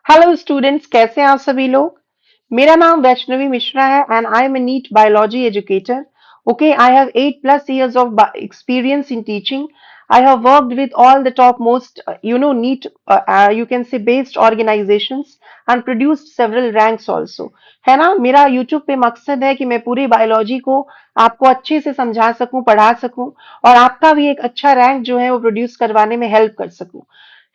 Hello students, कैसे हैं आप सभी लोग। मेरा नाम वैष्णवी मिश्रा है and I am a NEET biology educator. Okay, I have 8+ years of experience in teaching. I have worked with all the top most NEET you can say based organizations and produced several ranks also. है ना। मेरा YouTube पे मकसद है कि मैं पूरी biology को आपको अच्छे से समझा सकूं, पढ़ा सकूं और आपका भी एक अच्छा रैंक जो है वो प्रोड्यूस करवाने में हेल्प कर सकूं।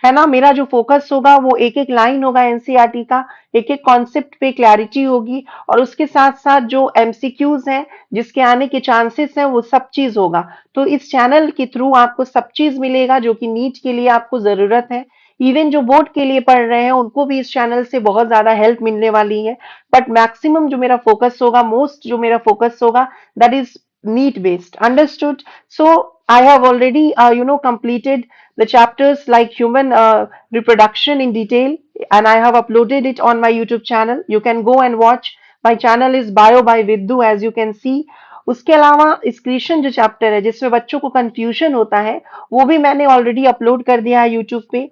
है ना। मेरा जो फोकस होगा वो एक एक लाइन होगा एनसीईआरटी का, एक एक कॉन्सेप्ट पे क्लैरिटी होगी और उसके साथ साथ जो एमसीक्यूज हैं जिसके आने के चांसेस हैं वो सब चीज होगा। तो इस चैनल के थ्रू आपको सब चीज मिलेगा जो कि नीट के लिए आपको जरूरत है। इवन जो बोर्ड के लिए पढ़ रहे हैं उनको भी इस चैनल से बहुत ज्यादा हेल्प मिलने वाली है। बट मैक्सिमम जो मेरा फोकस होगा, मोस्ट जो मेरा फोकस होगा, that is NEET based. Understood. So I have already completed the chapters like human reproduction in detail, and I have uploaded it on my YouTube channel. You can go and watch. My channel is Bio by Viddu, as you can see. उसके अलावा excretion जो chapter है जिसमें बच्चों को confusion होता है वो भी मैंने ऑलरेडी अपलोड कर दिया है यूट्यूब पे,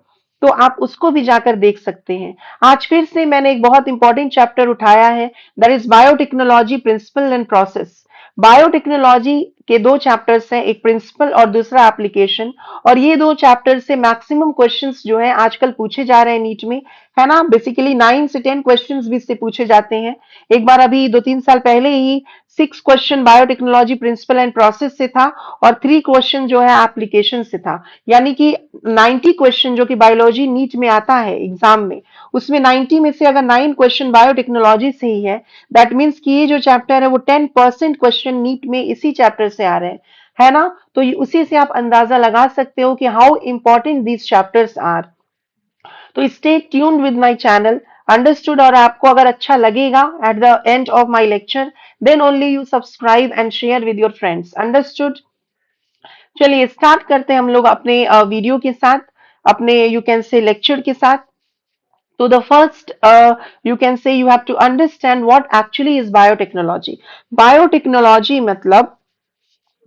तो आप उसको भी जाकर देख सकते हैं। आज फिर से मैंने एक बहुत इंपॉर्टेंट चैप्टर उठाया है, that is biotechnology principle and process. Biotechnology के दो चैप्टर्स हैं, एक प्रिंसिपल और दूसरा एप्लीकेशन। और ये दो चैप्टर से मैक्सिमम क्वेश्चंस जो हैं आजकल पूछे जा रहे हैं नीट में। है ना। बेसिकली 9 से 10 क्वेश्चंस भी इससे पूछे जाते हैं। एक बार अभी 2-3 साल पहले ही 6 question biotechnology principle and process से था और 3 क्वेश्चन जो है एप्लीकेशन से था। यानी कि 90 क्वेश्चन जो कि बायोलॉजी नीट में आता है एग्जाम में, उसमें 90 में से अगर 9 क्वेश्चन बायोटेक्नोलॉजी से ही है, दैट मीन्स कि ये जो चैप्टर है वो 10% क्वेश्चन नीट में इसी चैप्टर से आ रहे हैं। है ना। तो उसी से आप अंदाजा लगा सकते हो कि how important these chapters are. तो stay tuned with my channel. Understood. और आपको अगर अच्छा लगेगा at the end of my lecture, then only you subscribe and share with your friends. Understood. चलिए स्टार्ट करते हैं हम लोग अपने वीडियो के साथ, अपने यू कैन से लेक्चर के साथ। तो the first you can say you have to understand what actually is biotechnology. Biotechnology मतलब,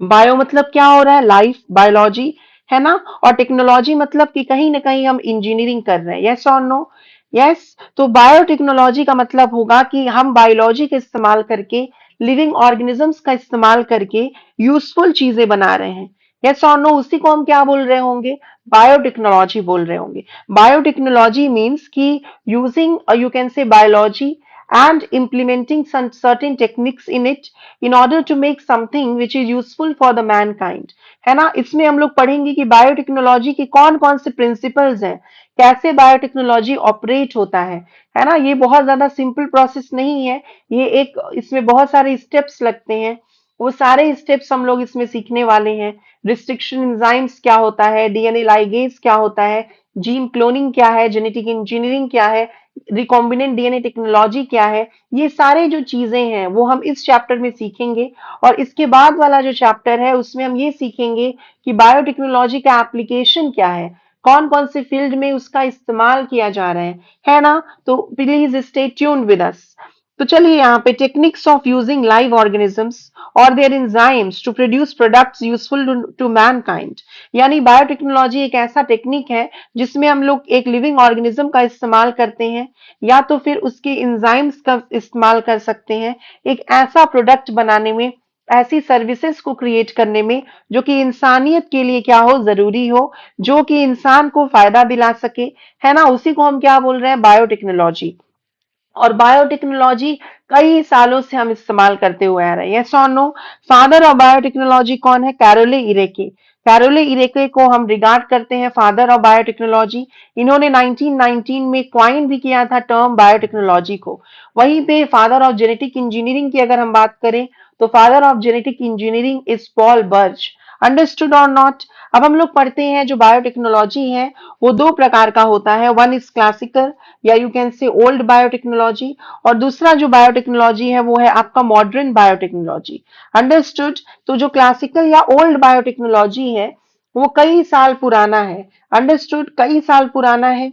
बायो मतलब क्या हो रहा है, लाइफ, बायोलॉजी। है ना। और टेक्नोलॉजी मतलब कि कहीं ना कहीं हम इंजीनियरिंग कर रहे हैं। यस और नो। यस। तो बायोटेक्नोलॉजी का मतलब होगा कि हम बायोलॉजी का इस्तेमाल करके, लिविंग ऑर्गेनिजम्स का इस्तेमाल करके यूजफुल चीजें बना रहे हैं। यस और नो। उसी को हम क्या बोल रहे होंगे, बायोटेक्नोलॉजी बोल रहे होंगे। बायोटेक्नोलॉजी मीन्स कि यूजिंग यू कैन से biology and implementing some certain techniques in it in order to make something which is useful for the mankind. है ना। इसमें हम लोग पढ़ेंगे कि बायोटेक्नोलॉजी के कौन कौन से प्रिंसिपल्स हैं, कैसे बायोटेक्नोलॉजी ऑपरेट होता है ना। ये बहुत ज्यादा सिंपल प्रोसेस नहीं है, ये एक, इसमें बहुत सारे स्टेप्स लगते हैं। वो सारे स्टेप्स हम लोग इसमें सीखने वाले हैं। रिस्ट्रिक्शन एंजाइम्स क्या होता है, डीएनए लाइगेज क्या होता है, जीन क्लोनिंग क्या है, जेनेटिक इंजीनियरिंग क्या है, रिकॉम्बिनेंट डीएनए टेक्नोलॉजी क्या है, ये सारे जो चीजें हैं वो हम इस चैप्टर में सीखेंगे। और इसके बाद वाला जो चैप्टर है उसमें हम ये सीखेंगे कि बायोटेक्नोलॉजी का एप्लीकेशन क्या है, कौन कौन से फील्ड में उसका इस्तेमाल किया जा रहा है ना। तो please stay tuned with us. तो चलिए यहाँ पे techniques of using live organisms और their enzymes to produce products useful to mankind. यानी बायोटेक्नोलॉजी एक ऐसा टेक्निक है जिसमें हम लोग एक लिविंग ऑर्गेनिज्म का इस्तेमाल करते हैं या तो फिर उसके एंजाइम्स का इस्तेमाल कर सकते हैं एक ऐसा प्रोडक्ट बनाने में, ऐसी सर्विसेज को क्रिएट करने में जो कि इंसानियत के लिए क्या हो, जरूरी हो, जो कि इंसान को फायदा दिला सके। है ना। उसी को हम क्या बोल रहे हैं, बायोटेक्नोलॉजी। और बायोटेक्नोलॉजी कई सालों से हम इस्तेमाल करते हुए आ रहे हैं। यस और नो। फादर ऑफ बायोटेक्नोलॉजी कौन है, कैरोले इरेके। कैरोले इरेके को हम रिगार्ड करते हैं फादर ऑफ बायोटेक्नोलॉजी। इन्होंने 1919 में क्वाइन भी किया था टर्म बायोटेक्नोलॉजी को। वहीं पे फादर ऑफ जेनेटिक इंजीनियरिंग की अगर हम बात करें तो father of genetic engineering is Paul Berg. Understood और नॉट। अब हम लोग पढ़ते हैं जो बायोटेक्नोलॉजी है वो दो प्रकार का होता है, वन इज क्लासिकल या यू कैन से ओल्ड बायोटेक्नोलॉजी, और दूसरा जो बायोटेक्नोलॉजी है वो है आपका मॉडर्न बायोटेक्नोलॉजी। अंडरस्टूड। तो जो क्लासिकल या ओल्ड बायोटेक्नोलॉजी है वो कई साल पुराना है। अंडरस्टूड। कई साल पुराना है।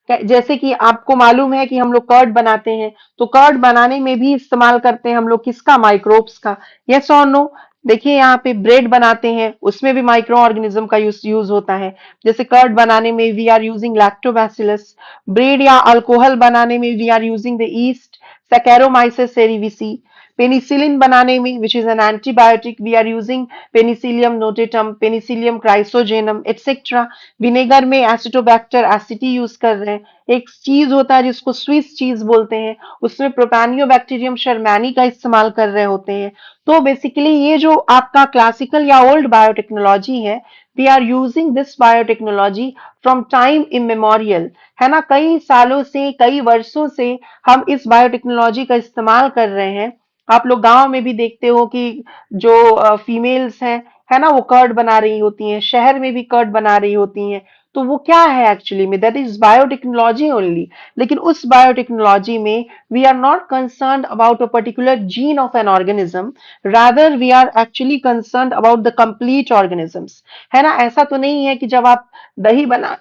जैसे कि आपको मालूम है कि हम लोग कर्ड बनाते हैं, तो कर्ड बनाने में भी इस्तेमाल करते हैं हम लोग किसका, माइक्रोब्स का। यस और नो। देखिए यहाँ पे ब्रेड बनाते हैं, उसमें भी माइक्रो ऑर्गेनिज्म का यूज होता है। जैसे कर्ड बनाने में we are using Lactobacillus. Bread या अल्कोहल बनाने में we are using the yeast Saccharomyces cerevisiae. Penicillin बनाने में which is an antibiotic we are using Penicillium notatum, Penicillium chrysogenum etcetera. Vinegar में एसिटोबैक्टर एसिटी यूज कर रहे हैं। एक चीज होता है जिसको स्विस चीज बोलते हैं, उसमें प्रोपेनियोबैक्टीरियम शर्मैनी का इस्तेमाल कर रहे होते हैं। तो बेसिकली ये जो आपका क्लासिकल या ओल्ड बायोटेक्नोलॉजी है, we are using this biotechnology from time immemorial, है ना, कई सालों से कई वर्षों से हम इस बायोटेक्नोलॉजी का इस्तेमाल कर रहे हैं। आप लोग गांव में भी देखते हो कि जो फीमेल्स हैं, है ना, वो कर्ड बना रही होती हैं, शहर में भी कर्ड बना रही होती हैं। तो वो क्या है एक्चुअली में, दैट इज बायोटेक्नोलॉजी ओनली। लेकिन उस बायोटेक्नोलॉजी में we are not concerned about a particular gene of an organism, rather we are actually concerned about the complete organisms, है ना। ऐसा तो नहीं है कि दही बना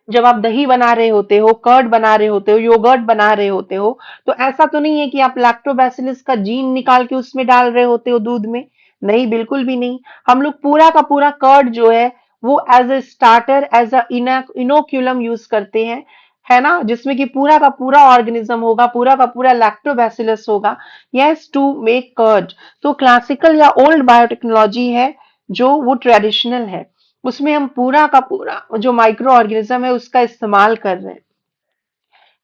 जब आप दही बना रहे होते हो, कर्ड बना रहे होते हो, योगर्ट बना रहे होते हो, तो ऐसा तो नहीं है कि आप लैक्टोबैसिलस का जीन निकाल के उसमें डाल रहे होते हो दूध में। नहीं, बिल्कुल भी नहीं। हम लोग पूरा का पूरा कर्ड जो है वो as a starter, as a inoculum use करते हैं, है ना, जिसमें कि पूरा का पूरा ऑर्गेनिज्म होगा, पूरा का पूरा लैक्टोबैसिलस होगा, यस, टू मेक कर्ड। तो क्लासिकल या ओल्ड बायोटेक्नोलॉजी है जो वो ट्रेडिशनल है, उसमें हम पूरा का पूरा जो माइक्रो ऑर्गेनिज्म है उसका इस्तेमाल कर रहे हैं।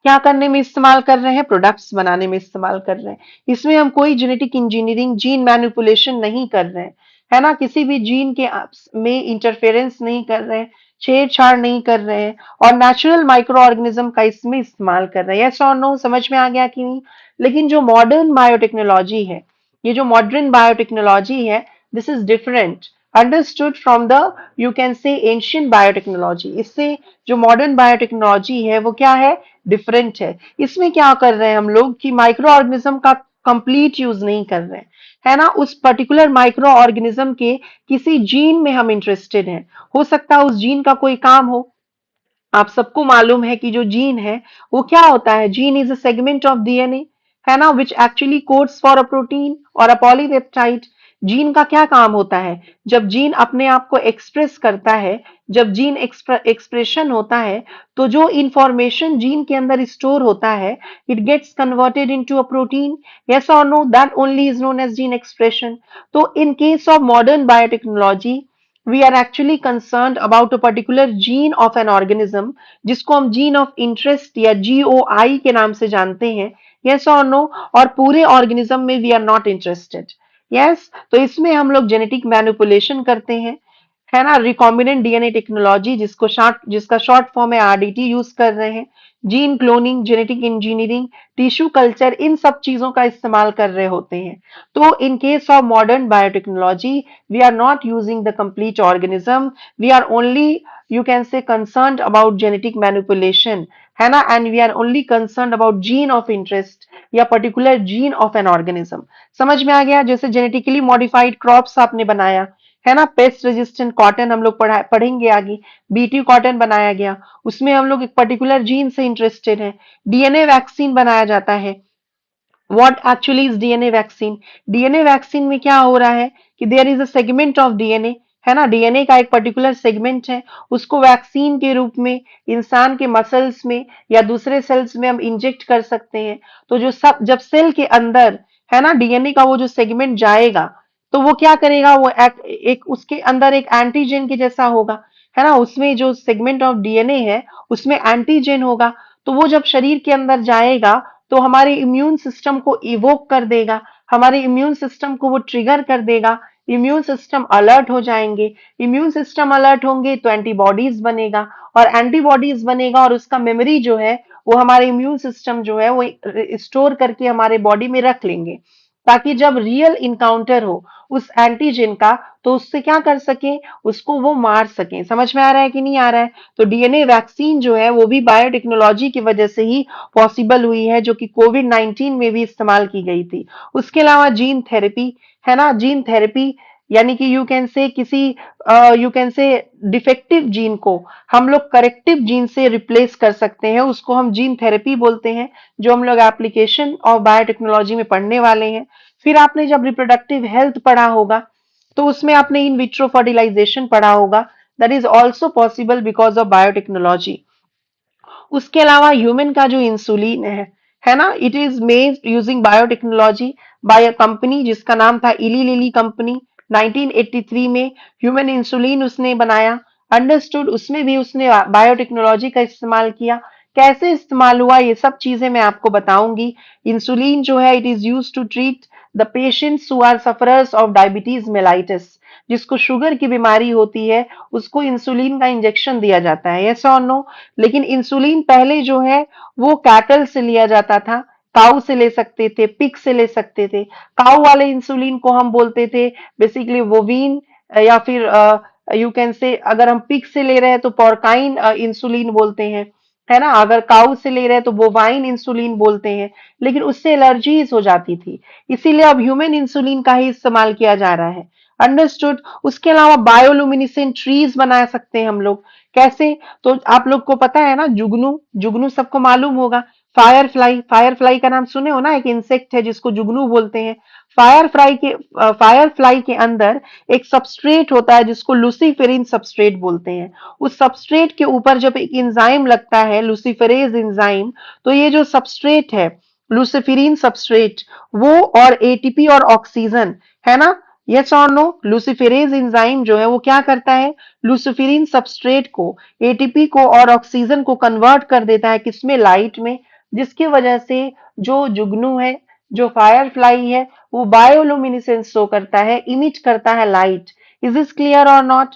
क्या करने में इस्तेमाल कर रहे हैं, प्रोडक्ट्स बनाने में इस्तेमाल कर रहे हैं। इसमें हम कोई जेनेटिक इंजीनियरिंग, जीन मैनिपुलेशन नहीं कर रहे हैं, है ना, किसी भी जीन के में इंटरफेरेंस नहीं कर रहे हैं, छेड़छाड़ नहीं कर रहे हैं, और नेचुरल माइक्रो ऑर्गेनिज्म का इसमें इस्तेमाल कर रहे हैं। यस और नो, समझ में आ गया कि नहीं। लेकिन जो मॉडर्न बायोटेक्नोलॉजी है, ये जो मॉडर्न बायोटेक्नोलॉजी है, this is different, understood from the, you can से, एंशियंट बायोटेक्नोलॉजी। इससे जो मॉडर्न बायोटेक्नोलॉजी है वो क्या है, डिफरेंट है। इसमें क्या कर रहे हैं हम लोग कि माइक्रो ऑर्गेनिज्म का कंप्लीट यूज नहीं कर रहे हैं, है ना, उस पर्टिकुलर माइक्रो ऑर्गेनिज्म के किसी जीन में हम इंटरेस्टेड हैं। हो सकता है उस जीन का कोई काम हो। आप सबको मालूम है कि जो जीन है वो क्या होता है, gene is a segment of DNA, है ना, which actually codes for a protein और अ पॉलीपेप्टाइड। जीन का क्या काम होता है, जब जीन अपने आप को एक्सप्रेस करता है, जब जीन एक्सप्रेशन होता है, तो जो इंफॉर्मेशन जीन के अंदर स्टोर होता है, it gets converted into a protein. Yes और no, that only is known as gene expression. तो in case of modern biotechnology, we are actually concerned about a particular gene of an organism, जिसको हम gene of interest या GOI के नाम से जानते हैं। यस और नो, और पूरे ऑर्गेनिज्म में we are not interested. Yes, तो इसमें हम लोग जेनेटिक मैनिपुलेशन करते हैं, है ना, रिकॉम्बिनेंट डीएनए टेक्नोलॉजी, जिसका शॉर्ट फॉर्म है आरडीटी, यूज कर रहे हैं। Gene cloning, genetic engineering, tissue culture, इन सब चीजों का इस्तेमाल कर रहे होते हैं। तो in case of modern biotechnology, we are not using the complete organism, we are only, you can say, concerned about genetic manipulation, है ना, and we are only concerned about gene of interest या particular gene of an organism। समझ में आ गया। जैसे genetically modified crops आपने बनाया, है ना, पेस्ट रेजिस्टेंट कॉटन हम लोग पढ़ेंगे आगे, बीटी कॉटन बनाया गया, उसमें हम लोग एक पर्टिकुलर जीन से इंटरेस्टेड हैं। डीएनए वैक्सीन बनाया जाता है। What actually is DNA vaccine, DNA vaccine में क्या हो रहा है कि there is a segment of DNA, है ना, डीएनए का एक पर्टिकुलर सेगमेंट है, उसको वैक्सीन के रूप में इंसान के मसल्स में या दूसरे सेल्स में हम इंजेक्ट कर सकते हैं। तो जब सेल के अंदर, है ना, डीएनए का वो जो सेगमेंट जाएगा, तो वो क्या करेगा, वो एक उसके अंदर एक एंटीजन के जैसा होगा, है ना, उसमें जो सेगमेंट ऑफ डीएनए है उसमें एंटीजन होगा। तो वो जब शरीर के अंदर जाएगा तो हमारे इम्यून सिस्टम को इवोक कर देगा, हमारे इम्यून सिस्टम को वो ट्रिगर कर देगा, इम्यून सिस्टम अलर्ट हो जाएंगे। इम्यून सिस्टम अलर्ट होंगे तो एंटीबॉडीज बनेगा, और एंटीबॉडीज बनेगा और उसका मेमोरी जो है वो हमारे इम्यून सिस्टम जो है वो स्टोर करके हमारे बॉडी में रख लेंगे, ताकि जब रियल इनकाउंटर हो उस एंटीजन का, तो उससे क्या कर सके, उसको वो मार सके। समझ में आ रहा है कि नहीं आ रहा है। तो डीएनए वैक्सीन जो है वो भी बायोटेक्नोलॉजी की वजह से ही पॉसिबल हुई है, जो कि कोविड 19 में भी इस्तेमाल की गई थी। उसके अलावा जीन थेरेपी, है ना, जीन थेरेपी यानी कि यू कैन से किसी, यू कैन से, डिफेक्टिव जीन को हम लोग करेक्टिव जीन से रिप्लेस कर सकते हैं, उसको हम जीन थेरेपी बोलते हैं, जो हम लोग एप्लीकेशन ऑफ बायोटेक्नोलॉजी में पढ़ने वाले हैं। फिर आपने जब रिप्रोडक्टिव हेल्थ पढ़ा होगा तो उसमें आपने इन विट्रो फर्टिलाइजेशन पढ़ा होगा, that is also possible because of biotechnology. उसके अलावा ह्यूमन का जो इंसुलिन है ना, it is made using biotechnology by a company जिसका नाम था इली लिली कंपनी। 1983 में ह्यूमन इंसुलिन उसने बनाया, अंडरस्टूड, उसमें भी उसने बायोटेक्नोलॉजी का इस्तेमाल किया। कैसे इस्तेमाल हुआ ये सब चीजें मैं आपको बताऊंगी। इंसुलिन जो है it is use to treat the patients who are sufferers of diabetes mellitus, जिसको शुगर की बीमारी होती है उसको इंसुलिन का इंजेक्शन दिया जाता है, यस और नो। लेकिन इंसुलिन पहले जो है वो कैटल से लिया जाता था, काऊ से ले सकते थे, पिग से ले सकते थे। काऊ वाले इंसुलिन को हम बोलते थे बेसिकली वोवीन, या फिर यू कैन से अगर हम पिग से ले रहे हैं तो पोर्काइन इंसुलिन बोलते हैं, है ना। अगर काऊ से ले रहे हैं तो बोवाइन इंसुलिन बोलते हैं। लेकिन उससे एलर्जीज हो जाती थी, इसीलिए अब ह्यूमन इंसुलिन का ही इस्तेमाल किया जा रहा है, अंडरस्टूड। उसके अलावा बायोलुमिनिसेंट ट्रीज बना सकते हैं हम लोग। कैसे? तो आप लोग को पता है ना, जुगनू, जुगनू सबको मालूम होगा। फायर फ्लाई, फायर फ्लाई का नाम सुने हो ना, एक इंसेक्ट है जिसको जुगनू बोलते हैं। फायर फ्लाई के अंदर एक सबस्ट्रेट होता है जिसको लूसीफेरिन सबस्ट्रेट बोलते हैं। उस सबस्ट्रेट के ऊपर जब एक एंजाइम लगता है, लूसीफेरेज एंजाइम, तो ये जो सबस्ट्रेट है, लूसीफेरिन सबस्ट्रेट, वो और एटीपी और ऑक्सीजन, है ना, यस और नो, लूसीफेरेज एंजाइम जो है वो क्या करता है, लूसीफेरिन सबस्ट्रेट को, एटीपी को और ऑक्सीजन को कन्वर्ट कर देता है किसमें, लाइट में। जिसकी वजह से जो जुगनू है, जो फायर फ्लाई है, वो बायोलुमिनिसेंस शो करता है, इमिट करता है लाइट। इज दिस क्लियर और नॉट?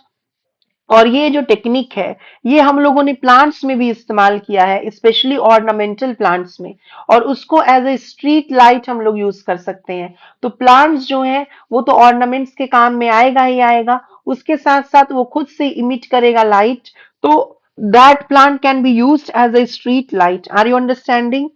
और ये जो टेक्निक है ये हम लोगों ने प्लांट्स में भी इस्तेमाल किया है, स्पेशली ऑर्नामेंटल प्लांट्स में। और उसको एज ए स्ट्रीट लाइट हम लोग यूज कर सकते हैं। तो प्लांट्स जो है वो तो ऑर्नामेंट्स के काम में आएगा ही आएगा, उसके साथ साथ वो खुद से इमिट करेगा लाइट। तो that plant can be used as a street light. Are you understanding?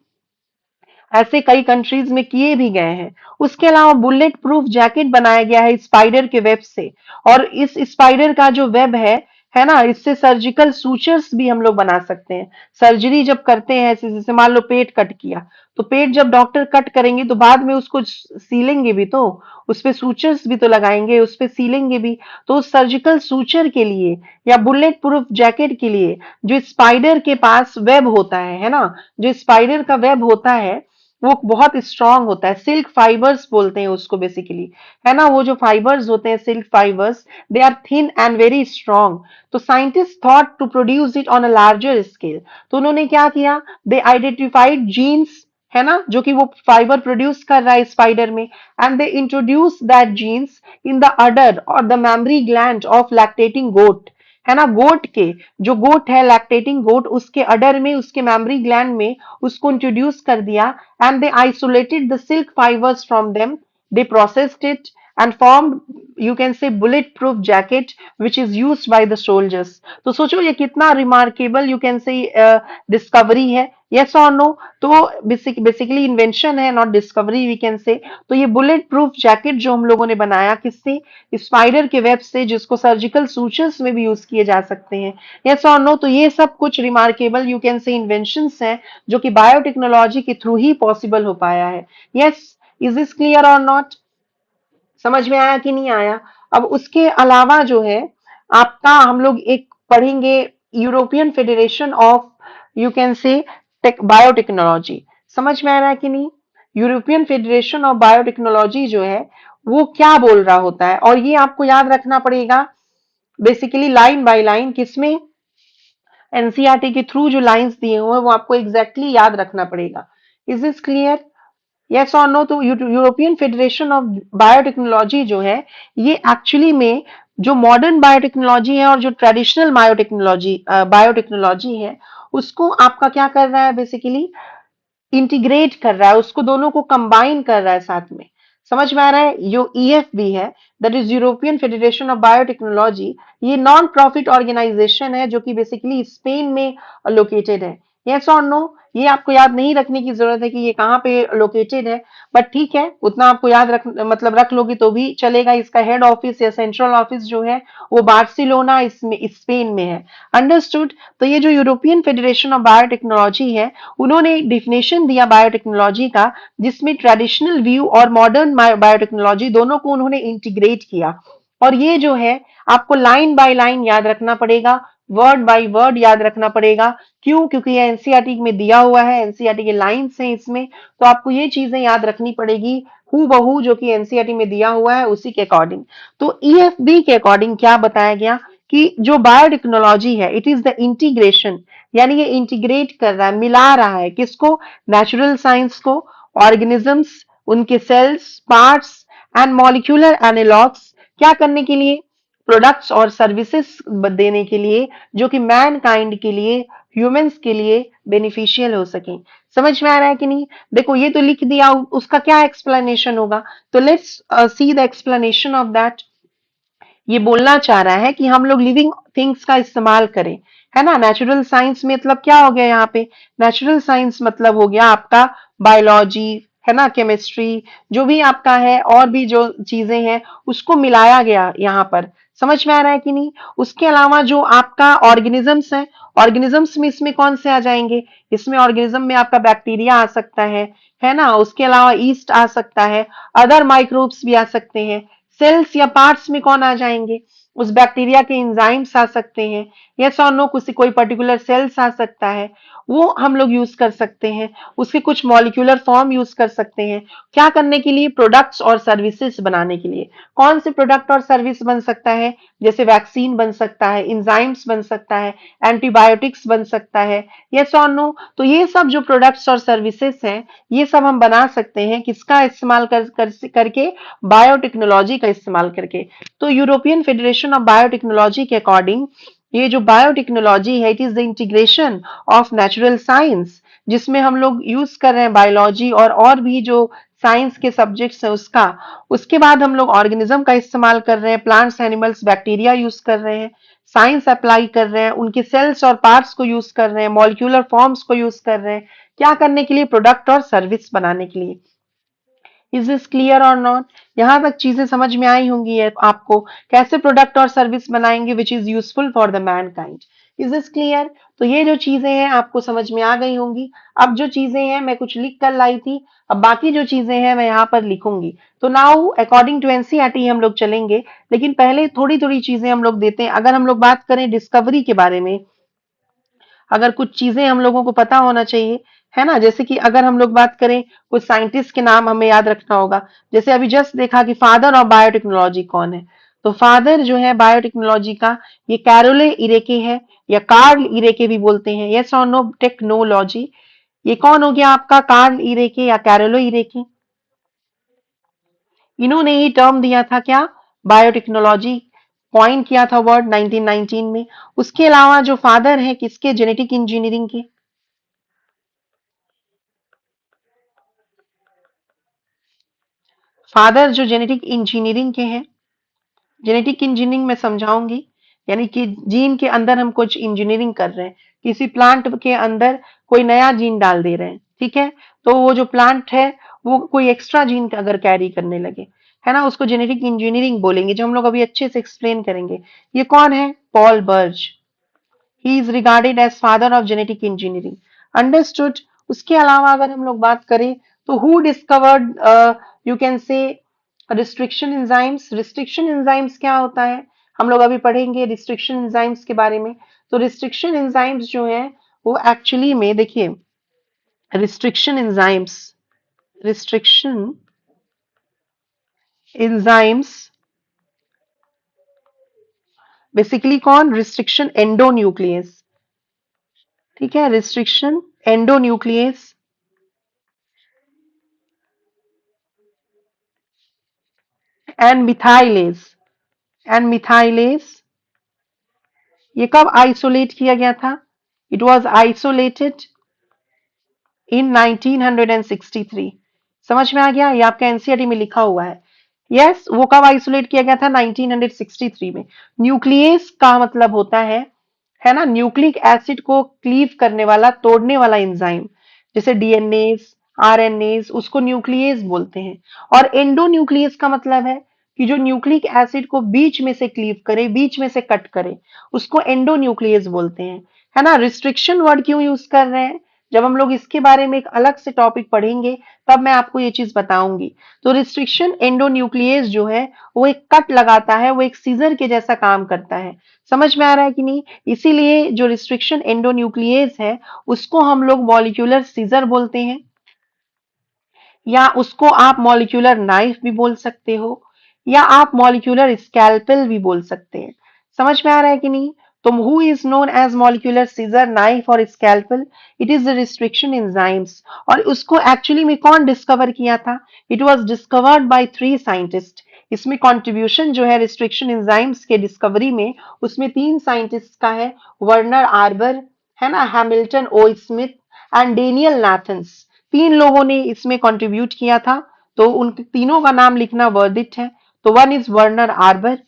ऐसे कई कंट्रीज में किए भी गए हैं। उसके अलावा बुलेट प्रूफ जैकेट बनाया गया है स्पाइडर के वेब से। और इस स्पाइडर का जो वेब है ना, इससे सर्जिकल सूचर्स भी हम लोग बना सकते हैं। सर्जरी जब करते हैं, जैसे मान लो पेट कट किया, तो पेट जब डॉक्टर कट करेंगे तो बाद में उसको सीलेंगे भी, तो उस पे सूचर्स भी तो लगाएंगे, उस पे सीलेंगे भी। तो उस सर्जिकल सूचर के लिए या बुलेट प्रूफ जैकेट के लिए जो स्पाइडर के पास वेब होता है ना, जो स्पाइडर का वेब होता है वो बहुत स्ट्रांग होता है, सिल्क फाइबर्स बोलते हैं उसको बेसिकली, है ना। वो जो फाइबर्स होते हैं silk fibres, they are thin and very strong. तो scientist thought to produce it on a larger scale. तो उन्होंने क्या किया, दे आइडेंटिफाइड जीन्स, है ना, जो कि वो फाइबर प्रोड्यूस कर रहा है स्पाइडर में, and they introduce that genes in the udder और the mammary gland of lactating goat, है ना। गोट के, जो गोट है लैक्टेटिंग गोट, उसके अडर में, उसके मेमरी ग्लैंड में उसको इंट्रोड्यूस कर दिया। And they isolated the silk fibres from them, they processed it and formed, you can say, bulletproof jacket which is used by the soldiers। तो सोचो ये कितना remarkable, you can say, discovery है, yes और no. तो basically invention है, not discovery we can say. तो ये बुलेट प्रूफ जैकेट जो हम लोगों ने बनाया किससे, स्पाइडर के वेब से, जिसको सर्जिकल सूचर्स में भी यूज किए जा सकते हैं, यस और नो। तो ये सब कुछ रिमार्केबल, यू कैन से, इन्वेंशंस हैं जो कि बायोटेक्नोलॉजी के थ्रू ही पॉसिबल हो पाया है। यस, इज दिस क्लियर और नॉट? समझ में आया कि नहीं आया? अब उसके अलावा जो है आपका, हम लोग एक पढ़ेंगे European federation of, you can say, biotechnology. समझ में आ रहा है कि नहीं? यूरोपियन फेडरेशन ऑफ बायोटेक्नोलॉजी जो है वो क्या बोल रहा होता है, और ये आपको याद रखना पड़ेगा बेसिकली लाइन बाय लाइन, किसमें, एनसीईआरटी के थ्रू जो लाइंस दिए हुए हैं वो आपको एग्जैक्टली exactly याद रखना पड़ेगा। Is this clear? यस और नो? तो यूरोपियन फेडरेशन ऑफ बायोटेक्नोलॉजी जो है ये एक्चुअली में जो मॉडर्न बायोटेक्नोलॉजी है और जो ट्रेडिशनल बायोटेक्नोलॉजी है उसको आपका क्या कर रहा है, बेसिकली इंटीग्रेट कर रहा है, उसको दोनों को कंबाइन कर रहा है साथ में। समझ में आ रहा है? जो ईएफबी है, that is European federation of biotechnology, ये नॉन प्रॉफिट ऑर्गेनाइजेशन है जो कि बेसिकली स्पेन में लोकेटेड है। यस और नो, ये आपको याद नहीं रखने की जरूरत है कि ये कहाँ पे लोकेटेड है, बट ठीक है, उतना आपको याद रख मतलब रख लोगे तो भी चलेगा। इसका हेड ऑफिस या सेंट्रल ऑफिस जो है वो बार्सिलोना इसमें स्पेन में है। अंडरस्टूड। तो ये जो यूरोपियन फेडरेशन ऑफ बायोटेक्नोलॉजी है, उन्होंने एक डिफिनेशन दिया बायोटेक्नोलॉजी का, जिसमें ट्रेडिशनल व्यू और मॉडर्न बायोटेक्नोलॉजी दोनों को उन्होंने इंटीग्रेट किया। और ये जो है आपको लाइन बाय लाइन याद रखना पड़ेगा, वर्ड बाय वर्ड याद रखना पड़ेगा। क्यों? क्योंकि ये एनसीईआरटी में दिया हुआ है, एनसीईआरटी के लाइंस हैं इसमें, तो आपको ये चीजें याद रखनी पड़ेगी हु बहू, जो कि एनसीईआरटी में दिया हुआ है उसी के अकॉर्डिंग। तो ईएफबी के अकॉर्डिंग क्या बताया गया कि जो बायोटेक्नोलॉजी है, इट इज द इंटीग्रेशन, यानी ये इंटीग्रेट कर रहा है, मिला रहा है किसको? नेचुरल साइंस को, ऑर्गेनिजम्स, उनके cells, parts and molecular analogues, क्या करने के लिए? प्रोडक्ट्स और सर्विसेज देने के लिए, जो कि मैन काइंड के लिए, ह्यूमंस के लिए बेनिफिशियल हो सके। समझ में आ रहा है कि नहीं? देखो ये तो लिख दिया, उसका क्या एक्सप्लेनेशन होगा? तो let's see the explanation of that. ये बोलना चाह रहा है कि हम लोग लिविंग थिंग्स का इस्तेमाल करें, है ना। नेचुरल साइंस मतलब क्या हो गया यहाँ पे? नेचुरल साइंस मतलब हो गया आपका बायोलॉजी, है ना, केमिस्ट्री, जो भी आपका है और भी जो चीजें हैं उसको मिलाया गया यहाँ पर। समझ में आ रहा है कि नहीं? उसके अलावा जो आपका ऑर्गेनिजम्स है, ऑर्गेनिजम्स में इसमें कौन से आ जाएंगे? इसमें ऑर्गेनिज्म में आपका बैक्टीरिया आ सकता है ना, उसके अलावा ईस्ट आ सकता है, अदर माइक्रोब्स भी आ सकते हैं। सेल्स या पार्ट्स में कौन आ जाएंगे? उस बैक्टीरिया के एंजाइम्स आ सकते हैं। यस और नो, किसी कोई पर्टिकुलर सेल्स आ सकता है, वो हम लोग यूज कर सकते हैं। उसके कुछ मॉलिक्यूलर फॉर्म यूज कर सकते हैं। क्या करने के लिए? प्रोडक्ट्स और सर्विसेज बनाने के लिए। कौन से प्रोडक्ट और सर्विस बन सकता है? जैसे वैक्सीन बन सकता है, इंजाइम्स बन सकता है, एंटीबायोटिक्स बन सकता है। यस और नो, तो ये सब जो प्रोडक्ट्स और सर्विसेज हैं, ये सब हम बना सकते हैं किसका इस्तेमाल करके? बायोटेक्नोलॉजी का इस्तेमाल करके। तो यूरोपियन फेडरेशन ऑफ बायोटेक्नोलॉजी के अकॉर्डिंग ये जो बायोटेक्नोलॉजी है, it is the integration of natural science, जिसमें हम लोग यूज कर रहे हैं बायोलॉजी और भी जो साइंस के सब्जेक्ट्स है उसका। उसके बाद हम लोग ऑर्गेनिज्म का इस्तेमाल कर रहे हैं, प्लांट्स, एनिमल्स, बैक्टीरिया यूज कर रहे हैं, साइंस अप्लाई कर रहे हैं, उनके सेल्स और पार्ट्स को यूज कर रहे हैं, मॉलिक्यूलर फॉर्म्स को यूज कर रहे हैं। क्या करने के लिए? प्रोडक्ट और सर्विस बनाने के लिए। इज दिस क्लियर और नॉट? यहां तक चीजें समझ में आई होंगी है आपको, कैसे प्रोडक्ट और सर्विस बनाएंगे which is useful for the Mankind. Is this clear? तो ये जो चीजें हैं आपको समझ में आ गई होंगी। अब जो चीजें हैं मैं कुछ लिख कर लाई थी, अब बाकी जो चीजें हैं मैं यहाँ पर लिखूंगी। तो नाउ अकॉर्डिंग टू एनसीईआरटी हम लोग चलेंगे, लेकिन पहले थोड़ी थोड़ी चीजें हम लोग देते हैं। अगर हम लोग बात करें डिस्कवरी के बारे में, अगर कुछ चीजें हम लोगों को पता होना चाहिए, है ना, जैसे कि अगर हम लोग बात करें कुछ साइंटिस्ट के नाम हमें याद रखना होगा। जैसे अभी जस्ट देखा कि फादर ऑफ बायोटेक्नोलॉजी कौन है, तो फादर जो है बायोटेक्नोलॉजी का, ये कैरोले इरेके है, या कार्ल इरेके भी बोलते हैं। यस और नो? टेक्नोलॉजी, ये कौन हो गया आपका? कार्ल इरेके या कैरोले इरेके। इन्होंने ही टर्म दिया था क्या? बायोटेक्नोलॉजी, कॉइन किया था वर्ड 1919 में। उसके अलावा जो फादर है किसके? जेनेटिक इंजीनियरिंग के। फादर जो जेनेटिक इंजीनियरिंग के हैं, जेनेटिक इंजीनियरिंग में समझाऊंगी, यानी कि जीन के अंदर हम कुछ इंजीनियरिंग कर रहे हैं, किसी प्लांट के अंदर कोई नया जीन डाल दे रहे हैं, ठीक है। तो वो जो प्लांट है वो कोई एक्स्ट्रा जीन अगर कैरी करने लगे, है ना, उसको जेनेटिक इंजीनियरिंग बोलेंगे, जो हम लोग अभी अच्छे से एक्सप्लेन करेंगे। ये कौन है? Paul Berg. He is regarded as father of genetic engineering. Understood. उसके अलावा अगर हम लोग बात करें तो who discovered, you can say, restriction enzymes. Restriction enzymes क्या होता है? हम लोग अभी पढ़ेंगे रिस्ट्रिक्शन एंजाइम्स के बारे में। तो रिस्ट्रिक्शन एंजाइम्स जो है वो एक्चुअली में देखिए, restriction enzymes, restriction enzymes basically कौन? रिस्ट्रिक्शन एंडोन्यूक्लियस, ठीक है, रिस्ट्रिक्शन एंडोन्यूक्लियस एंड मिथाइलेज, ये कब आइसोलेट किया गया था? It was isolated in 1963। समझ में आ गया? ये आपका एनसीईआरटी में लिखा हुआ है। यस, वो कब आइसोलेट किया गया था? 1963 में। न्यूक्लियस का मतलब होता है है ना, न्यूक्लिक एसिड को क्लीव करने वाला, तोड़ने वाला एंजाइम, जैसे डीएनएज, आरएनएज, उसको न्यूक्लियस बोलते हैं। और एंडोन्यूक्लियस का मतलब है कि जो न्यूक्लिक एसिड को बीच में से क्लीव करे, बीच में से कट करे, उसको एंडोन्यूक्लियस बोलते हैं। है ना, रिस्ट्रिक्शन वर्ड क्यों यूज कर रहे हैं, जब हम लोग इसके बारे में एक अलग से टॉपिक पढ़ेंगे तब मैं आपको ये चीज बताऊंगी। तो रिस्ट्रिक्शन एंडोन्यूक्लियस जो है वो एक कट लगाता है, वो एक सीजर के जैसा काम करता है। समझ में आ रहा है कि नहीं? इसीलिए जो रिस्ट्रिक्शन एंडोन्यूक्लियस है उसको हम लोग मॉलिक्यूलर सीजर बोलते हैं, या उसको आप मॉलिक्यूलर नाइफ भी बोल सकते हो, या आप मॉलिक्यूलर स्कैल्पेल भी बोल सकते हैं। समझ में आ रहा है कि नहीं? तो who is known as molecular scissor, knife और scalpel? It is the restriction enzymes. और उसको एक्चुअली में कौन डिस्कवर किया था? It was discovered by 3 scientist. इसमें कंट्रीब्यूशन जो है रिस्ट्रिक्शन एंजाइम्स के डिस्कवरी में, उसमें 3 साइंटिस्ट का है। वर्नर आर्बर, है ना, Hamilton O Smith and Daniel Nathans. 3 लोगों ने इसमें कंट्रीब्यूट किया था। तो उन तीनों का नाम लिखना वर्थ इट है। तो वन इज वर्नर आर्बर।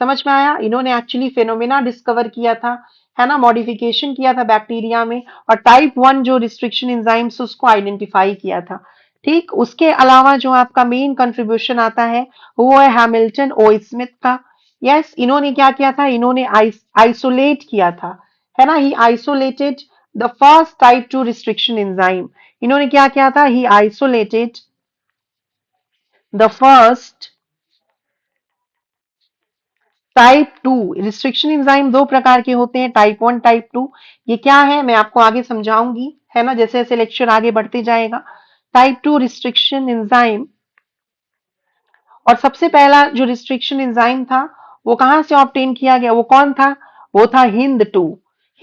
समझ में आया? इन्होंने एक्चुअली फेनोमेना डिस्कवर किया था, है ना, मॉडिफिकेशन किया था बैक्टीरिया में, और टाइप 1 जो रिस्ट्रिक्शन एंजाइम्स उसको आइडेंटिफाई किया था। ठीक, उसके अलावा जो आपका मेन कंट्रीब्यूशन आता है वो है हैमिल्टन ओ स्मिथ का। यस, इन्होंने क्या किया था, इन्होंने आइसोलेट किया था, है ना, he isolated the first type 2 restriction enzyme. इन्होंने क्या किया था, he isolated the first type 2 restriction enzyme. 2 प्रकार के होते हैं, टाइप 1, टाइप 2। ये क्या है मैं आपको आगे समझाऊंगी, है ना, जैसे जैसे लेक्चर आगे बढ़ते जाएगा। टाइप 2 रिस्ट्रिक्शन एंजाइम, और सबसे पहला जो रिस्ट्रिक्शन एंजाइम था वो कहां से ऑब्टेन किया गया, वो कौन था? वो था हिंद 2।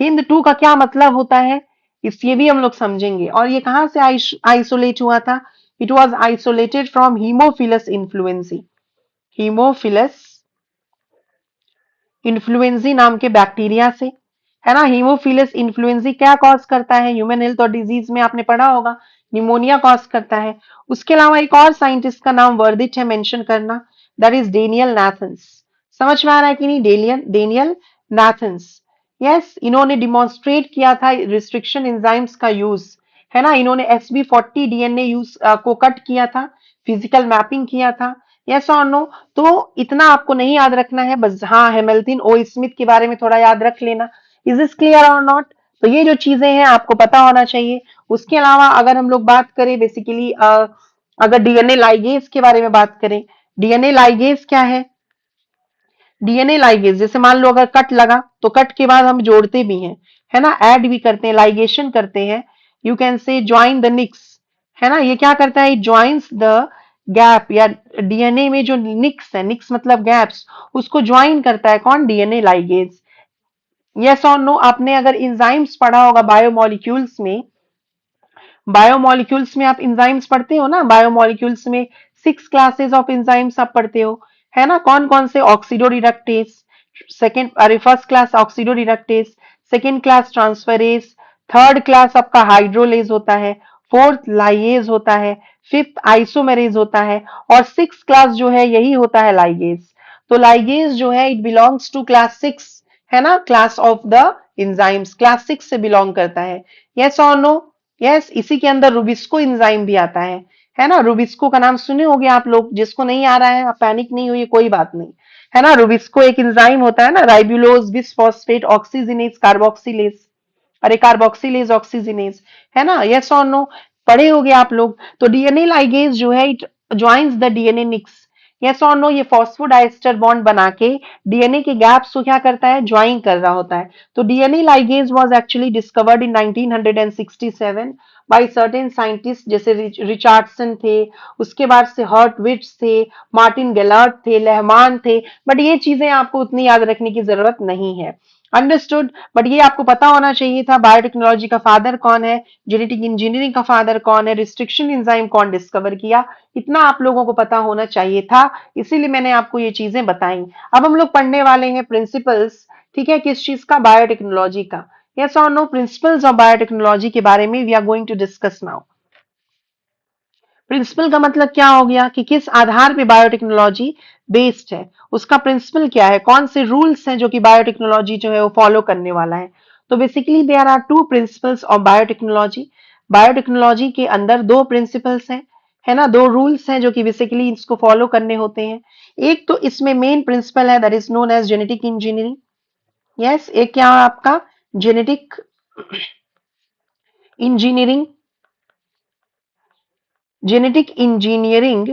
हिंद 2 का क्या मतलब होता है, इस ये भी हम लोग समझेंगे। और ये कहां से आइसोलेट हुआ था? It was isolated from Haemophilus influenzae. Haemophilus influenzae नाम के बैक्टीरिया से, है ना। हीमोफिलस इन्फ्लुएंजी क्या कॉज करता है? ह्यूमन हेल्थ और डिजीज में आपने पढ़ा होगा, निमोनिया कॉज करता है। उसके अलावा एक और साइंटिस्ट का नाम वर्दित है मेंशन करना, दैट इज डेनियल नाथन्स। समझ में आ रहा है कि नहीं? Daniel Nathans. यस, इन्होंने डिमॉन्स्ट्रेट किया था रिस्ट्रिक्शन एंजाइम्स का यूज, है ना। इन्होंने SB40 डीएनए यूज को कट किया था, फिजिकल मैपिंग किया था। यस और नो? तो इतना आपको नहीं याद रखना है, बस हाँ हेमिल्टन ओ स्मिथ के बारे में थोड़ा याद रख लेना। इज दिस क्लियर और नॉट? तो ये जो चीजें हैं आपको पता होना चाहिए। उसके अलावा अगर हम लोग बात करें बेसिकली, अगर डीएनए लाइगेज के बारे में बात करें, डीएनए लाइगेज क्या है? डीएनए लाइगेज, जैसे मान लो अगर कट लगा तो कट के बाद हम जोड़ते भी हैं, है ना, ऐड भी करते हैं, लाइगेशन करते हैं। You can say join the nicks, है ना। ये क्या करता है? ज्वाइंस द गैप, या डीएनए में जो निक्स है, निक्स मतलब गैप्स, उसको ज्वाइन करता है कौन? DNA ligase. यस और नो? आपने अगर इंजाइम्स पढ़ा होगा बायोमोलिक्यूल्स में, बायोमोलिक्यूल्स में आप इंजाइम्स पढ़ते हो ना, बायोमोलिक्यूल्स में 6 क्लासेस ऑफ इंजाइम्स आप पढ़ते हो, है ना। कौन कौन से? ऑक्सीडोरिडक्टेस, सेकेंड, अरे first class oxidoreductase, second class transferase, third class आपका हाइड्रोलेज होता है, फोर्थ लाइएज होता है, फिफ्थ आइसोमेरेज होता है, और सिक्स क्लास जो है यही होता है लाइगेज। तो लाइगेज जो है इट बिलोंग्स टू क्लास 6, है ना, class of the enzymes, class 6 से बिलोंग करता है। यस और नो? यस, इसी के अंदर रुबिस्को एंजाइम भी आता है ना। रुबिस्को का नाम सुने होंगे आप लोग, जिसको नहीं आ रहा है आप पैनिक नहीं हुई, कोई बात नहीं, है ना। रुबिस्को एक एंजाइम होता है ना, राइबुलोज बिसफॉस्फेट ऑक्सीजिनेज कार्बोक्सिलेज, अरे कार्बोक्सिलेज ऑक्सीजिनेज, है ना। यस और नो? पढ़े होंगे आप लोग। तो डीएनए लाइगेज जो है it joins the DNA nicks. Yes और नो? ये फॉस्फोडाइस्टर बॉन्ड बना के डीएनए के गैप्स को क्या करता है? ज्वाइन कर रहा होता है। तो DNA ligase was actually discovered in 1967 by certain scientist, जैसे रिचार्डसन थे, उसके बाद से हर्टविट्स थे, मार्टिन गेलर्ट थे, लेहमान थे। बट ये चीजें आपको उतनी याद रखने की जरूरत नहीं है। अंडरस्टूड? बट ये आपको पता होना चाहिए था बायोटेक्नोलॉजी का फादर कौन है, जेनेटिक इंजीनियरिंग का फादर कौन है, रिस्ट्रिक्शन एंजाइम कौन डिस्कवर किया, इतना आप लोगों को पता होना चाहिए था। इसीलिए मैंने आपको ये चीजें बताई। अब हम लोग पढ़ने वाले हैं प्रिंसिपल्स, ठीक है, किस चीज का? बायोटेक्नोलॉजी का। यस और नो? प्रिंसिपल्स ऑफ बायोटेक्नोलॉजी के बारे में we are going to discuss now. Principle का मतलब क्या हो गया कि किस आधार पे बायोटेक्नोलॉजी बेस्ड है, उसका प्रिंसिपल क्या है, कौन से रूल्स हैं जो कि बायोटेक्नोलॉजी जो है वो फॉलो करने वाला है। तो basically there are two principles of biotechnology. Biotechnology के अंदर दो प्रिंसिपल्स हैं, है ना, दो रूल्स हैं जो कि बेसिकली इसको फॉलो करने होते हैं। एक तो इसमें मेन प्रिंसिपल है that is known as genetic engineering. Yes, एक क्या है आपका, जेनेटिक इंजीनियरिंग। जेनेटिक इंजीनियरिंग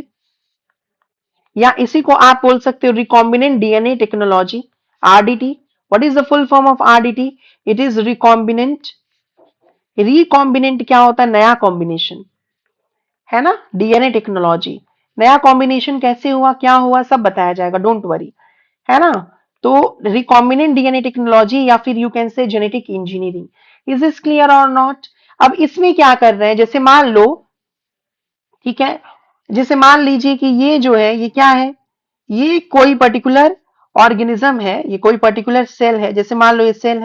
या इसी को आप बोल सकते हो recombinant DNA technology, RDT. What is the full form of RDT? It is recombinant. Recombinant क्या होता है? नया कॉम्बिनेशन, है ना, डीएनए टेक्नोलॉजी। नया कॉम्बिनेशन कैसे हुआ, क्या हुआ, सब बताया जाएगा, डोंट वरी, है ना। तो रिकॉम्बिनेंट डीएनए टेक्नोलॉजी या फिर यू कैन से genetic engineering. Is this clear और नॉट? अब इसमें क्या कर रहे हैं, जैसे मान लो, ठीक है, जैसे मान लीजिए कि ये जो है ये क्या है, ये कोई पर्टिकुलर ऑर्गेनिज्म है, ये कोई पर्टिकुलर सेल है, जैसे मान लो ये सेल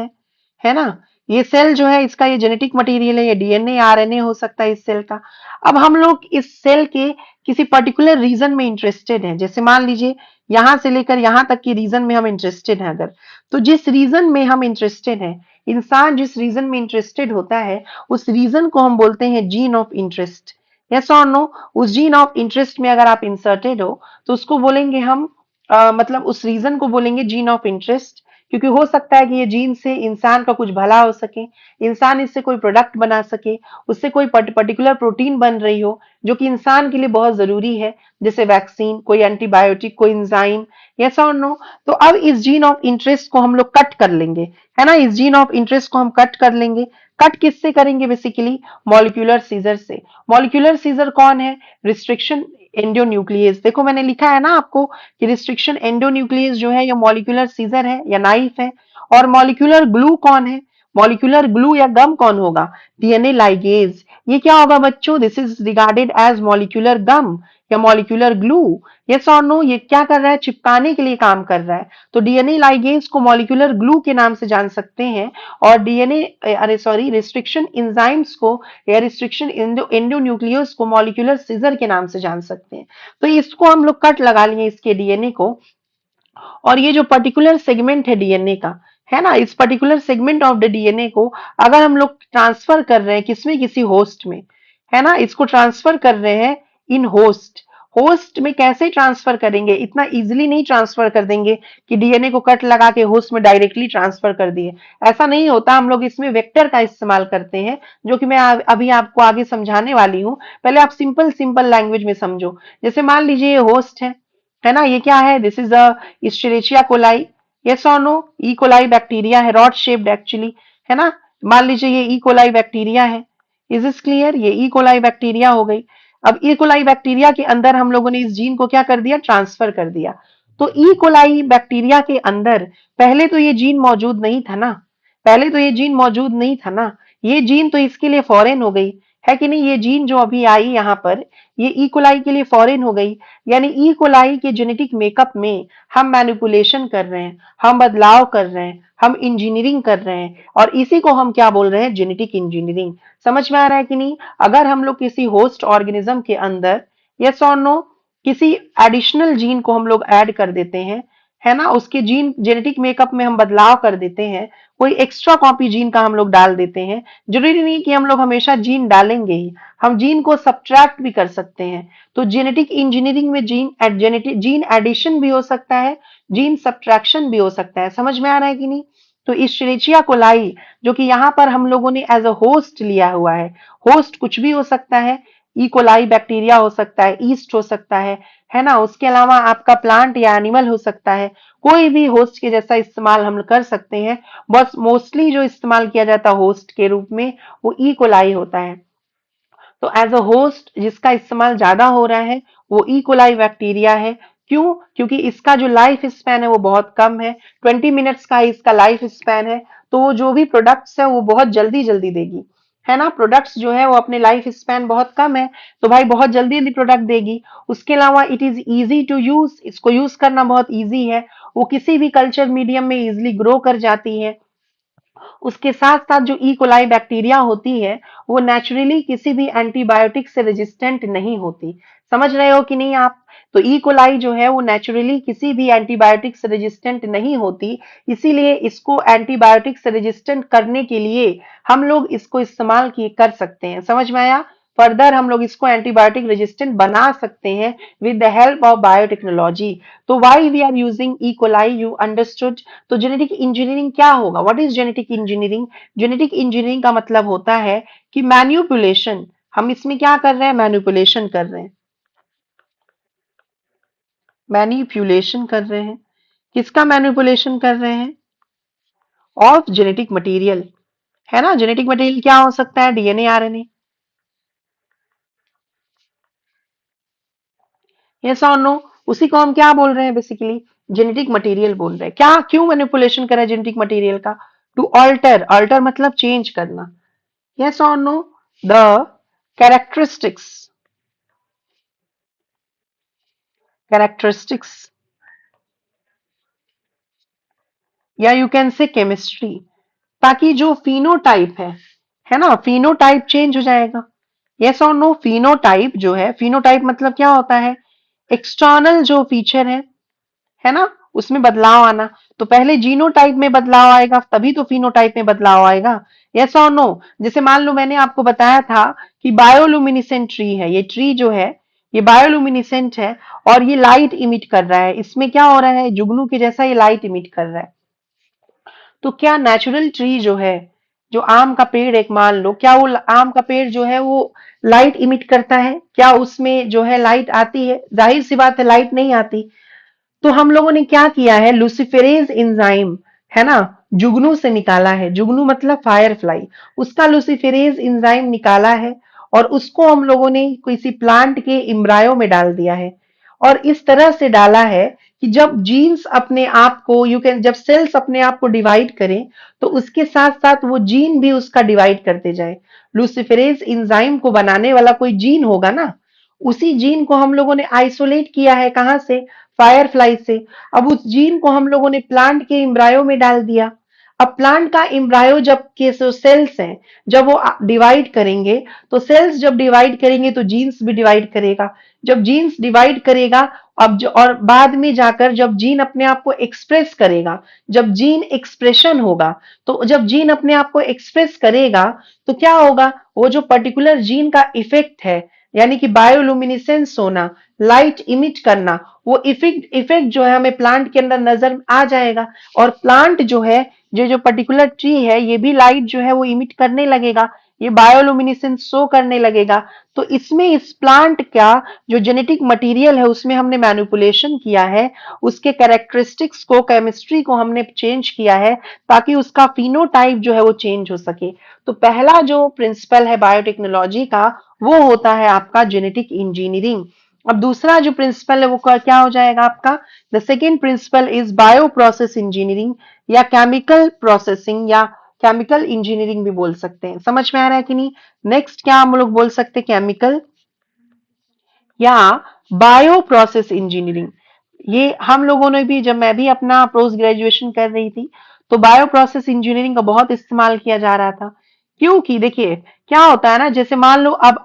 है ना। ये सेल जो है इसका ये जेनेटिक मटेरियल है, ये डीएनए आरएनए हो सकता है इस सेल का। अब हम लोग इस सेल के किसी पर्टिकुलर रीजन में इंटरेस्टेड हैं, जैसे मान लीजिए यहां से लेकर यहां तक की रीजन में हम इंटरेस्टेड हैं अगर, तो जिस रीजन में हम इंटरेस्टेड हैं, इंसान जिस रीजन में इंटरेस्टेड होता है उस रीजन को हम बोलते हैं जीन ऑफ इंटरेस्ट। यस और नो? उस जीन ऑफ इंटरेस्ट में अगर आप इंसर्टेड हो तो उसको बोलेंगे हम मतलब उस रीजन को बोलेंगे जीन ऑफ इंटरेस्ट, क्योंकि हो सकता है कि ये जीन से इंसान का कुछ भला हो सके, इंसान इससे कोई प्रोडक्ट बना सके, उससे कोई पर्टिकुलर प्रोटीन बन रही हो जो कि इंसान के लिए बहुत जरूरी है, जैसे वैक्सीन, कोई एंटीबायोटिक, कोई एंजाइम। यस और नो? तो अब इस जीन ऑफ इंटरेस्ट को हम लोग कट कर लेंगे, है ना, इस जीन ऑफ इंटरेस्ट को हम कट कर लेंगे। कट किससे करेंगे? बेसिकली मॉलिक्यूलर सीजर से। मॉलिक्यूलर सीजर कौन है? Restriction endonuclease. देखो मैंने लिखा है ना आपको कि रिस्ट्रिक्शन एंडोन्यूक्लियस जो है या मॉलिक्यूलर सीजर है या नाइफ है। और मॉलिक्यूलर ग्लू कौन है? मॉलिक्यूलर ग्लू या गम कौन होगा? DNA ligase. ये क्या होगा बच्चों? This is regarded as molecular gum या मॉलिक्यूलर ग्लू। यस और नो? ये क्या कर रहा है? चिपकाने के लिए काम कर रहा है। तो डीएनए लाइगेज को मॉलिक्यूलर ग्लू के नाम से जान सकते हैं, और डीएनए अरे सॉरी रिस्ट्रिक्शन एंजाइम्स को या रिस्ट्रिक्शन एंडोन्यूक्लियस को मॉलिक्यूलर सीजर के नाम से जान सकते हैं। तो इसको हम लोग कट लगा लिए इसके डीएनए को, और ये जो पर्टिकुलर सेगमेंट है डीएनए का, है ना, इस particular segment of the DNA को अगर हम लोग ट्रांसफर कर रहे हैं किसमें, किसी होस्ट में, है ना, इसको ट्रांसफर कर रहे हैं इन होस्ट। होस्ट में कैसे ट्रांसफर करेंगे? इतना इजीली नहीं ट्रांसफर कर देंगे कि डीएनए को कट लगा के होस्ट में डायरेक्टली ट्रांसफर कर दिए, ऐसा नहीं होता। हम लोग इसमें वेक्टर का इस्तेमाल करते हैं, जो कि मैं अभी आपको आगे समझाने वाली हूँ। पहले आप सिंपल सिंपल लैंग्वेज में समझो। जैसे मान लीजिए ये होस्ट है ना, ये क्या है? This is a Escherichia coli. Yes और नो? ई कोलाई बैक्टीरिया है, रॉड शेप्ड एक्चुअली, है ना। मान लीजिए ये ई कोलाई बैक्टीरिया है। Is is clear? ये ई कोलाई बैक्टीरिया हो गई। अब ई कोलाई बैक्टीरिया के अंदर हम लोगों ने इस जीन को क्या कर दिया? ट्रांसफर कर दिया। तो ई कोलाई बैक्टीरिया के अंदर पहले तो ये जीन मौजूद नहीं था ना, पहले तो ये जीन मौजूद नहीं था ना, ये जीन तो इसके लिए फॉरेन हो गई, है कि नहीं। ये जीन जो अभी आई यहाँ पर, ये ई कोलाई के लिए फॉरेन हो गई। यानी ई कोलाई के जेनेटिक मेकअप में हम मैनिपुलेशन कर रहे हैं, हम बदलाव कर रहे हैं, हम इंजीनियरिंग कर रहे हैं, और इसी को हम क्या बोल रहे हैं? Genetic engineering. समझ में आ रहा है कि नहीं? अगर हम लोग किसी होस्ट ऑर्गेनिज्म के अंदर, यस और नो, किसी एडिशनल जीन को हम लोग ऐड कर देते हैं, है ना, उसके जीन जेनेटिक मेकअप में हम बदलाव कर देते हैं, कोई एक्स्ट्रा कॉपी जीन का हम लोग डाल देते हैं। जरूरी नहीं कि हम लोग हमेशा जीन डालेंगे ही, हम जीन को सब्ट्रैक्ट भी कर सकते हैं। तो जेनेटिक इंजीनियरिंग में जीन एडिशन भी हो सकता है, जीन सब्ट्रैक्शन भी हो सकता है। समझ में आ रहा है कि नहीं? तो इस श्रेचिया कोलाई जो कि यहाँ पर हम लोगों ने एज अ होस्ट लिया हुआ है, होस्ट कुछ भी हो सकता है, ई कोलाई बैक्टीरिया हो सकता है, ईस्ट हो सकता है ना, उसके अलावा आपका प्लांट या एनिमल हो सकता है, कोई भी होस्ट के जैसा इस्तेमाल हम कर सकते हैं। बस मोस्टली जो इस्तेमाल किया जाता है होस्ट के रूप में वो ई कोलाई होता है। तो एज अ होस्ट जिसका इस्तेमाल ज्यादा हो रहा है वो ई कोलाई बैक्टीरिया है। क्यों? क्योंकि इसका जो लाइफ स्पैन है वो बहुत कम है, 20 मिनट्स का इसका लाइफ स्पैन है। तो वो जो भी प्रोडक्ट्स है वो बहुत जल्दी जल्दी देगी, है ना। प्रोडक्ट्स जो है वो अपने लाइफ स्पैन बहुत कम है, तो भाई बहुत जल्दी जल्दी प्रोडक्ट देगी। उसके अलावा it is easy to use, इसको यूज करना बहुत इजी है, वो किसी भी कल्चर मीडियम में इजिली ग्रो कर जाती है। उसके साथ साथ जो ई कोलाई बैक्टीरिया होती है वो नेचुरली किसी भी एंटीबायोटिक से रेजिस्टेंट नहीं होती। समझ रहे हो कि नहीं आप? तो ई कोलाई जो है वो नेचुरली किसी भी एंटीबायोटिक से रेजिस्टेंट नहीं होती, इसीलिए इसको एंटीबायोटिक से रेजिस्टेंट करने के लिए हम लोग इसको इस्तेमाल किए कर सकते हैं। समझ में आया? फर्दर हम लोग इसको एंटीबायोटिक रेजिस्टेंट बना सकते हैं with the help of biotechnology. तो why we are using E coli, you understood? तो जेनेटिक इंजीनियरिंग क्या होगा? What is genetic engineering? Genetic engineering का मतलब होता है कि मैन्युपुलेशन। हम इसमें क्या कर रहे हैं? मैन्युपुलेशन कर रहे हैं। मैनिपुलेशन कर रहे हैं। किसका मैनिपुलेशन कर रहे हैं? Of genetic material. है ना? जेनेटिक मटेरियल क्या हो सकता है? DNA, RNA. यस और नो? उसी को हम क्या बोल रहे हैं? बेसिकली जेनेटिक मटेरियल बोल रहे हैं। क्या, क्यों मैनिपुलेशन करा जेनेटिक मटेरियल का? टू ऑल्टर, ऑल्टर मतलब चेंज करना। यस और नो? द कैरेक्टरिस्टिक्स, कैरेक्टरिस्टिक्स या यू कैन से केमिस्ट्री, ताकि जो फिनोटाइप है ना, फिनोटाइप चेंज हो जाएगा। यस और नो? फिनोटाइप जो है, फिनोटाइप मतलब क्या होता है? एक्सटर्नल जो फीचर है ना, उसमें बदलाव आना। तो पहले जीनोटाइप में बदलाव आएगा, तभी तो फिनोटाइप में बदलाव आएगा। यस और नो? जैसे मान लो मैंने आपको बताया था कि बायोलुमिनिसेंट ट्री है, ये ट्री जो है ये बायोलुमिनिसेंट है और ये लाइट इमिट कर रहा है। इसमें क्या हो रहा है? जुगनू के जैसा ये लाइट इमिट कर रहा है। तो क्या नेचुरल ट्री जो है, जो आम का पेड़ एक मान लो, क्या वो आम का पेड़ जो है वो लाइट इमिट करता है? क्या उसमें जो है लाइट आती है? जाहिर सी बात है लाइट नहीं आती। तो हम लोगों ने क्या किया है? लूसिफेरेज एंजाइम, है ना, जुगनू से निकाला है। जुगनू मतलब फायर फ्लाई, उसका लूसिफेरेज एंजाइम निकाला है और उसको हम लोगों ने किसी प्लांट के इम्ब्रायो में डाल दिया है। और इस तरह से डाला है कि जब जीन्स अपने आप को, यू कैन, जब सेल्स अपने आप को डिवाइड करें तो उसके साथ साथ वो जीन भी उसका डिवाइड करते जाए। लूसिफेरेज एंजाइम को बनाने वाला कोई जीन होगा ना, उसी जीन को हम लोगों ने आइसोलेट किया है। कहां से? फायरफ्लाई से। अब उस जीन को हम लोगों ने प्लांट के इम्ब्रायो में डाल दिया। अब प्लांट का इम्ब्रायो जब के जो सेल्स हैं, जब वो डिवाइड करेंगे, तो सेल्स जब डिवाइड करेंगे तो जीन्स भी डिवाइड करेगा। जब जीन्स डिवाइड करेगा, अब जो, और बाद में जाकर जब जीन अपने आप को एक्सप्रेस करेगा, जब जीन एक्सप्रेशन होगा, तो जब जीन अपने आप को एक्सप्रेस करेगा तो क्या होगा? वो जो पर्टिकुलर जीन का इफेक्ट है, यानी कि बायोलुमिनिसेंस होना, लाइट इमिट करना, वो इफेक्ट इफेक्ट जो है हमें प्लांट के अंदर नजर आ जाएगा। और प्लांट जो है, जो जो पर्टिकुलर ट्री है, ये भी लाइट जो है वो इमिट करने लगेगा, ये बायोलुमिनिसेंस शो करने लगेगा। तो इसमें इस प्लांट का जो जेनेटिक मटेरियल है उसमें हमने मैनिपुलेशन किया है, उसके कैरेक्टरिस्टिक्स को, केमिस्ट्री को हमने चेंज किया है, ताकि उसका फिनोटाइप जो है वो चेंज हो सके। तो पहला जो प्रिंसिपल है बायोटेक्नोलॉजी का, वो होता है आपका जेनेटिक इंजीनियरिंग। अब दूसरा जो प्रिंसिपल है वो क्या हो जाएगा आपका? The second principle is bio process engineering, या केमिकल प्रोसेसिंग, या केमिकल इंजीनियरिंग भी बोल सकते हैं। समझ में आ रहा है कि नहीं? नेक्स्ट क्या हम लोग बोल सकते हैं? केमिकल या बायो प्रोसेस इंजीनियरिंग। ये हम लोगों ने भी, जब मैं भी अपना पोस्ट ग्रेजुएशन कर रही थी, तो बायो प्रोसेस इंजीनियरिंग का बहुत इस्तेमाल किया जा रहा था। क्योंकि देखिए क्या होता है ना, जैसे मान लो अब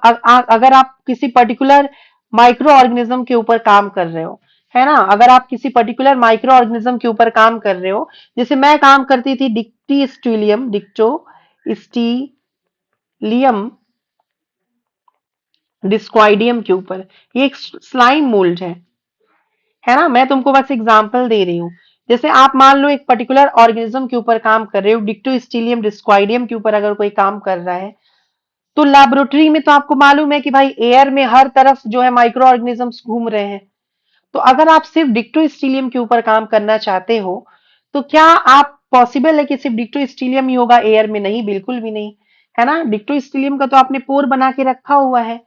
अगर आप किसी पर्टिकुलर माइक्रो ऑर्गेनिज्म के ऊपर काम कर रहे हो, है ना, अगर आप किसी पर्टिकुलर माइक्रो ऑर्गेनिज्म के ऊपर काम कर रहे हो, जैसे मैं काम करती थी डिक्टो स्टीलियम डिस्क्वाइडियम के ऊपर। ये एक स्लाइम मोल्ड है ना। मैं तुमको बस एग्जांपल दे रही हूँ। जैसे आप मान लो एक पर्टिकुलर ऑर्गेनिज्म के ऊपर काम कर रहे हो, डिक्टोस्टीलियम डिस्क्वाइडियम के ऊपर अगर कोई काम कर रहा है, तो लैबोरेटरी में तो आपको मालूम है कि भाई एयर में हर तरफ जो है माइक्रो ऑर्गेनिजम्स घूम रहे हैं। तो अगर आप सिर्फ डिक्टोस्टीलियम के ऊपर काम करना चाहते हो, तो क्या आप, पॉसिबल है कि सिर्फ डिक्टोस्टीलियम ही होगा एयर में? नहीं, बिल्कुल भी नहीं। है ना, डिक्टोस्टीलियम का तो आपने पोर बना के रखा हुआ है,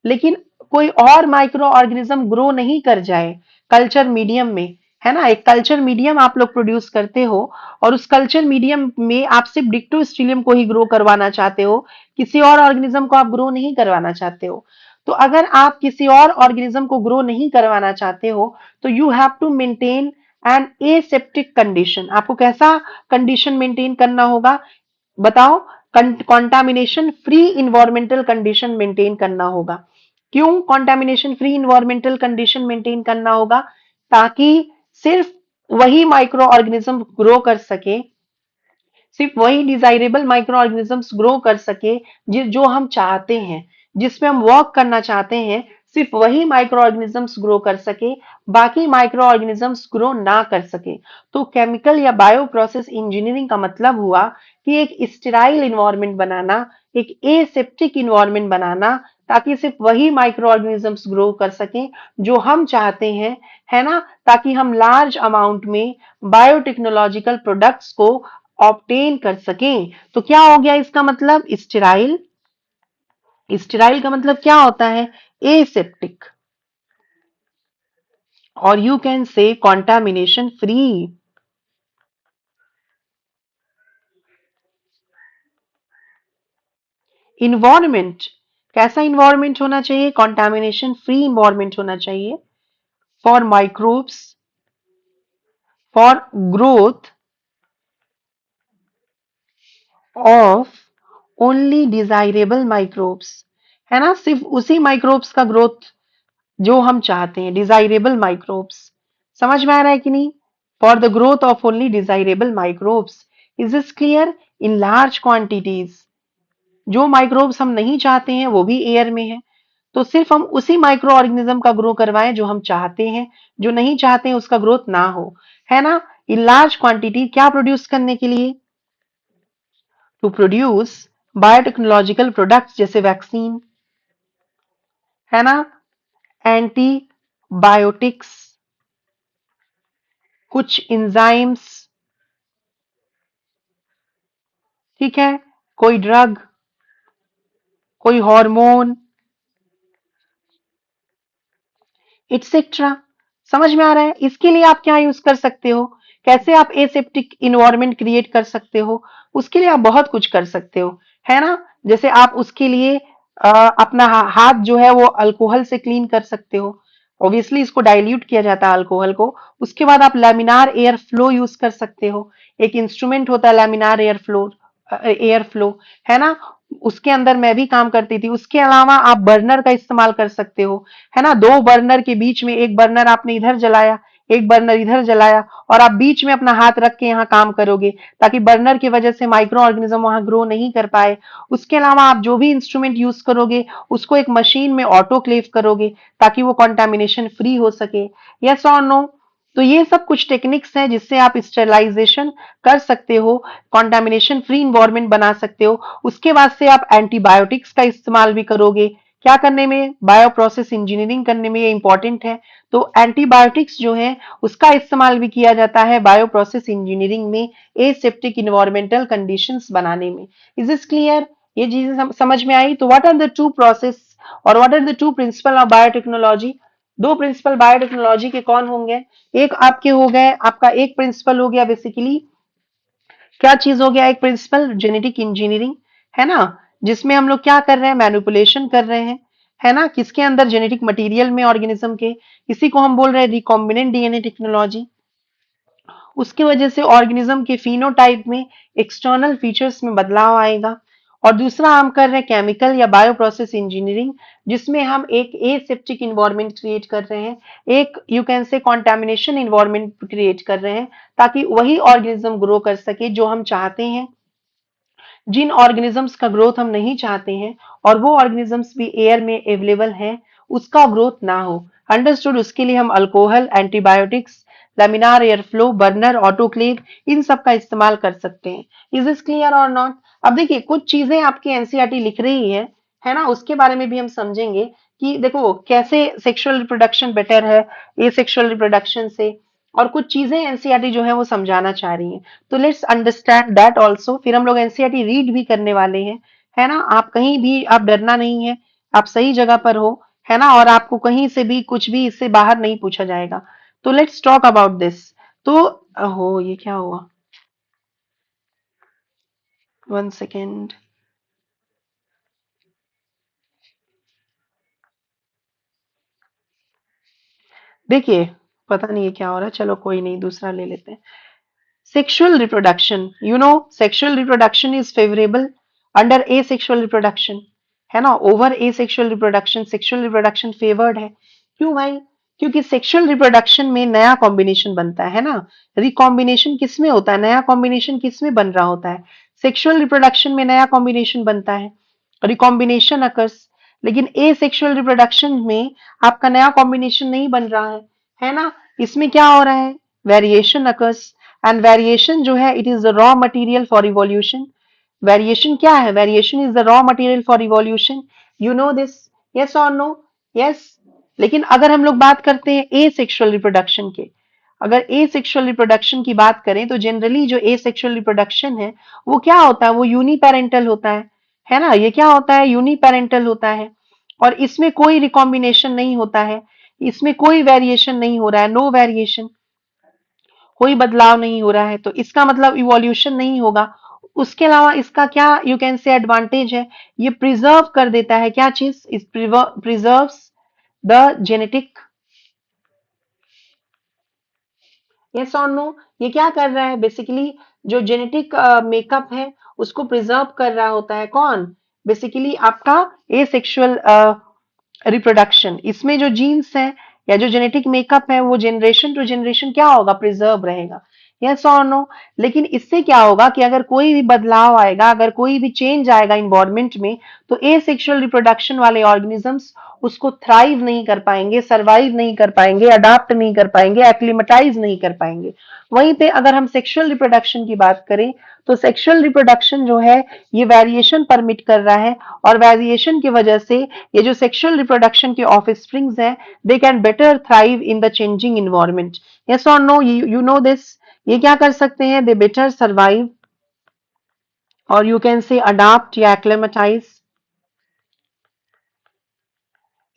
लेकिन कोई और माइक्रो ऑर्गेनिज्म ग्रो नहीं कर जाए कल्चर मीडियम में, है ना। एक कल्चर मीडियम आप लोग प्रोड्यूस करते हो और उस कल्चर मीडियम में आप सिर्फ डिक्टोस्टीलियम को ही ग्रो करवाना चाहते हो, किसी और ऑर्गेनिज्म को आप ग्रो नहीं करवाना चाहते हो। तो अगर आप किसी और ऑर्गेनिज्म को ग्रो नहीं करवाना चाहते हो, तो you have to maintain an aseptic condition. आपको कैसा कंडीशन मेंटेन करना होगा? बताओ। Contamination free environmental condition maintain करना होगा। क्यों contamination free environmental condition maintain करना होगा? ताकि सिर्फ वही माइक्रो ऑर्गेनिज्म ग्रो कर सके, सिर्फ वही डिजायरेबल माइक्रो ऑर्गेनिजम्स ग्रो कर सके जो हम चाहते हैं, जिसमें हम वर्क करना चाहते हैं, सिर्फ वही माइक्रो ऑर्गेनिजम्स ग्रो कर सके, बाकी माइक्रो ऑर्गेनिजम्स ग्रो ना कर सके। तो केमिकल या बायो प्रोसेस इंजीनियरिंग का मतलब हुआ कि एक स्टेराइल इन्वायरमेंट बनाना, एक एसेप्टिक इन्वायरमेंट बनाना, ताकि सिर्फ वही माइक्रो ऑर्गेनिजम्स ग्रो कर सकें जो हम चाहते हैं, है ना, ताकि हम लार्ज अमाउंट में बायोटेक्नोलॉजिकल प्रोडक्ट्स को ऑब्टेन कर सकें। तो क्या हो गया इसका मतलब? स्टेराइल। स्टेराइल का मतलब क्या होता है? एसेप्टिक। और यू कैन से कॉन्टामिनेशन फ्री। इन्वायरमेंट, कैसा इन्वायरमेंट होना चाहिए? कॉन्टामिनेशन फ्री इन्वायरमेंट होना चाहिए for microbes, for growth of only desirable microbes, है ना, सिर्फ उसी माइक्रोब्स का ग्रोथ जो हम चाहते हैं, डिजायरेबल माइक्रोब्स। समझ में आ रहा है कि नहीं? For the growth of only desirable microbes. Is this clear? In large quantities. जो माइक्रोब्स हम नहीं चाहते हैं वो भी एयर में है, तो सिर्फ हम उसी माइक्रो ऑर्गेनिज्म का ग्रो करवाएं जो हम चाहते हैं, जो नहीं चाहते हैं उसका ग्रोथ ना हो, है ना। इन लार्ज क्वांटिटी क्या प्रोड्यूस करने के लिए? टू प्रोड्यूस बायोटेक्नोलॉजिकल प्रोडक्ट्स, जैसे वैक्सीन, है ना, एंटीबायोटिक्स, कुछ इंजाइम्स, ठीक है, कोई ड्रग, कोई हार्मोन, एटसेट्रा। समझ में आ रहा है? इसके लिए आप क्या यूज कर सकते हो, कैसे आप एसेप्टिक इन्वायरमेंट क्रिएट कर सकते हो? उसके लिए आप बहुत कुछ कर सकते हो, है ना। जैसे आप उसके लिए अपना हाथ जो है वो अल्कोहल से क्लीन कर सकते हो। ऑब्वियसली इसको डाइल्यूट किया जाता है अल्कोहल को। उसके बाद आप लैमिनार एयर फ्लो यूज कर सकते हो। एक इंस्ट्रूमेंट होता है लैमिनार एयर फ्लो, है ना। उसके अंदर मैं भी काम करती थी। उसके अलावा आप बर्नर का इस्तेमाल कर सकते हो, है ना। दो बर्नर के बीच में, एक बर्नर आपने इधर जलाया, एक बर्नर इधर जलाया, और आप बीच में अपना हाथ रख के यहाँ काम करोगे, ताकि बर्नर की वजह से माइक्रो ऑर्गेनिज्म वहां ग्रो नहीं कर पाए। उसके अलावा आप जो भी इंस्ट्रूमेंट यूज करोगे उसको एक मशीन में ऑटोक्लेव करोगे, ताकि वो कंटामिनेशन फ्री हो सके। यस और नो? तो ये सब कुछ टेक्निक्स हैं जिससे आप स्टेरलाइजेशन कर सकते हो, कंटामिनेशन फ्री इन्वायरमेंट बना सकते हो। उसके बाद से आप एंटीबायोटिक्स का इस्तेमाल भी करोगे। क्या करने में? बायो प्रोसेस इंजीनियरिंग करने में, ये इंपॉर्टेंट है। तो एंटीबायोटिक्स जो है उसका इस्तेमाल भी किया जाता है बायो प्रोसेस इंजीनियरिंग में, एसेप्टिक इन्वायरमेंटल कंडीशंस बनाने में। Is this clear? ये चीजें समझ में आई? तो what are the two process और what are the two principle of biotechnology? दो प्रिंसिपल बायोटेक्नोलॉजी के कौन होंगे? एक आपके हो गए, आपका एक प्रिंसिपल हो गया बेसिकली, क्या चीज हो गया? एक प्रिंसिपल जेनेटिक इंजीनियरिंग, है ना, जिसमें हम लोग क्या कर रहे हैं? मैनिपुलेशन कर रहे हैं, है ना, किसके अंदर? जेनेटिक मटेरियल में ऑर्गेनिज्म के। इसी को हम बोल रहे हैं रिकॉम्बिनेंट डीएनए टेक्नोलॉजी। उसकी वजह से ऑर्गेनिज्म के फिनोटाइप में, एक्सटर्नल फीचर्स में बदलाव आएगा। और दूसरा हम कर रहे हैं केमिकल या बायो प्रोसेस इंजीनियरिंग, जिसमें हम एक एसेप्टिक इन्वायरमेंट क्रिएट कर रहे हैं, एक यू कैन से कॉन्टेमिनेशन इन्वायरमेंट क्रिएट कर रहे हैं, ताकि वही ऑर्गेनिज्म ग्रो कर सके जो हम चाहते हैं। जिन ऑर्गेनिजम्स का ग्रोथ हम नहीं चाहते हैं और वो ऑर्गेनिजम्स भी एयर में अवेलेबल हैं, उसका ग्रोथ ना हो। अंडरस्टूड? उसके लिए हम alcohol, antibiotics, laminar air flow, burner, autoclave, इन सब का इस्तेमाल कर सकते हैं। इज दिस क्लियर और नॉट? अब देखिए, कुछ चीजें आपकी एनसीईआरटी लिख रही है ना, उसके बारे में भी हम समझेंगे कि देखो कैसे सेक्सुअल रिप्रोडक्शन बेटर है ए सेक्सुअल रिप्रोडक्शन से, और कुछ चीजें एनसीईआरटी जो है वो समझाना चाह रही है। तो लेट्स अंडरस्टैंड दैट ऑल्सो। फिर हम लोग एनसीईआरटी रीड भी करने वाले हैं, है ना। आप कहीं भी, आप डरना नहीं है, आप सही जगह पर हो, है ना, और आपको कहीं से भी कुछ भी इससे बाहर नहीं पूछा जाएगा। तो लेट्स टॉक अबाउट दिस। तो हो, ये क्या हुआ? One second. देखिए, पता नहीं ये क्या हो रहा है, चलो कोई नहीं, दूसरा ले लेते हैं। Sexual reproduction, you know, sexual reproduction is favorable under A sexual reproduction, है ना, ओवर ए sexual reproduction, sexual reproduction favoured है। क्यों भाई? क्योंकि सेक्सुअल रिप्रोडक्शन में नया कॉम्बिनेशन बनता है ना। रिकॉम्बिनेशन किस में होता है? नया कॉम्बिनेशन किस में बन रहा होता है? सेक्सुअल रिप्रोडक्शन में नया कॉम्बिनेशन बनता है, रिकॉम्बिनेशन अकर्स। लेकिन ए सेक्सुअल रिप्रोडक्शन में आपका नया कॉम्बिनेशन नहीं बन रहा है ना। इसमें क्या हो रहा है? वेरिएशन अकर्स, एंड वेरिएशन जो है it is the raw material for evolution. Variation क्या है? Variation is the raw material for evolution. You know this? Yes और नो? यस। लेकिन अगर हम लोग बात करते हैं ए सेक्सुअल रिप्रोडक्शन के, अगर ए सेक्सुअल रिप्रोडक्शन की बात करें तो जनरली जो ए सेक्सुअल रिप्रोडक्शन है वो क्या होता है? वो यूनिपेरेंटल होता है ना। ये क्या होता है? यूनिपेरेंटल होता है, और इसमें कोई रिकॉम्बिनेशन नहीं होता है, इसमें कोई वेरिएशन नहीं हो रहा है, नो वेरिएशन, कोई बदलाव नहीं हो रहा है, तो इसका मतलब इवोल्यूशन नहीं होगा। उसके अलावा इसका क्या यू कैन से एडवांटेज है? ये प्रिजर्व कर देता है, क्या चीज? इस प्रिजर्व्स द जेनेटिक। यस और नो? ये क्या कर रहा है? बेसिकली जो जेनेटिक मेकअप है उसको प्रिजर्व कर रहा होता है। कौन? बेसिकली आपका ए सेक्सुअल रिप्रोडक्शन। इसमें जो जीन्स है या जो जेनेटिक मेकअप है वो जनरेशन टू जनरेशन क्या होगा? प्रिजर्व रहेगा। यस और नो? लेकिन इससे क्या होगा कि अगर कोई भी बदलाव आएगा, अगर कोई भी चेंज आएगा इन्वायरमेंट में, तो ए सेक्सुअल रिप्रोडक्शन वाले ऑर्गेनिजम्स उसको थ्राइव नहीं कर पाएंगे, सर्वाइव नहीं कर पाएंगे, अडाप्ट नहीं कर पाएंगे, एक्लिमेटाइज नहीं कर पाएंगे। वहीं पे अगर हम सेक्सुअल रिप्रोडक्शन की बात करें तो सेक्सुअल रिप्रोडक्शन जो है ये वेरिएशन परमिट कर रहा है, और वेरिएशन की वजह से ये जो सेक्सुअल रिप्रोडक्शन के ऑफ स्प्रिंग्स हैं they can better thrive in the changing environment. Yes और नो? You know this? ये क्या कर सकते हैं? दे बेटर सर्वाइव, और यू कैन से अडाप्ट या एक्लेमेटाइज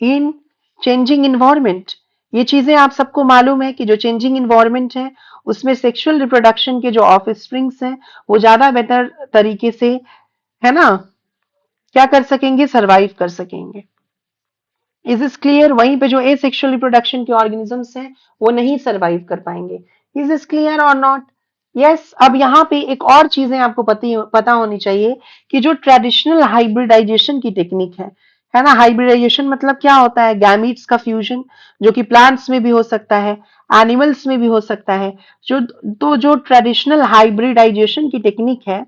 इन चेंजिंग इन्वायरमेंट। ये चीजें आप सबको मालूम है कि जो चेंजिंग इन्वायरमेंट है उसमें सेक्सुअल रिप्रोडक्शन के जो ऑफ स्प्रिंग्स हैं वो ज्यादा बेहतर तरीके से, है ना, क्या कर सकेंगे? सरवाइव कर सकेंगे। Is is clear? वहीं पे जो ए सेक्सुअल रिप्रोडक्शन के ऑर्गेनिजम्स हैं वो नहीं सरवाइव कर पाएंगे। इज इज क्लियर और नॉट? यस। अब यहाँ पे एक और चीजें आपको पता होनी चाहिए कि जो ट्रेडिशनल हाइब्रिडाइजेशन की टेक्निक है ना। हाइब्रिडाइजेशन मतलब क्या होता है? गैमीट्स का फ्यूजन, जो कि प्लांट्स में भी हो सकता है, एनिमल्स में भी हो सकता है। जो ट्रेडिशनल हाइब्रिडाइजेशन की टेक्निक है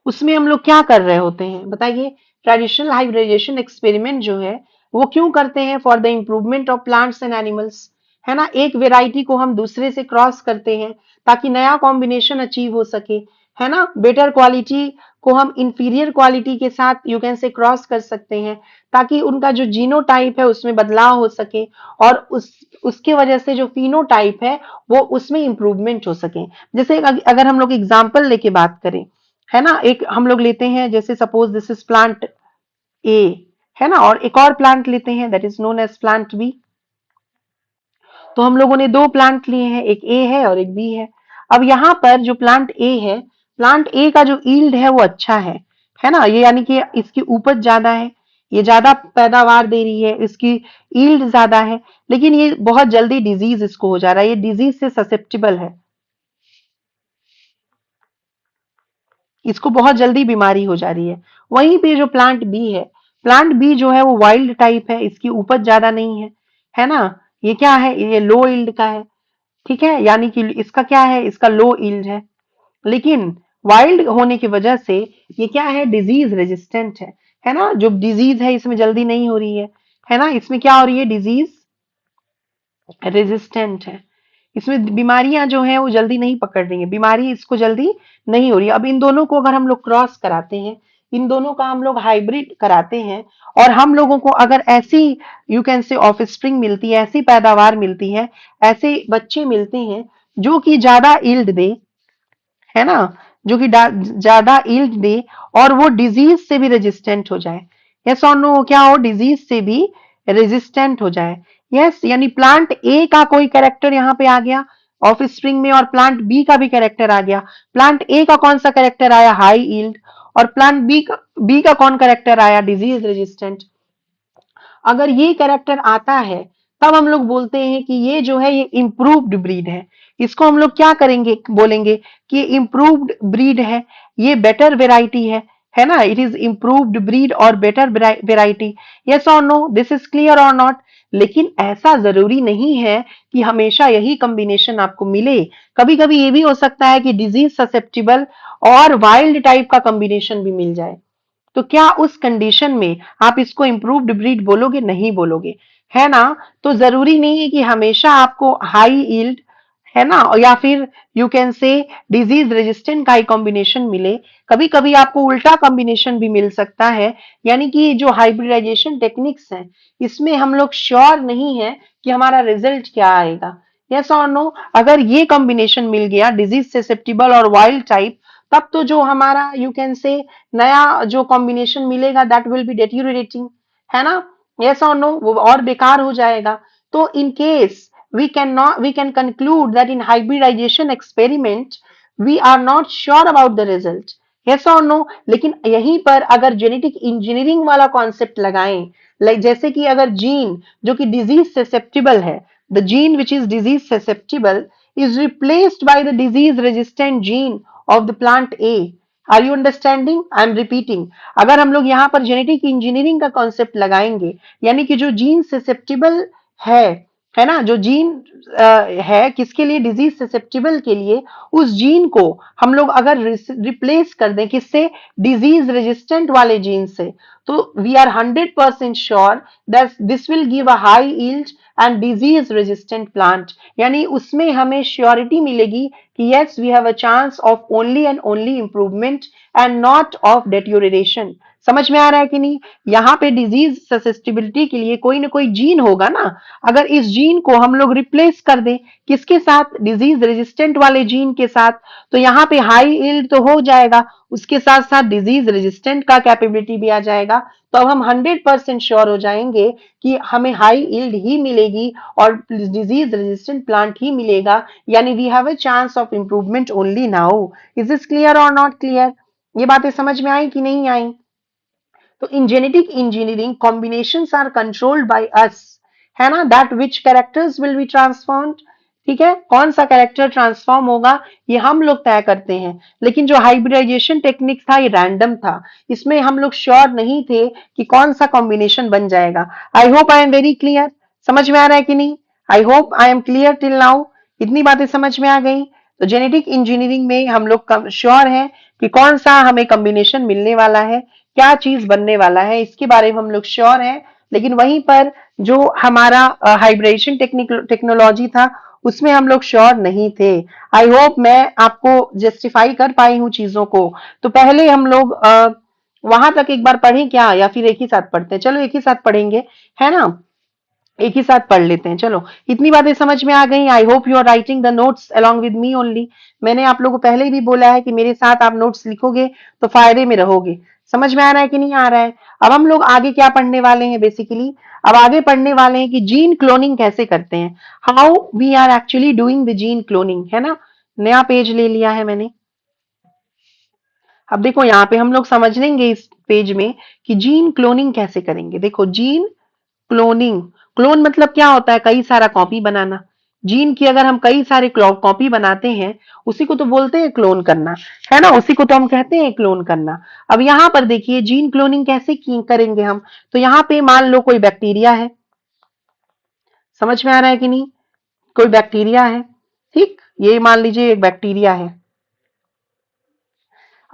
उसमें हम लोग क्या कर रहे होते हैं बताइए? ट्रेडिशनल हाइब्रिडाइजेशन एक्सपेरिमेंट जो है वो क्यों करते हैं? For the improvement of plants and animals, है ना। एक वेराइटी को हम दूसरे से क्रॉस करते हैं ताकि नया कॉम्बिनेशन अचीव हो सके, है ना। बेटर क्वालिटी को हम इंफीरियर क्वालिटी के साथ यू कैन से क्रॉस कर सकते हैं ताकि उनका जो जीनोटाइप है उसमें बदलाव हो सके, और उसके वजह से जो फिनोटाइप है वो उसमें इंप्रूवमेंट हो सके। जैसे अगर हम लोग एग्जाम्पल लेके बात करें, है ना, एक हम लोग लेते हैं जैसे suppose this is plant A, है ना, और एक और प्लांट लेते हैं that is known as plant B. तो हम लोगों ने दो प्लांट लिए हैं, एक ए है और एक बी है। अब यहाँ पर जो प्लांट ए है, प्लांट ए का जो ईल्ड है वो अच्छा है ना, ये यानी कि इसकी उपज ज्यादा है, ये ज्यादा पैदावार दे रही है, इसकी ईल्ड ज्यादा है। लेकिन ये बहुत जल्दी डिजीज इसको हो जा रहा है, ये डिजीज से ससेप्टेबल है, इसको बहुत जल्दी बीमारी हो जा रही है। वहीं पे जो प्लांट बी है, प्लांट बी जो है वो वाइल्ड टाइप है, इसकी उपज ज्यादा नहीं है ना। ये क्या है? ये लो ईल्ड का है, ठीक है, यानी कि इसका क्या है? इसका लो ईल्ड लेकिन वाइल्ड होने की वजह से ये क्या है? डिजीज रेजिस्टेंट है ना। जो डिजीज है इसमें जल्दी नहीं हो रही है ना। इसमें क्या हो रही है? डिजीज रेजिस्टेंट है, इसमें बीमारियां जो है वो जल्दी नहीं पकड़ रही है, बीमारी इसको जल्दी नहीं हो रही है। अब इन दोनों को अगर हम लोग क्रॉस कराते हैं, इन दोनों का हम लोग हाइब्रिड कराते हैं, और हम लोगों को अगर ऐसी यू कैन से ऑफ स्प्रिंग मिलती है, ऐसी पैदावार मिलती है, ऐसे बच्चे मिलते हैं जो कि ज्यादा ईल्ड दे, है ना, जो कि ज्यादा ईल्ड दे और वो डिजीज से भी रेजिस्टेंट हो जाए। यस और नो? क्या हो? डिजीज से भी रेजिस्टेंट हो जाए। यस, यानी प्लांट ए का कोई कैरेक्टर यहाँ पे आ गया ऑफ स्प्रिंग में, और प्लांट बी का भी कैरेक्टर आ गया। प्लांट ए का कौन सा कैरेक्टर आया? High yield. और प्लांट बी का कौन कैरेक्टर आया? Disease resistant. अगर ये कैरेक्टर आता है तब हम लोग बोलते हैं कि ये जो है ये इम्प्रूव्ड ब्रीड है। इसको हम लोग क्या करेंगे? बोलेंगे कि ये इम्प्रूव्ड ब्रीड है, ये बेटर वेराइटी है ना, इट इज इम्प्रूव्ड ब्रीड और बेटर वेराइटी, यस और नो, दिस इज क्लियर और नॉट। लेकिन ऐसा जरूरी नहीं है कि हमेशा यही कॉम्बिनेशन आपको मिले, कभी कभी ये भी हो सकता है कि डिजीज ससेप्टिबल और वाइल्ड टाइप का कॉम्बिनेशन भी मिल जाए। तो क्या उस कंडीशन में आप इसको इम्प्रूव्ड ब्रीड बोलोगे? नहीं बोलोगे, है ना। तो जरूरी नहीं है कि हमेशा आपको हाई यील्ड, है ना, या फिर यू कैन से डिजीज रेजिस्टेंट का ही कॉम्बिनेशन मिले। कभी कभी आपको उल्टा कॉम्बिनेशन भी मिल सकता है। यानी कि जो हाइब्रिडाइजेशन टेक्निक्स हैं, इसमें हम लोग श्योर नहीं है कि हमारा रिजल्ट क्या आएगा, यस और नो। अगर ये कॉम्बिनेशन मिल गया डिजीज ससेप्टिबल और वाइल्ड टाइप, तब तो जो हमारा यू कैन से नया जो कॉम्बिनेशन मिलेगा दैट विल बी डेट्यूरेटिंग, है ना, यस और नो, वो और बेकार हो जाएगा। तो in case we can conclude that in hybridization experiment we are not sure about the result, yes or no। लेकिन यहीं पर अगर जेनेटिक इंजीनियरिंग वाला कॉन्सेप्ट लगाएं, लाइक जैसे कि अगर जीन जो कि डिजीज ससेप्टिबल है, the gene which is disease susceptible is replaced by the disease resistant gene of the plant A। Are you understanding? I am repeating. अगर हम लोग यहाँ पर जेनेटिक इंजीनियरिंग का कॉन्सेप्ट लगाएंगे, यानी कि जो जीन ससेप्टिबल है है ना, जो जीन है किसके लिए? डिजीज ससेप्टिबल के लिए। उस जीन को हम लोग अगर रिप्लेस कर दें किससे? डिजीज रेजिस्टेंट वाले जीन से, तो we are 100% sure that this will give a high yield and disease resistant plant. यानी उसमें हमें श्योरिटी मिलेगी कि yes we have a chance of only and only improvement and not of deterioration. समझ में आ रहा है कि नहीं? यहाँ पे डिजीज ससेप्टिबिलिटी के लिए कोई ना कोई जीन होगा ना। अगर इस जीन को हम लोग रिप्लेस कर दें किसके साथ? डिजीज रेजिस्टेंट वाले जीन के साथ, तो यहाँ पे हाई यील्ड तो हो जाएगा, उसके साथ साथ डिजीज रेजिस्टेंट का कैपेबिलिटी भी आ जाएगा। तो अब हम 100% श्योर हो जाएंगे कि हमें हाई यील्ड ही मिलेगी और डिजीज रेजिस्टेंट प्लांट ही मिलेगा। यानी we have a chance of improvement only now. Is this clear और नॉट क्लियर? ये बातें समझ में आई कि नहीं आई? तो in genetic engineering combinations are controlled by us, है ना, that which characters will be transformed. ठीक है, कौन सा कैरेक्टर ट्रांसफॉर्म होगा ये हम लोग तय करते हैं। लेकिन जो हाइब्रिडाइजेशन टेक्निक था ये रैंडम था, इसमें हम लोग श्योर नहीं थे कि कौन सा कॉम्बिनेशन बन जाएगा। I hope I am very clear. समझ में आ रहा है कि नहीं? I hope I am clear till now. इतनी बातें समझ में आ गई। तो जेनेटिक इंजीनियरिंग में हम लोग श्योर हैं कि कौन सा हमें कॉम्बिनेशन मिलने वाला है, क्या चीज बनने वाला है, इसके बारे में हम लोग श्योर हैं। लेकिन वहीं पर जो हमारा हाइब्रिडेशन टेक्नोलॉजी था उसमें हम लोग श्योर नहीं थे। आई होप मैं आपको जस्टिफाई कर पाई हूँ चीजों को। तो पहले हम लोग वहां तक एक बार पढ़ें क्या, या फिर एक ही साथ पढ़ते हैं? चलो एक ही साथ पढ़ेंगे, है ना, एक ही साथ पढ़ लेते हैं। चलो इतनी बातें समझ में आ गई। I hope you are writing the notes along with me only. मैंने आप लोगों को पहले भी बोला है कि मेरे साथ आप नोट्स लिखोगे तो फायदे में रहोगे। समझ में आ रहा है कि नहीं आ रहा है? अब हम लोग आगे क्या पढ़ने वाले हैं बेसिकली? अब आगे पढ़ने वाले हैं कि जीन क्लोनिंग कैसे करते हैं, how we are actually doing the gene cloning, है ना। नया पेज ले लिया है मैंने। अब देखो यहाँ पे हम लोग समझ लेंगे इस पेज में कि जीन क्लोनिंग कैसे करेंगे। देखो जीन क्लोनिंग, क्लोन मतलब क्या होता है? कई सारा कॉपी बनाना। जीन की अगर हम कई सारे कॉपी बनाते हैं उसी को तो बोलते हैं क्लोन करना, है ना, उसी को तो हम कहते हैं क्लोन करना। अब यहाँ पर देखिए जीन क्लोनिंग कैसे करेंगे हम। तो यहाँ पे मान लो कोई बैक्टीरिया है, समझ में आ रहा है कि नहीं? कोई बैक्टीरिया है, ठीक, ये मान लीजिए एक बैक्टीरिया है।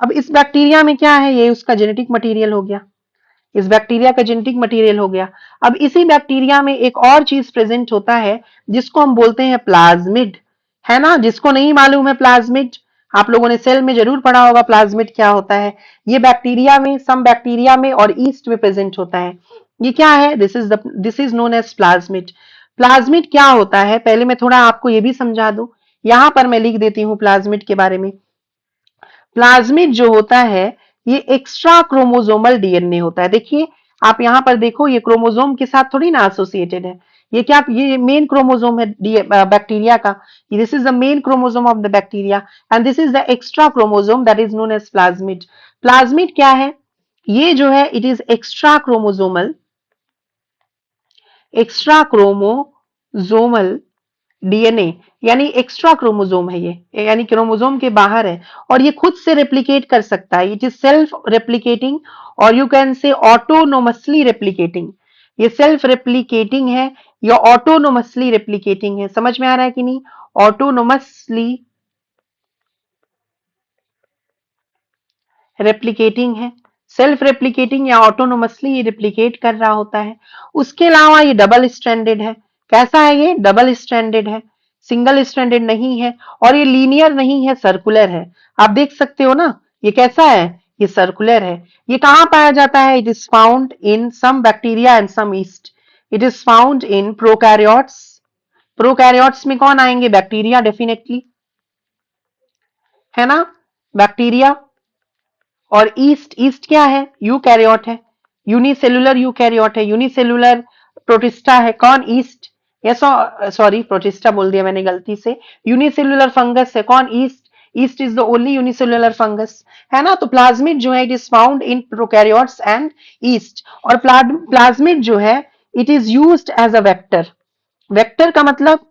अब इस बैक्टीरिया में क्या है? ये उसका जेनेटिक मटेरियल हो गया, इस बैक्टीरिया का जेनेटिक मटेरियल हो गया। अब इसी बैक्टीरिया में एक और चीज प्रेजेंट होता है जिसको हम बोलते हैं प्लाज्मिड, है ना। जिसको नहीं मालूम है प्लाज्मिड, आप लोगों ने सेल में जरूर पढ़ा होगा प्लाज्मिड क्या होता है। ये बैक्टीरिया में, सम बैक्टीरिया में और ईस्ट में प्रेजेंट होता है। ये क्या है? This is known as plasmid. Plasmid क्या होता है पहले मैं थोड़ा आपको ये भी समझा दूं। यहां पर मैं लिख देती हूँ प्लाज्मिड के बारे में। प्लाज्मिड जो होता है ये एक्स्ट्रा क्रोमोसोमल डीएनए होता है। देखिए आप यहां पर देखो ये क्रोमोसोम के साथ थोड़ी ना एसोसिएटेड है। ये क्या? ये मेन क्रोमोसोम है बैक्टीरिया का। This is the main chromosome of the bacteria and this is the extra chromosome that is known as plasmid. Plasmid क्या है? ये जो है it is extra chromosomal DNA यानी एक्स्ट्रा क्रोमोसोम है ये, यानी क्रोमोसोम के बाहर है और ये खुद से रेप्लिकेट कर सकता है। इट इज सेल्फ रेप्लिकेटिंग और यू कैन से ऑटोनोमसली रेप्लिकेटिंग। ये सेल्फ रेप्लिकेटिंग है या ऑटोनोमसली रेप्लिकेटिंग है, समझ में आ रहा है कि नहीं? ऑटोनोमसली रेप्लिकेटिंग है, सेल्फ रेप्लिकेटिंग या ऑटोनोमसली रेप्लिकेट कर रहा होता है। उसके अलावा ये डबल स्ट्रैंडेड है। कैसा है ये? डबल स्ट्रैंडेड है, सिंगल स्ट्रैंडेड नहीं है और ये लीनियर नहीं है, सर्कुलर है। आप देख सकते हो ना, ये कैसा है? ये सर्कुलर है। ये कहाँ पाया जाता है? It is found in some bacteria and some yeast. It is found in prokaryotes. Prokaryotes में कौन आएंगे? बैक्टीरिया डेफिनेटली, है ना? बैक्टीरिया। और ईस्ट, ईस्ट क्या है? यूकैरियोट है, यूनिसेलुलर यूकैरियोट है, यूनिसेलुलर प्रोटिस्टा है। कौन? ईस्ट। यस, सॉरी प्रोटिस्टा बोल दिया मैंने गलती से। यूनिसेलुलर फंगस है। कौन? Yeast. Yeast is the only unicellular fungus, है ना? तो प्लाज्मिड जो है it is found in prokaryotes and yeast. और प्लाज्मिड जो है it is used as a vector. Vector का मतलब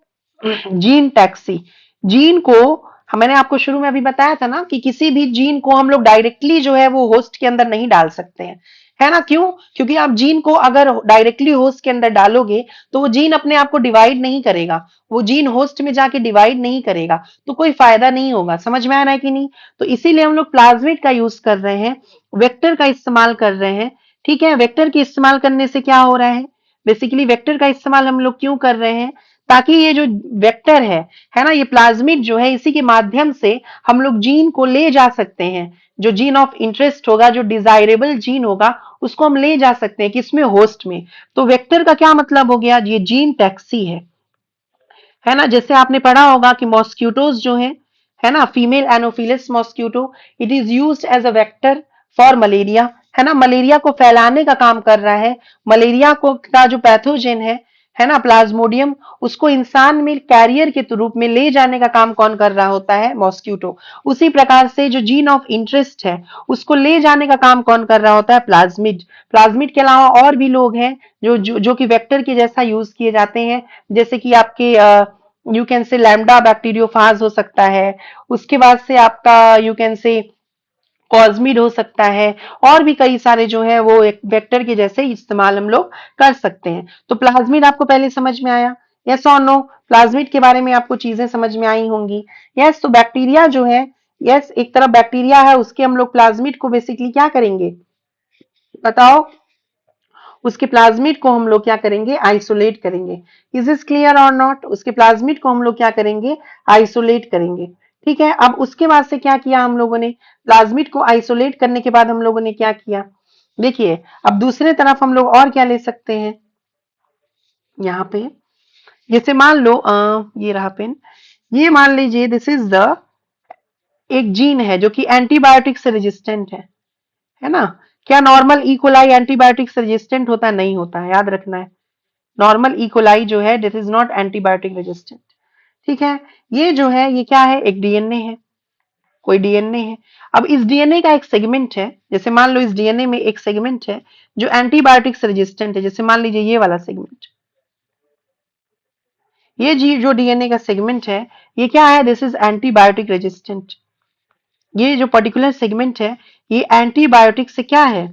जीन टैक्सी। जीन को मैंने आपको शुरू में अभी बताया था ना कि किसी भी जीन को हम लोग डायरेक्टली जो है वो होस्ट के अंदर नहीं डाल सकते हैं, है ना? क्यों? क्योंकि आप जीन को अगर डायरेक्टली होस्ट के अंदर डालोगे तो वो जीन अपने आप को डिवाइड नहीं करेगा, वो जीन होस्ट में जाके डिवाइड नहीं करेगा, तो कोई फायदा नहीं होगा। समझ में आ रहा है कि नहीं? तो इसीलिए हम लोग प्लाज्मिड का यूज कर रहे हैं, वेक्टर का इस्तेमाल कर रहे हैं। ठीक है, वेक्टर के इस्तेमाल करने से क्या हो रहा है? बेसिकली वेक्टर का इस्तेमाल हम लोग क्यों कर रहे हैं? ताकि ये जो वेक्टर है ना, ये प्लाज्मिड जो है इसी के माध्यम से हम लोग जीन को ले जा सकते हैं। जो जीन ऑफ इंटरेस्ट होगा, जो डिजायरेबल जीन होगा, उसको हम ले जा सकते हैं किसमें? होस्ट में। तो वेक्टर का क्या मतलब हो गया? ये जीन टैक्सी है ना? जैसे आपने पढ़ा होगा कि मॉस्क्यूटोज जो है ना, female Anopheles mosquito, it is used as a vector for malaria, है ना? मलेरिया को फैलाने का काम कर रहा है। मलेरिया को का जो पैथोजन है ना, प्लाज्मोडियम, उसको इंसान में कैरियर के रूप में ले जाने का काम कौन कर रहा होता है? मॉस्क्यूटो। उसी प्रकार से जो जीन ऑफ इंटरेस्ट है उसको ले जाने का काम कौन कर रहा होता है? प्लाज्मिड। प्लाज्मिड के अलावा और भी लोग हैं जो कि वेक्टर के जैसा यूज किए जाते हैं, जैसे कि आपके यू कैन से लैम्डा बैक्टीरियोफाज हो सकता है, उसके बाद से आपका यू कैन से कॉस्मिड हो सकता है, और भी कई सारे जो है वो एक वेक्टर के जैसे इस्तेमाल हम लोग कर सकते हैं। तो प्लाज्मिड आपको पहले समझ में आया? यस और नो? प्लाज्मिड के बारे में आपको चीजें समझ में आई होंगी। यस, तो बैक्टीरिया जो है, यस, एक तरफ बैक्टीरिया है, उसके हम लोग प्लाज्मिड को बेसिकली क्या करेंगे बताओ? उसके प्लाज्मिड को हम लोग क्या करेंगे? आइसोलेट करेंगे। इज दिस क्लियर और नॉट? उसके प्लाज्मिड को हम लोग क्या करेंगे? आइसोलेट करेंगे। ठीक है, अब उसके बाद से क्या किया हम लोगों ने? प्लाज्मिड को आइसोलेट करने के बाद हम लोगों ने क्या किया? देखिए, अब दूसरे तरफ हम लोग और क्या ले सकते हैं यहाँ पे? जैसे मान लो ये रहा पेन, ये मान लीजिए दिस इज द एक जीन है जो कि एंटीबायोटिक से रेजिस्टेंट है ना? क्या नॉर्मल इकोलाई एंटीबायोटिक से रेजिस्टेंट होता है? नहीं होता है, याद रखना है। नॉर्मल इकोलाई जो है this is not antibiotic resistant. ठीक है, ये जो है ये क्या है? एक डीएनए है, कोई डीएनए है। अब इस डीएनए का एक सेगमेंट है, जैसे मान लो इस डीएनए में एक सेगमेंट है जो एंटीबायोटिक से रेजिस्टेंट है, जैसे मान लीजिए ये वाला सेगमेंट। ये जी जो डीएनए का सेगमेंट है ये क्या है? This is antibiotic resistant. ये जो पर्टिकुलर सेगमेंट है ये एंटीबायोटिक से क्या है?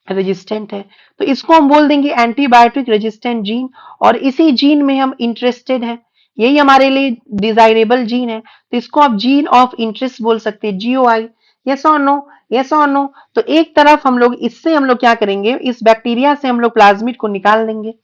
रेजिस्टेंट है। तो इसको हम बोल देंगे एंटीबायोटिक रेजिस्टेंट जीन, और इसी जीन में हम इंटरेस्टेड हैं, यही हमारे लिए डिजायरेबल जीन है, तो इसको आप जीन ऑफ इंटरेस्ट बोल सकते हैं, जीओआई। यस और नो? यस और नो? तो एक तरफ हम लोग इससे हम लोग क्या करेंगे? इस बैक्टीरिया से हम लोग प्लाज्मिड को निकाल देंगे।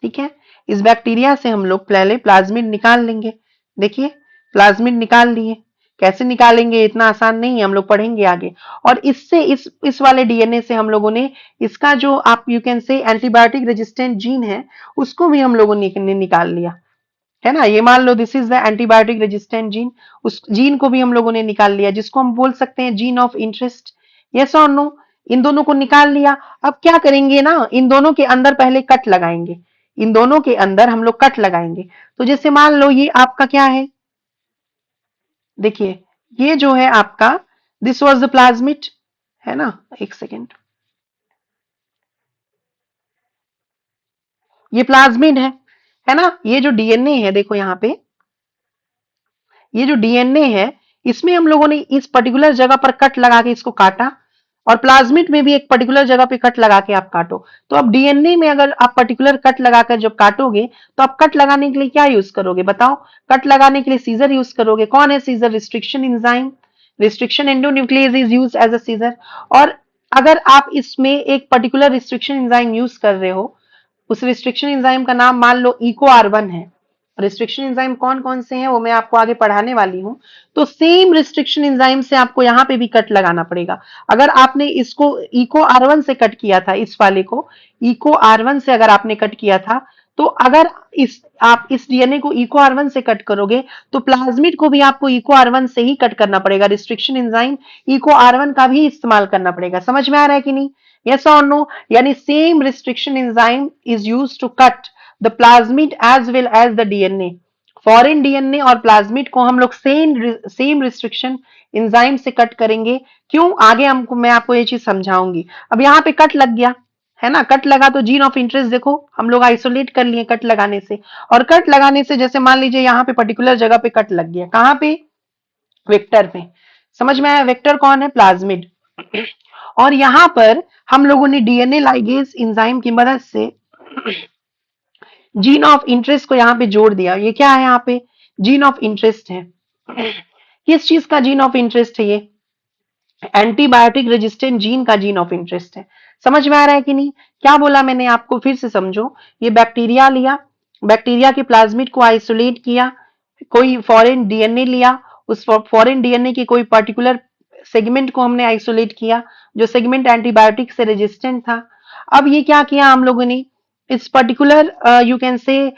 ठीक है, इस बैक्टीरिया से हम लोग पहले प्लाज्मिड निकाल लेंगे। देखिए, प्लाज्मिड निकाल लिए। कैसे निकालेंगे? इतना आसान नहीं है, हम लोग पढ़ेंगे आगे। और इससे इस वाले डीएनए से हम लोगों ने इसका जो आप यू कैन से एंटीबायोटिक रेजिस्टेंट जीन है उसको भी हम लोगों ने निकाल लिया, है ना? ये मान लो this is the antibiotic resistant gene, उस जीन को भी हम लोगों ने निकाल लिया, जिसको हम बोल सकते हैं जीन ऑफ इंटरेस्ट। यस और नो? इन दोनों को निकाल लिया। अब क्या करेंगे ना, इन दोनों के अंदर पहले कट लगाएंगे। इन दोनों के अंदर हम लोग कट लगाएंगे। तो जैसे मान लो ये आपका क्या है? देखिए, ये जो है आपका दिस वाज द प्लाज्मिड, है ना? एक सेकेंड, ये प्लाज्मिड है। है ना। ये जो डीएनए है देखो यहाँ पे, ये जो डीएनए है इसमें हम लोगों ने इस पर्टिकुलर जगह पर कट लगा के इसको काटा, और प्लाज्मिड में भी एक पर्टिकुलर जगह पे कट लगा के आप काटो। तो अब डीएनए में अगर आप पर्टिकुलर कट लगाकर जब काटोगे तो आप कट लगाने के लिए क्या यूज करोगे बताओ? कट लगाने के लिए सीजर यूज करोगे। कौन है scissor? Restriction enzyme, restriction endonuclease is use as a scissor. और अगर आप इसमें एक पर्टिकुलर रिस्ट्रिक्शन एंजाइम यूज कर रहे हो, उस रिस्ट्रिक्शन एंजाइम का नाम मान लो इको आर1 है। रिस्ट्रिक्शन एंजाइम कौन कौन से हैं वो मैं आपको आगे पढ़ाने वाली हूँ। तो सेम रिस्ट्रिक्शन एंजाइम से आपको यहाँ पे भी कट लगाना पड़ेगा। अगर आपने इसको इको आर1 से कट किया था, इस वाले को इको आर1 से अगर आपने कट किया था, तो अगर आप इस डीएनए को इको आर1 से कट करोगे तो प्लाज्मिड को भी आपको इको आर1 से ही कट करना पड़ेगा। रिस्ट्रिक्शन एंजाइम इको आर1 का भी इस्तेमाल करना पड़ेगा। समझ में आ रहा है कि नहीं? यस और नो? यानी same restriction enzyme is used to cut the plasmid as well as the DNA. Foreign DNA और प्लाज्मिड को हम लोग सेम रिस्ट्रिक्शन एंजाइम से कट करेंगे। क्यों? आगे हमको मैं आपको ये चीज समझाऊंगी। अब यहाँ पे कट लग गया है ना, कट लगा तो जीन ऑफ इंटरेस्ट देखो हम लोग आइसोलेट कर लिए कट लगाने से। और कट लगाने से जैसे मान लीजिए यहाँ पे पर्टिकुलर जगह पे कट लग गया, कहाँ पे? वेक्टर में। समझ में आया? वेक्टर कौन है? प्लाज्मिड। और यहां पर हम लोगों ने डीएनए लाइगेज एंजाइम की मदद से जीन ऑफ इंटरेस्ट को यहाँ पे जोड़ दिया। ये क्या है? यहाँ पे जीन ऑफ इंटरेस्ट है। किस चीज का जीन ऑफ इंटरेस्ट है? ये एंटीबायोटिक रेजिस्टेंट जीन का जीन ऑफ इंटरेस्ट है। समझ में आ रहा है कि नहीं? क्या बोला मैंने आपको? फिर से समझो। ये बैक्टीरिया लिया, बैक्टीरिया के प्लाज्मिड को आइसोलेट किया, कोई फॉरेन डीएनए लिया, उस फॉरेन डीएनए की कोई पर्टिकुलर सेगमेंट को हमने आइसोलेट किया, जो सेगमेंट एंटीबायोटिक से रेजिस्टेंट था। अब ये क्या किया हम लोगों ने? इस पर्टिकुलर यू कैन से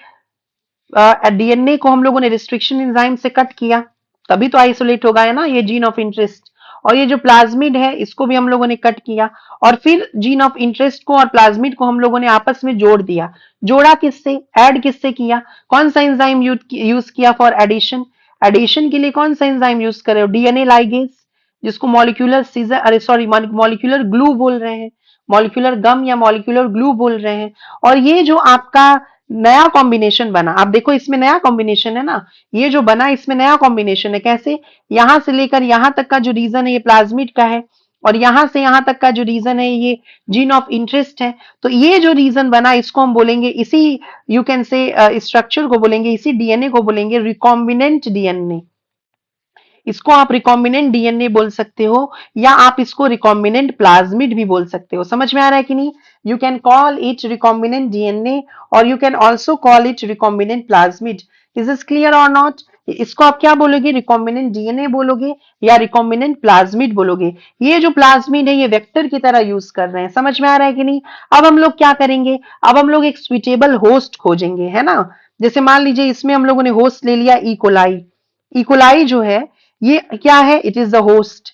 डीएनए को हम लोगों ने रिस्ट्रिक्शन एंजाइम से कट किया, तभी तो आइसोलेट होगा, है ना, ये जीन ऑफ इंटरेस्ट। और ये जो प्लाज्मिड है इसको भी हम लोगों ने कट किया, और फिर जीन ऑफ इंटरेस्ट को और प्लाज्मिड को हम लोगों ने आपस में जोड़ दिया। जोड़ा किससे? ऐड किससे किया? कौन सा एंजाइम यूज किया फॉर एडिशन? एडिशन के लिए कौन सा एंजाइम यूज कर रहे हो? डीएनए लाइगेज, जिसको मॉलिक्यूलर सीजर, अरे सॉरी, मॉलिक्यूलर ग्लू बोल रहे हैं, मॉलिक्यूलर गम या मॉलिक्यूलर ग्लू बोल रहे हैं। और ये जो आपका नया कॉम्बिनेशन बना, आप देखो इसमें नया कॉम्बिनेशन है ना, ये जो बना इसमें नया कॉम्बिनेशन है। कैसे? यहां से लेकर यहां तक का जो रीजन है ये प्लाज्मिड का है, और यहां से यहां तक का जो रीजन है ये जीन ऑफ इंटरेस्ट है। तो ये जो रीजन बना इसको हम बोलेंगे, इसी यू कैन से स्ट्रक्चर को बोलेंगे, इसी डीएनए को बोलेंगे रिकॉम्बिनेंट डीएनए। इसको आप रिकॉम्बिनेंट डीएनए बोल सकते हो, या आप इसको रिकॉम्बिनेंट प्लाज्मिड भी बोल सकते हो। समझ में आ रहा है कि नहीं? You can call it recombinant DNA, और you can also call it recombinant plasmid. Is this clear और नॉट? इसको आप क्या बोलोगे? रिकॉम्बिनेंट डीएनए बोलोगे या रिकॉम्बिनेंट प्लाज्मिड बोलोगे। ये जो प्लाज्मिड है ये वेक्टर की तरह यूज कर रहे हैं। समझ में आ रहा है कि नहीं? अब हम लोग क्या करेंगे? अब हम लोग एक सुइटेबल होस्ट खोजेंगे, है ना। जैसे मान लीजिए इसमें हम लोगों ने होस्ट ले लिया इकोलाई। इकोलाई जो है ये क्या है? It is the host.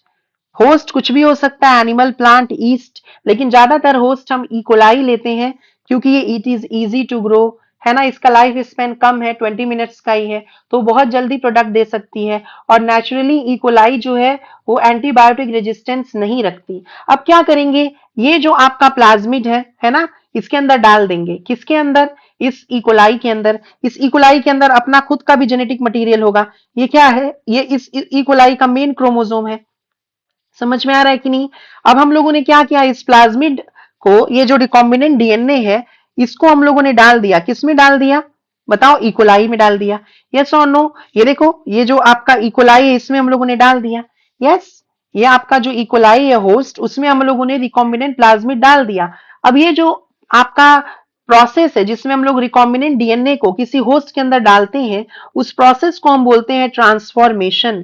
Host कुछ भी हो सकता है, एनिमल, प्लांट, ईस्ट, लेकिन ज्यादातर होस्ट हम इकोलाई लेते हैं क्योंकि ये it is easy to grow, है ना। इसका लाइफ स्पेन कम है, 20 मिनट्स का ही है, तो बहुत जल्दी प्रोडक्ट दे सकती है। और नेचुरली इकोलाई जो है वो एंटीबायोटिक रेजिस्टेंस नहीं रखती। अब क्या करेंगे? ये जो आपका प्लाज्मिड है ना, इसके अंदर डाल देंगे। किसके अंदर? इस इकोलाई के अंदर। इस इकोलाई के अंदर अपना खुद का भी जेनेटिक मटेरियल होगा। ये क्या है? ये इस इकोलाई का मेन क्रोमोसोम है। समझ में आ रहा है कि नहीं? अब हम लोगों ने क्या किया? इस प्लाज्मिड को, ये जो रिकॉम्बिनेंट डीएनए है, इसको हम लोगों ने डाल दिया। किसमें डाल दिया बताओ? इकोलाई में डाल दिया। यस और नो? ये देखो, ये जो आपका इकोलाई है इसमें हम लोगों ने डाल दिया। यस, ये आपका जो इकोलाई है होस्ट, उसमें हम लोगों ने रिकॉम्बिनेंट प्लाज्मिड डाल दिया। अब ये जो आपका प्रोसेस है जिसमें हम लोग रिकॉम्बिनेंट डीएनए को किसी होस्ट के अंदर डालते हैं, उस प्रोसेस को हम बोलते हैं transformation.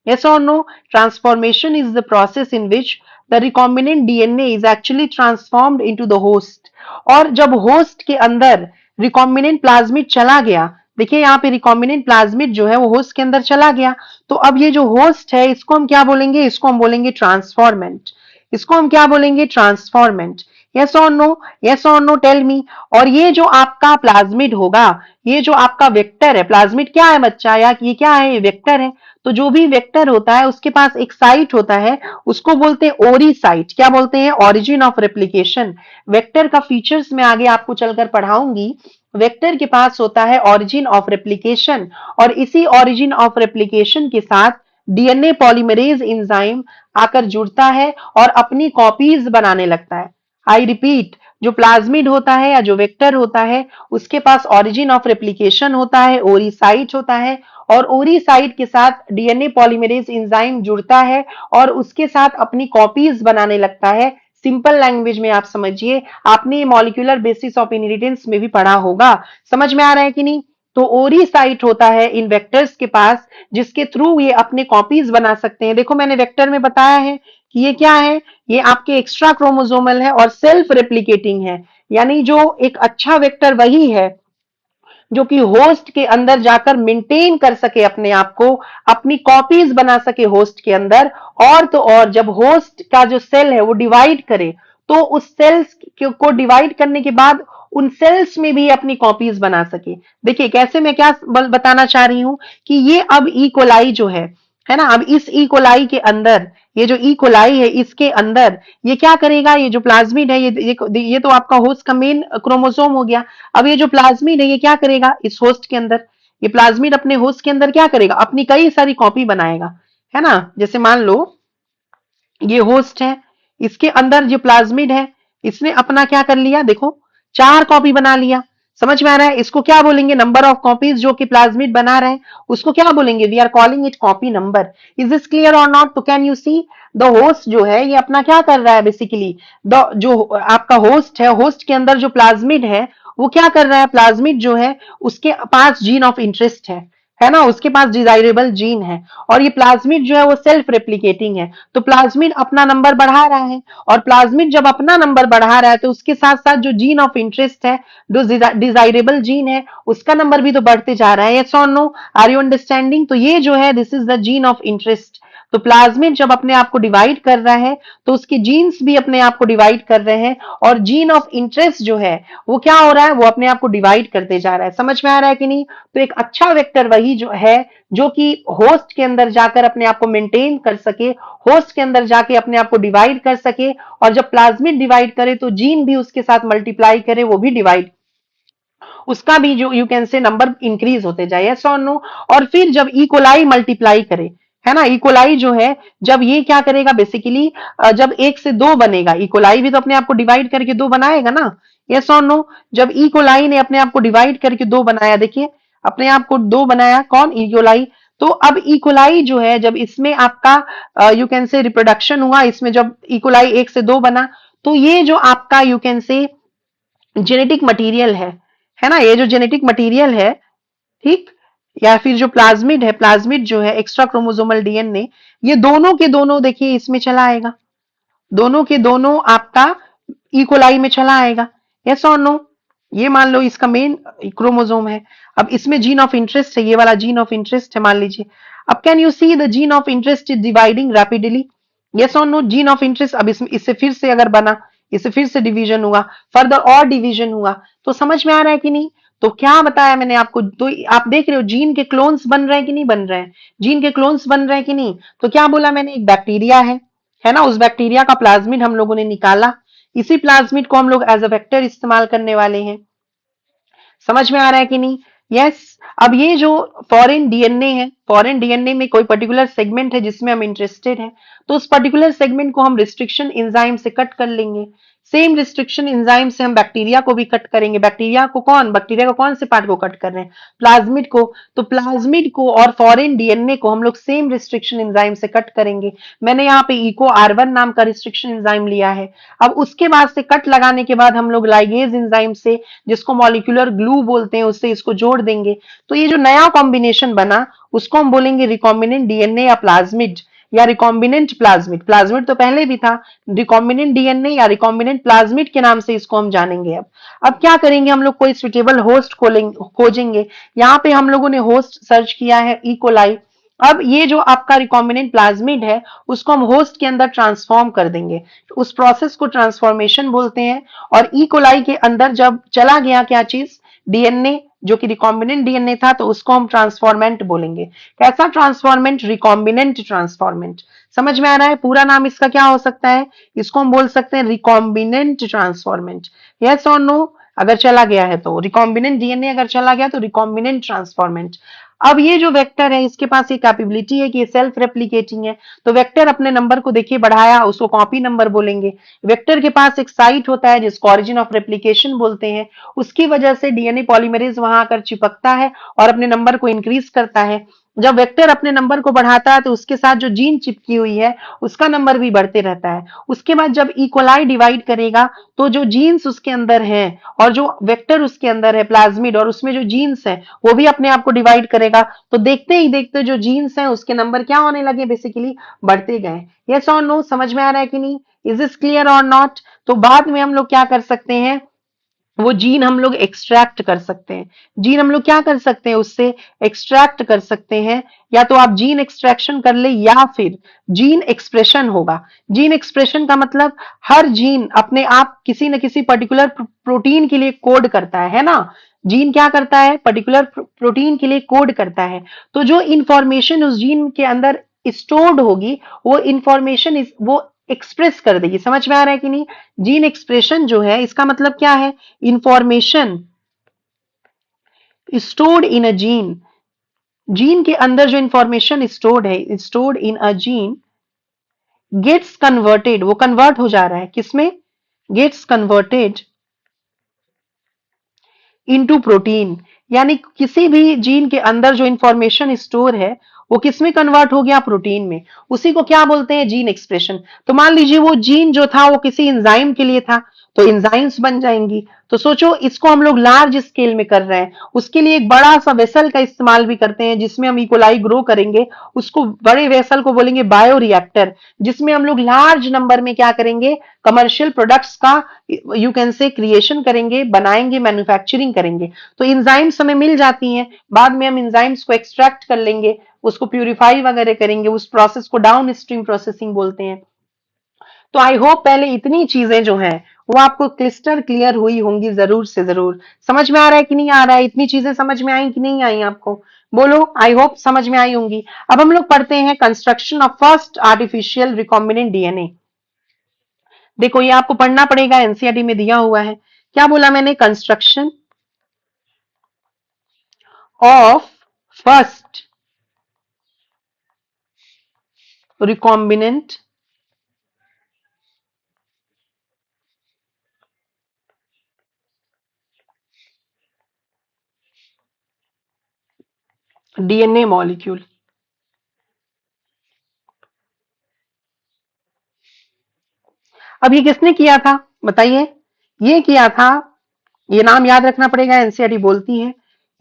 Yes or no? Transformation is the process in which the recombinant DNA is actually transformed into the host. और जब होस्ट के अंदर रिकॉम्बिनेंट प्लाज्मिड चला गया, देखिए यहाँ पे रिकॉम्बिनेंट प्लाज्मिड जो है वो होस्ट के अंदर चला गया, तो अब ये जो होस्ट है इसको हम क्या बोलेंगे? इसको हम बोलेंगे ट्रांसफॉर्मेंट। इसको हम क्या बोलेंगे? ट्रांसफॉर्मेंट। यस और नो? यस और नो? Tell me. और ये जो आपका प्लाज्मिड होगा, ये जो आपका वेक्टर है, प्लाज्मिड क्या है बच्चा? या ये क्या है? ये वेक्टर है। तो जो भी वेक्टर होता है उसके पास एक साइट होता है, उसको बोलते हैं ओरी साइट। क्या बोलते हैं? Origin of replication. वेक्टर का फीचर्स मैं आगे आपको चलकर पढ़ाऊंगी। वेक्टर के पास होता है ऑरिजिन ऑफ रेप्लिकेशन, और इसी ऑरिजिन ऑफ रेप्लिकेशन के साथ डीएनए पॉलीमरेज एंजाइम आकर जुड़ता है और अपनी कॉपीज बनाने लगता है। आई रिपीट, जो प्लाज्मिड होता है या जो वेक्टर होता है उसके पास ऑरिजिन ऑफ रेप्लिकेशन होता है, ओरी साइट होता है, और ओरी साइट के साथ डीएनए पॉलीमरेज एंजाइम जुड़ता है और उसके साथ अपनी कॉपीज बनाने लगता है। सिंपल लैंग्वेज में आप समझिए, आपने मॉलिक्यूलर बेसिस ऑफ इनहेरिटेंस में भी पढ़ा होगा। समझ में आ रहा है कि नहीं? तो ओरी साइट होता है इन वेक्टर्स के पास, जिसके थ्रू ये अपने कॉपीज बना सकते हैं। देखो मैंने वेक्टर में बताया है कि ये क्या है, ये आपके एक्स्ट्रा क्रोमोसोमल है और सेल्फ रेप्लिकेटिंग है। यानी जो एक अच्छा वेक्टर वही है जो कि होस्ट के अंदर जाकर मेंटेन कर सके अपने आप को, अपनी कॉपीज बना सके होस्ट के अंदर। और तो और जब होस्ट का जो सेल है वो डिवाइड करे, तो उस सेल्स को डिवाइड करने के बाद उन सेल्स में भी अपनी कॉपीज बना सके। देखिए कैसे, मैं क्या बताना चाह रही हूं कि ये अब ई कोलाई जो है ना, अब इस ई कोलाई के अंदर, ये जो ई कोलाई है इसके अंदर ये क्या करेगा, ये जो प्लाज्मिड है, ये तो आपका होस्ट का मेन क्रोमोसोम हो गया। अब ये जो प्लाज्मिड है ये क्या करेगा इस होस्ट के अंदर, ये प्लाज्मिड अपने होस्ट के अंदर क्या करेगा, अपनी कई सारी कॉपी बनाएगा, है ना। जैसे मान लो ये होस्ट है, इसके अंदर जो प्लाज्मिड है इसने अपना क्या कर लिया, देखो 4 कॉपी बना लिया। समझ में आ रहा है? इसको क्या बोलेंगे, नंबर ऑफ कॉपीज जो कि प्लाज्मिड बना रहे हैं उसको क्या बोलेंगे, we are calling it copy number. Is this clear और नॉट? तो can you see the host जो है ये अपना क्या कर रहा है, बेसिकली द जो आपका होस्ट है, होस्ट के अंदर जो प्लाज्मिड है वो क्या कर रहा है, प्लाज्मिड जो है उसके पास जीन ऑफ इंटरेस्ट है ना, उसके पास डिजायरेबल जीन है, और ये प्लाज्मिड जो है वो सेल्फ रेप्लिकेटिंग है। तो प्लाज्मिड अपना नंबर बढ़ा रहा है, और प्लाज्मिड जब अपना नंबर बढ़ा रहा है तो उसके साथ साथ जो जीन ऑफ इंटरेस्ट है, जो डिजायरेबल जीन है, उसका नंबर भी तो बढ़ते जा रहा है। यस और नो? Are you understanding? तो ये जो है this is the gene of interest. तो प्लाज्मिड जब अपने आप को डिवाइड कर रहा है तो उसके जीन्स भी अपने आप को डिवाइड कर रहे हैं, और जीन ऑफ इंटरेस्ट जो है वो क्या हो रहा है, वो अपने आप को डिवाइड करते जा रहा है। समझ में आ रहा है कि नहीं? तो एक अच्छा वेक्टर वही जो है जो कि होस्ट के अंदर जाकर अपने आप को मेंटेन कर सके, होस्ट के अंदर जाके अपने आप को डिवाइड कर सके, और जब प्लाज्मिड डिवाइड करे तो जीन भी उसके साथ मल्टीप्लाई करे, वो भी डिवाइड, उसका भी जो यू कैन से नंबर इंक्रीज होते जाए। यस और नो? और फिर जब इकोलाई मल्टीप्लाई करे, है ना, इकोलाई जो है जब ये क्या करेगा बेसिकली, जब 1 से 2 बनेगा, इकोलाई भी तो अपने आप को डिवाइड करके 2 बनाएगा ना। यस और नो? जब इकोलाई ने अपने आप को डिवाइड करके 2 बनाया, देखिए अपने आप को 2 बनाया, कौन, इकोलाई। तो अब इकोलाई जो है जब इसमें आपका यू कैन से रिप्रोडक्शन हुआ, इसमें जब इकोलाई 1 से 2 बना, तो ये जो आपका यू कैन से जेनेटिक मटेरियल है ना, ये जो जेनेटिक मटेरियल है, ठीक, या फिर जो प्लाज्मिड है, प्लाज्मिड जो है एक्स्ट्रा क्रोमोसोमल डीएनए, ये दोनों के दोनों देखिए इसमें चला आएगा, दोनों के दोनों आपका इकोलाई में चला आएगा। यस और नो? ये मान लो इसका मेन क्रोमोसोम है, अब इसमें जीन ऑफ इंटरेस्ट है, ये वाला जीन ऑफ इंटरेस्ट है मान लीजिए। अब can you see the gene of interest is dividing rapidly? Yes और नो? जीन ऑफ इंटरेस्ट अब इसमें इससे फिर से अगर बना, इससे फिर से डिवीजन हुआ, फर्दर और डिवीजन हुआ, तो समझ में आ रहा है कि नहीं? तो क्या बताया मैंने आपको, तो आप देख रहे हो जीन के क्लोन्स बन रहे हैं कि नहीं बन रहे हैं, जीन के क्लोन्स बन रहे हैं कि नहीं। तो क्या बोला मैंने, एक बैक्टीरिया है ना, उस बैक्टीरिया का प्लाज्मिड हम लोगों ने निकाला, इसी प्लाज्मिड को हम लोग एज अ वेक्टर इस्तेमाल करने वाले हैं। समझ में आ रहा है कि नहीं? यस। अब ये जो फॉरेन डीएनए है, फॉरेन डीएनए में कोई पर्टिकुलर सेगमेंट है जिसमें हम इंटरेस्टेड हैं, तो उस पर्टिकुलर सेगमेंट को हम रिस्ट्रिक्शन एंजाइम से कट कर लेंगे। सेम रिस्ट्रिक्शन एंजाइम से हम बैक्टीरिया को भी कट करेंगे। बैक्टीरिया को कौन से पार्ट को कट कर रहे हैं, प्लाज्मिड को। तो प्लाज्मिड को और फॉरेन डीएनए को हम लोग सेम रिस्ट्रिक्शन एंजाइम से कट करेंगे। मैंने यहाँ पे इको R1 नाम का रिस्ट्रिक्शन एंजाइम लिया है। अब उसके बाद से कट लगाने के बाद हम लोग लाइगेज एंजाइम से, जिसको मॉलिक्यूलर ग्लू बोलते हैं, उससे इसको जोड़ देंगे। तो ये जो नया कॉम्बिनेशन बना उसको हम बोलेंगे रिकॉम्बिनेंट डीएनए या प्लाज्मिड, या रिकॉम्बिनेंट प्लाज्मिड। प्लाज्मिड तो पहले भी था, रिकॉम्बिनेंट डीएनए या रिकॉम्बिनेंट प्लाज्मिड के नाम से इसको हम जानेंगे। अब क्या करेंगे, हम लोग कोई सुटेबल होस्ट खोजेंगे। यहाँ पे हम लोगों ने होस्ट सर्च किया है इकोलाई। अब ये जो आपका रिकॉम्बिनेंट प्लाज्मिड है उसको हम होस्ट के अंदर ट्रांसफॉर्म कर देंगे, उस प्रोसेस को ट्रांसफॉर्मेशन बोलते हैं। और इकोलाई के अंदर जब चला गया क्या चीज, डीएनए जो कि रिकॉम्बिनेंट डीएनए था, तो उसको हम ट्रांसफॉर्मेंट बोलेंगे। कैसा ट्रांसफॉर्मेंट, रिकॉम्बिनेंट ट्रांसफॉर्मेंट। समझ में आ रहा है? पूरा नाम इसका क्या हो सकता है, इसको हम बोल सकते हैं रिकॉम्बिनेंट ट्रांसफॉर्मेंट। यस और नो? अगर चला गया है तो रिकॉम्बिनेंट डीएनए अगर चला गया तो रिकॉम्बिनेंट ट्रांसफॉर्मेंट। अब ये जो वेक्टर है इसके पास ये कैपेबिलिटी है कि ये सेल्फ रेप्लिकेटिंग है, तो वेक्टर अपने नंबर को देखिए बढ़ाया, उसको कॉपी नंबर बोलेंगे। वेक्टर के पास एक साइट होता है जिसको ऑरिजिन ऑफ रेप्लिकेशन बोलते हैं, उसकी वजह से डीएनए पॉलीमरेज वहां आकर चिपकता है और अपने नंबर को इंक्रीज करता है। जब वेक्टर अपने नंबर को बढ़ाता है तो उसके साथ जो जीन चिपकी हुई है उसका नंबर भी बढ़ते रहता है। उसके बाद जब इकोलाई डिवाइड करेगा तो जो जीन्स उसके अंदर है और जो वेक्टर उसके अंदर है प्लाज्मिड, और उसमें जो जीन्स है वो भी अपने आप को डिवाइड करेगा, तो देखते ही देखते जो जीन्स है उसके नंबर क्या होने लगे, बेसिकली बढ़ते गए। यस और नो, समझ में आ रहा है कि नहीं? इज दिस क्लियर और नॉट? तो बाद में हम लोग क्या कर सकते हैं, वो जीन हम लोग एक्सट्रैक्ट कर सकते हैं। जीन हम लोग क्या कर सकते हैं, उससे एक्सट्रैक्ट कर सकते हैं। या तो आप जीन एक्सट्रैक्शन कर ले या फिर जीन एक्सप्रेशन होगा। जीन एक्सप्रेशन का मतलब हर जीन अपने आप किसी न किसी पर्टिकुलर प्रोटीन के लिए कोड करता है ना। जीन क्या करता है, पर्टिकुलर प्रोटीन के लिए कोड करता है। तो जो इंफॉर्मेशन उस जीन के अंदर स्टोर्ड होगी वो इंफॉर्मेशन वो एक्सप्रेस कर देगी। समझ में आ रहा है कि नहीं? जीन एक्सप्रेशन जो है इसका मतलब क्या है, information stored in a gene. Gene के अंदर जो इंफॉर्मेशन स्टोर्ड है, stored in a gene, gets converted, वो कन्वर्ट हो जा रहा है किसमें, गेट्स कन्वर्टेड इनटू प्रोटीन। यानी किसी भी जीन के अंदर जो इंफॉर्मेशन स्टोर है वो किसमें कन्वर्ट हो गया, प्रोटीन में। उसी को क्या बोलते हैं, जीन एक्सप्रेशन। तो मान लीजिए वो जीन जो था वो किसी एंजाइम के लिए था तो एंजाइम्स बन जाएंगी। तो सोचो इसको हम लोग लार्ज स्केल में कर रहे हैं, उसके लिए एक बड़ा सा वेसल का इस्तेमाल भी करते हैं जिसमें हम इकोलाई ग्रो करेंगे। उसको बड़े वेसल को बोलेंगे बायो रिएक्टर, जिसमें हम लोग लार्ज नंबर में क्या करेंगे, कमर्शियल प्रोडक्ट्स का यू कैन से क्रिएशन करेंगे, बनाएंगे, मैन्युफैक्चरिंग करेंगे। तो इंजाइम्स हमें मिल जाती हैं, बाद में हम इंजाइम्स को एक्सट्रैक्ट कर लेंगे, उसको प्यूरिफाई वगैरह करेंगे, उस प्रोसेस को डाउन स्ट्रीम प्रोसेसिंग बोलते हैं। तो आई होप पहले इतनी चीजें जो हैं वो आपको क्लिस्टर क्लियर हुई होंगी, जरूर से जरूर। समझ में आ रहा है कि नहीं आ रहा है? इतनी चीजें समझ में आई कि नहीं आई आपको? बोलो, आई होप समझ में आई होंगी। अब हम लोग पढ़ते हैं construction of first artificial recombinant DNA. देखो ये आपको पढ़ना पड़ेगा, एनसीईआरटी में दिया हुआ है। क्या बोला मैंने, construction of first recombinant DNA molecule. अब ये किसने किया था बताइए? ये किया था, ये नाम याद रखना पड़ेगा, एनसीईआरटी बोलती है,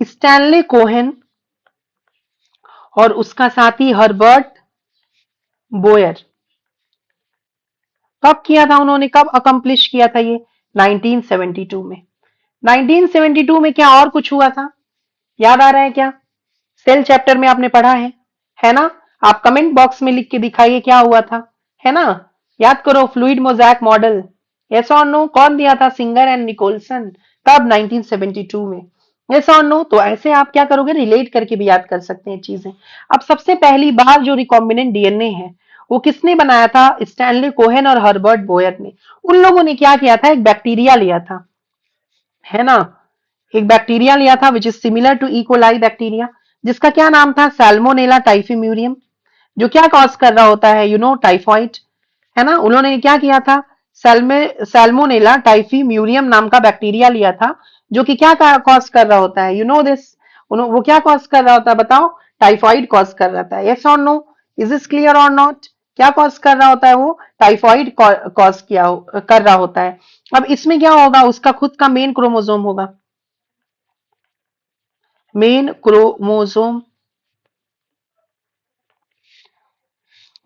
स्टैनले कोहेन और उसका साथी हर्बर्ट बोयर। कब किया था उन्होंने, कब अकम्प्लिश किया था ये, 1972 में। 1972 में क्या और कुछ हुआ था, याद आ रहा है क्या? सेल चैप्टर में आपने पढ़ा है ना? आप कमेंट बॉक्स में लिख के दिखाइए क्या हुआ था, है ना? याद करो, फ्लूइड मोजैक मॉडल, यस और नो, कौन दिया था, सिंगर एंड निकोलसन। कब, 1972 में। यस और नो, तो ऐसे आप क्या करोगे, रिलेट करके भी याद कर सकते हैं चीजें। अब सबसे पहली बार जो रिकॉम्बिनेंट डीएनए है वो किसने बनाया था, स्टैनली कोहेन और हर्बर्ट बोयर ने। उन लोगों ने क्या किया था, एक बैक्टीरिया लिया था, है ना, एक बैक्टीरिया लिया था which is similar to E coli bacteria, जिसका क्या नाम था, सैल्मोनेला टाइफीम्यूरियम, जो क्या कॉज कर रहा होता है, टाइफॉइड, है ना। उन्होंने क्या किया था, सैल्मोनेला टाइफीम्यूरियम नाम का बैक्टीरिया लिया था, जो कि क्या कॉज कर रहा होता है, दिस, वो क्या कॉज कर रहा होता है बताओ, टाइफॉइड कॉज कर रहा था। यस और नो, इज दिस क्लियर और नॉट? क्या कॉज कर रहा होता है वो, टाइफॉइड कॉज कर रहा होता है। अब इसमें क्या होगा, उसका खुद का मेन क्रोमोसोम होगा, मेन क्रोमोसोम।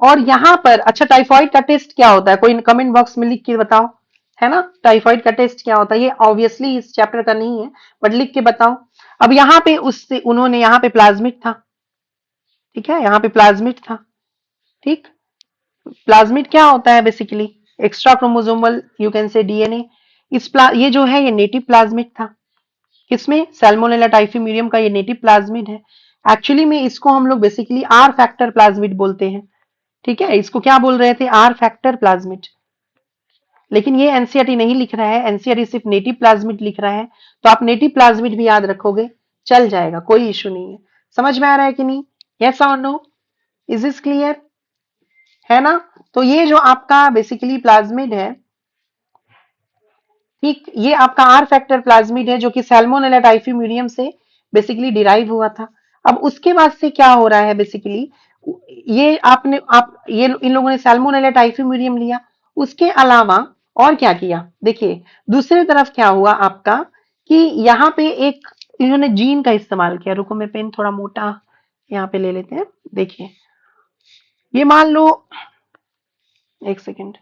और यहां पर अच्छा, टाइफॉइड का टेस्ट क्या होता है, कोई कमेंट बॉक्स में लिख के बताओ, है ना, टाइफॉइड का टेस्ट क्या होता है। ये ऑब्वियसली इस चैप्टर का नहीं है बट लिख के बताओ। अब यहाँ पे उससे उन्होंने, यहाँ पे प्लाज्मिड था, ठीक है, यहाँ पे प्लाज्मिड था, ठीक। प्लाज्मिड क्या होता है, basically extra chromosomal you can से डीएनए। ये जो है ये नेटिव प्लाज्मिड था, किसमें, सैल्मोनेला टाइफीम्यूरियम का ये नेटिव प्लाज्मिड है। एक्चुअली में इसको हम लोग बेसिकली आर फैक्टर प्लाज्मिड बोलते हैं, ठीक है, इसको क्या बोल रहे थे, आर फैक्टर प्लाज्मिड। लेकिन ये एनसीईआरटी नहीं लिख रहा है, एनसीईआरटी सिर्फ नेटिव प्लाज्मिड लिख रहा है। तो आप नेटिव प्लाज्मिड भी याद रखोगे, चल जाएगा, कोई इश्यू नहीं है। समझ में आ रहा है कि नहीं? यस और नो? Is this clear? है ना? तो ये जो आपका बेसिकली प्लाज्मिड है, ठीक, ये आपका आर फैक्टर प्लाज्मिड है जो कि सैल्मोनेला टाइफीम्यूरियम से बेसिकली डिराइव हुआ था। अब उसके बाद से क्या हो रहा है बेसिकली, ये आपने आप ये इन लोगों ने सैल्मोनेला टाइफीम्यूरियम लिया, उसके अलावा और क्या किया देखिए, दूसरी तरफ क्या हुआ आपका कि यहाँ पे एक इन्होंने जीन का इस्तेमाल किया। रुको मैं पेन थोड़ा मोटा यहाँ पे ले लेते हैं। देखिए, ये मान लो, एक सेकेंड,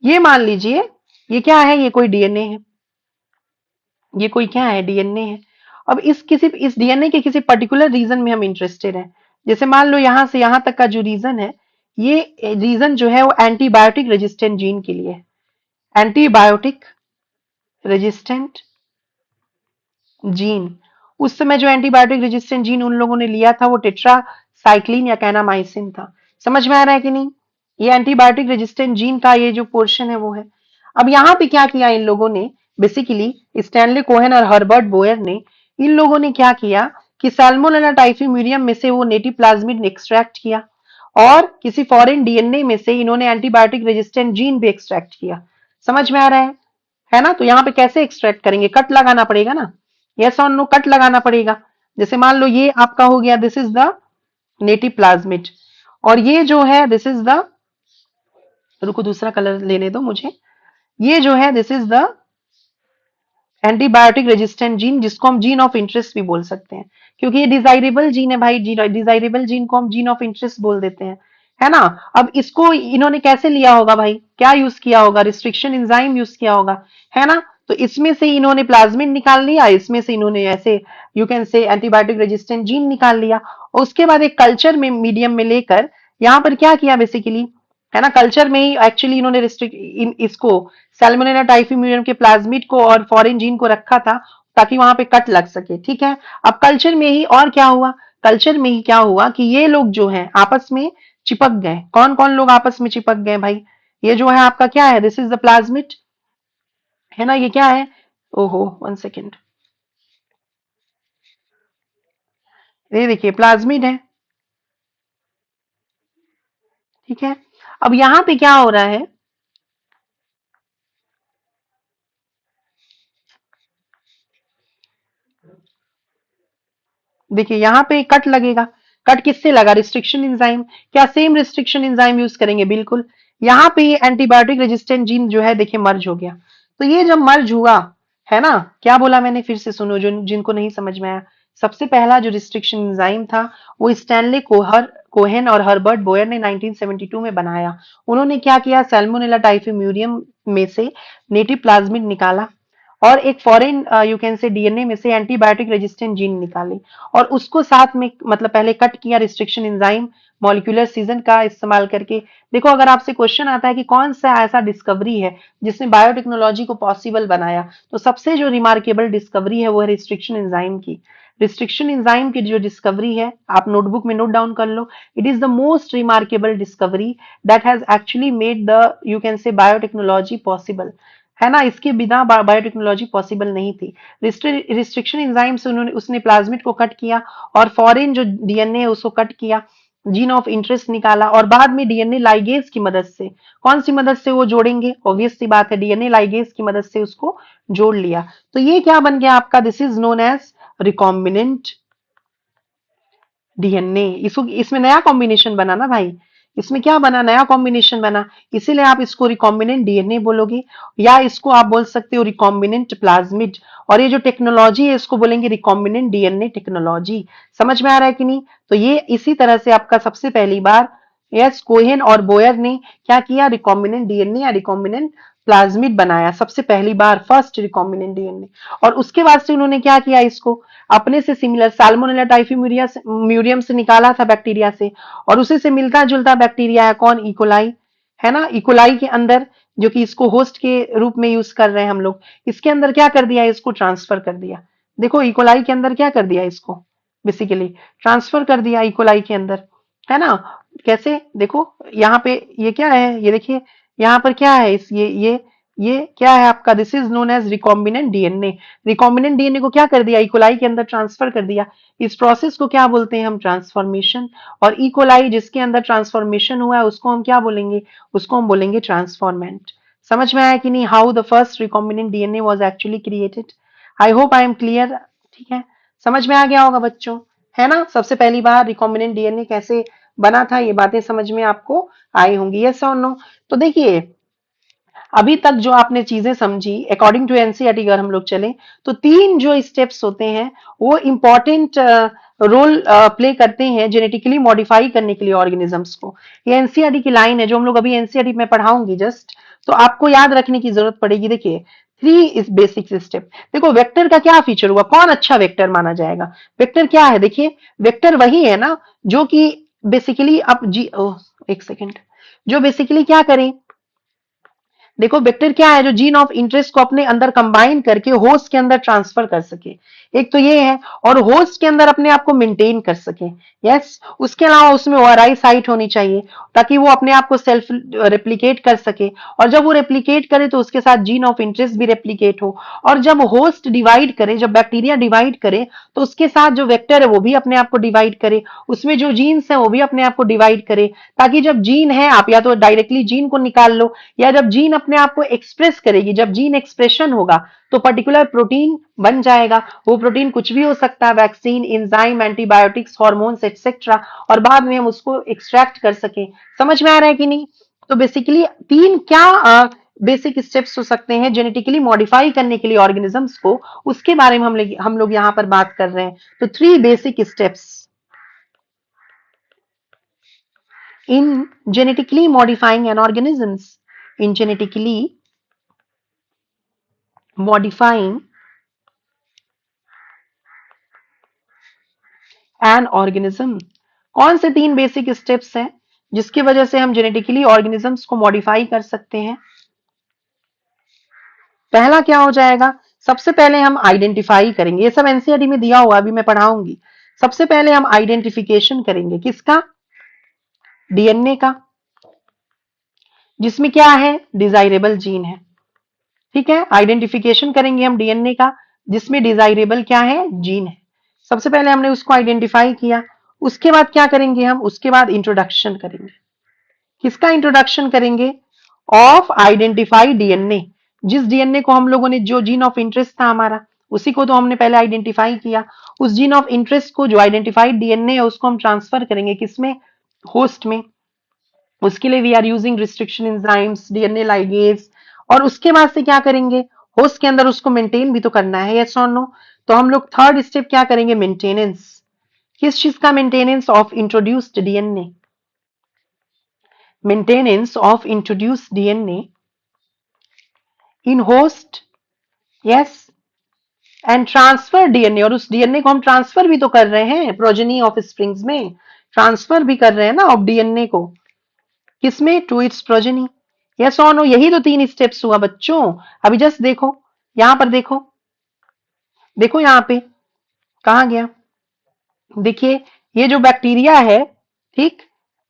ये मान लीजिए, ये क्या है, ये कोई डीएनए है, ये कोई क्या है, डीएनए है। अब इस डीएनए के किसी पर्टिकुलर रीजन में हम इंटरेस्टेड हैं। जैसे मान लो यहां से यहां तक का जो रीजन है, ये रीजन जो है वो एंटीबायोटिक रेजिस्टेंट जीन के लिए है। एंटीबायोटिक रेजिस्टेंट जीन, उस समय जो एंटीबायोटिक रेजिस्टेंट जीन उन लोगों ने लिया था वो टेट्रासाइक्लिन या कैनामाइसिन था। समझ में आ रहा है कि नहीं? ये एंटीबायोटिक रेजिस्टेंट जीन का ये जो पोर्शन है वो है। अब यहाँ पे क्या किया इन लोगों ने, बेसिकली स्टैनली कोहेन और हर्बर्ट बोयर ने, इन लोगों ने क्या किया कि सैल्मोनेला टाइफीम्यूरियम में से वो नेटिव प्लाज्मिड एक्सट्रैक्ट किया और किसी फॉरेन डीएनए में से इन्होंने एंटीबायोटिक रेजिस्टेंट जीन भी एक्सट्रैक्ट किया। समझ में आ रहा है ना? तो यहाँ पे कैसे एक्सट्रैक्ट करेंगे, कट लगाना पड़ेगा ना, यस और नो, कट लगाना पड़ेगा। जैसे मान लो ये आपका हो गया, this is the native plasmid, और ये जो है दिस इज द, रुको दूसरा कलर लेने दो मुझे, ये जो है this is the antibiotic resistant gene, जिसको हम जीन ऑफ इंटरेस्ट भी बोल सकते हैं, क्योंकि ये डिजायरेबल जीन है भाई। डिजायरेबल जीन को हम जीन ऑफ इंटरेस्ट बोल देते हैं, है ना? अब इसको इन्होंने कैसे लिया होगा भाई, क्या यूज किया होगा, रिस्ट्रिक्शन एंजाइम यूज किया होगा, है ना? तो इसमें से इन्होंने प्लाज्मिड निकाल लिया, इसमें से इन्होंने ऐसे यू कैन से एंटीबायोटिक रेजिस्टेंट जीन निकाल लिया, और उसके बाद एक कल्चर में मीडियम में लेकर यहाँ पर क्या किया बेसिकली, है ना, कल्चर में ही एक्चुअली इन्होंने रिस्ट्रिक्ट इसको सैल्मोनेला टाइफीम्यूरियम के प्लाज्मिड को और फॉरेन जीन को रखा था ताकि वहां पे कट लग सके, ठीक है। अब कल्चर में ही और क्या हुआ, कल्चर में ही क्या हुआ कि ये लोग जो हैं आपस में चिपक गए। कौन कौन लोग आपस में चिपक गए भाई, ये जो है आपका क्या है, दिस इज द प्लाज्मिड, है ना, ये क्या है, ओहो वन सेकेंड, ये देखिए प्लाज्मिड है, ठीक है। अब यहाँ पे क्या हो रहा है, देखिए यहाँ पे कट लगेगा, कट किससे लगा, रिस्ट्रिक्शन एंजाइम। क्या सेम रिस्ट्रिक्शन एंजाइम यूज करेंगे, बिल्कुल। यहाँ पे ये एंटीबायोटिक रेजिस्टेंट जीन जो है देखिए मर्ज हो गया। तो ये जब मर्ज हुआ, है ना, क्या बोला मैंने, फिर से सुनो जो जिनको नहीं समझ में आया। सबसे पहला जो रिस्ट्रिक्शन एंजाइम था वो स्टैनले कोहेन और हर्बर्ट बोयर ने 1972 में बनाया। उन्होंने क्या किया, सैल्मोनेला टाइफीम्यूरियम में से नेटिव प्लाज्मिड निकाला और एक फॉरेन यू कैन से डीएनए में से एंटीबायोटिक रेजिस्टेंट जीन निकाली और उसको साथ में मतलब पहले कट किया रिस्ट्रिक्शन एंजाइम मॉलिक्यूलर सीजन का इस्तेमाल करके। देखो अगर आपसे क्वेश्चन आता है कि कौन सा ऐसा डिस्कवरी है जिसने बायोटेक्नोलॉजी को पॉसिबल बनाया, तो सबसे जो रिमार्केबल डिस्कवरी है वो है रिस्ट्रिक्शन एंजाइम की। रिस्ट्रिक्शन एंजाइम की जो डिस्कवरी है आप नोटबुक में नोट डाउन कर लो, it is the most remarkable discovery that has actually made the you can say biotechnology possible, है ना। इसके बिना बायोटेक्नोलॉजी पॉसिबल नहीं थी। रिस्ट्रिक्शन एंजाइम से उन्होंने उसने प्लाज्मिड को कट किया और फॉरेन जो डीएनए है उसको कट किया, जीन ऑफ इंटरेस्ट निकाला और बाद में डीएनए लाइगेज की मदद से, कौन सी मदद से वो जोड़ेंगे, ऑब्वियस सी बात है डीएनए लाइगेज की मदद से उसको जोड़ लिया। तो ये क्या बन गया आपका, this is known as recombinant DNA. इसको इसमें नया कॉम्बिनेशन बना ना भाई, इसमें क्या बना, नया कॉम्बिनेशन बना, इसीलिए आप इसको रिकॉम्बिनेंट डीएनए बोलोगे या इसको आप बोल सकते हो रिकॉम्बिनेंट प्लाज्मिड। और ये जो टेक्नोलॉजी है इसको बोलेंगे रिकॉम्बिनेंट डीएनए टेक्नोलॉजी। समझ में आ रहा है कि नहीं? तो ये इसी तरह से आपका सबसे पहली बार यस कोहेन और बोयर ने क्या किया, रिकॉम्बिनेंट डीएनए या रिकॉम्बिनेंट प्लाज्मिड बनाया सबसे पहली बार, फर्स्ट रिकॉम्बिनेंट डीएनए। और उसके बाद से उन्होंने क्या किया, इसको अपने से सिमिलर साल्मोनेला टाइफीम्यूरियम से निकाला था बैक्टीरिया से, और उसी से मिलता जुलता बैक्टीरिया है कौन, इकोलाई, है ना। इकोलाई के अंदर जो कि इसको होस्ट के रूप में यूज कर रहे हैं हम लोग, इसके अंदर क्या कर दिया, इसको ट्रांसफर कर दिया। देखो इकोलाई के अंदर क्या कर दिया, इसको बेसिकली ट्रांसफर कर दिया इकोलाई के अंदर, है ना। कैसे, देखो यहाँ पे ये क्या है, ये देखिए यहाँ पर क्या है, इस ये क्या है आपका, this is known as recombinant DNA. Recombinant DNA को क्या कर दिया, इकोलाई के अंदर ट्रांसफर कर दिया। इस प्रोसेस को क्या बोलते हैं हम, ट्रांसफॉर्मेशन। और इकोलाई जिसके अंदर ट्रांसफॉर्मेशन हुआ है उसको हम क्या बोलेंगे, उसको हम बोलेंगे ट्रांसफॉर्मेंट। समझ में आया कि नहीं, how the first recombinant DNA was actually created. I hope I am clear. ठीक है, समझ में आ गया होगा बच्चों, है ना। सबसे पहली बार रिकॉम्बिनेंट डीएनए कैसे बना था, ये बातें समझ में आपको आई होंगी, यस और नो। तो देखिए, अभी तक जो आपने चीजें समझी, अकॉर्डिंग टू एनसीईआरटी अगर हम लोग चले तो तीन जो स्टेप्स होते हैं वो इंपॉर्टेंट रोल प्ले करते हैं जेनेटिकली मॉडिफाई करने के लिए ऑर्गेनिजम्स को। ये एनसीईआरटी की लाइन है जो हम लोग अभी एनसीईआरटी में पढ़ाऊंगी जस्ट, तो आपको याद रखने की जरूरत पड़ेगी। देखिए, थ्री इज बेसिक स्टेप। देखो, वेक्टर का क्या फीचर हुआ, कौन अच्छा वेक्टर माना जाएगा। वेक्टर क्या है, देखिए वेक्टर वही है ना जो कि बेसिकली अब एक सेकेंड, जो बेसिकली क्या करें, देखो वेक्टर क्या है, जो जीन ऑफ इंटरेस्ट को अपने अंदर कंबाइन करके होस्ट के अंदर ट्रांसफर कर सके। एक तो ये है, और होस्ट के अंदर अपने आप को मेंटेन कर सके। यस, उसके अलावा उसमें ओआरआई साइट होनी चाहिए ताकि वो अपने आप को सेल्फ रेप्लिकेट कर सके, और जब वो रेप्लिकेट करे तो उसके साथ जीन ऑफ इंटरेस्ट भी रेप्लिकेट हो। और जब होस्ट डिवाइड करे, जब बैक्टीरिया डिवाइड करे, तो उसके साथ जो वेक्टर है वो भी अपने आप को डिवाइड करे, उसमें जो जीन्स है वो भी अपने आप को डिवाइड करे, ताकि जब जीन है आप या तो डायरेक्टली जीन को निकाल लो, या जब जीन अपने आप को एक्सप्रेस करेगी, जब जीन एक्सप्रेशन होगा तो पर्टिकुलर प्रोटीन बन जाएगा। वो प्रोटीन कुछ भी हो सकता है, vaccine, enzyme, antibiotics, hormones etcetera, और बाद में हम उसको एक्सट्रैक्ट कर सकें। समझ में आ रहा है कि नहीं। तो बेसिकली तीन क्या बेसिक स्टेप्स हो सकते हैं जेनेटिकली मॉडिफाई करने के लिए ऑर्गेनिजम्स को, उसके बारे में हम लोग यहाँ पर बात कर रहे हैं। तो three basic steps in genetically modifying an organisms, in genetically modifying an organism। कौन से तीन बेसिक स्टेप्स हैं जिसकी वजह से हम जेनेटिकली ऑर्गेनिजम्स को मॉडिफाई कर सकते हैं। पहला क्या हो जाएगा, सबसे पहले हम आइडेंटिफाई करेंगे, ये सब एनसीईआरटी में दिया हुआ, अभी मैं पढ़ाऊंगी। सबसे पहले हम आइडेंटिफिकेशन करेंगे, किसका, डीएनए का, जिसमें क्या है, डिजाइरेबल जीन है। ठीक है, आइडेंटिफिकेशन करेंगे हम डीएनए का जिसमें डिजाइरेबल क्या है, जीन है। सबसे पहले हमने उसको आइडेंटिफाई किया, उसके बाद क्या करेंगे हम, उसके बाद इंट्रोडक्शन करेंगे। किसका इंट्रोडक्शन करेंगे, ऑफ आइडेंटिफाइड डीएनए। जिस डीएनए को हम लोगों ने, जो जीन ऑफ इंटरेस्ट था हमारा, उसी को तो हमने पहले आइडेंटिफाई किया। उस जीन ऑफ इंटरेस्ट को, जो आइडेंटिफाइड डीएनए है, उसको हम ट्रांसफर करेंगे किसमें, होस्ट में। उसके लिए we are using restriction enzymes, DNA ligase. और उसके बाद से क्या करेंगे, होस्ट के अंदर उसको मेंटेन भी तो करना है, यस और नो। तो हम लोग थर्ड स्टेप क्या करेंगे, मेंटेनेंस। किस चीज का maintenance, of introduced DNA, maintenance of introduced DNA in host, yes, and transfer DNA. और उस डीएनए को हम ट्रांसफर भी तो कर रहे हैं प्रोजेनी ऑफ स्प्रिंग्स में, ट्रांसफर भी कर रहे हैं ना ऑफ डीएनए को, किसमें, टू इट्स प्रोजेनी। यस और नो, यही तो तीन स्टेप्स हुआ बच्चों। अभी जस्ट देखो, यहां पर देखो, देखो यहाँ पे कहा गया, देखिए ये जो बैक्टीरिया है, ठीक,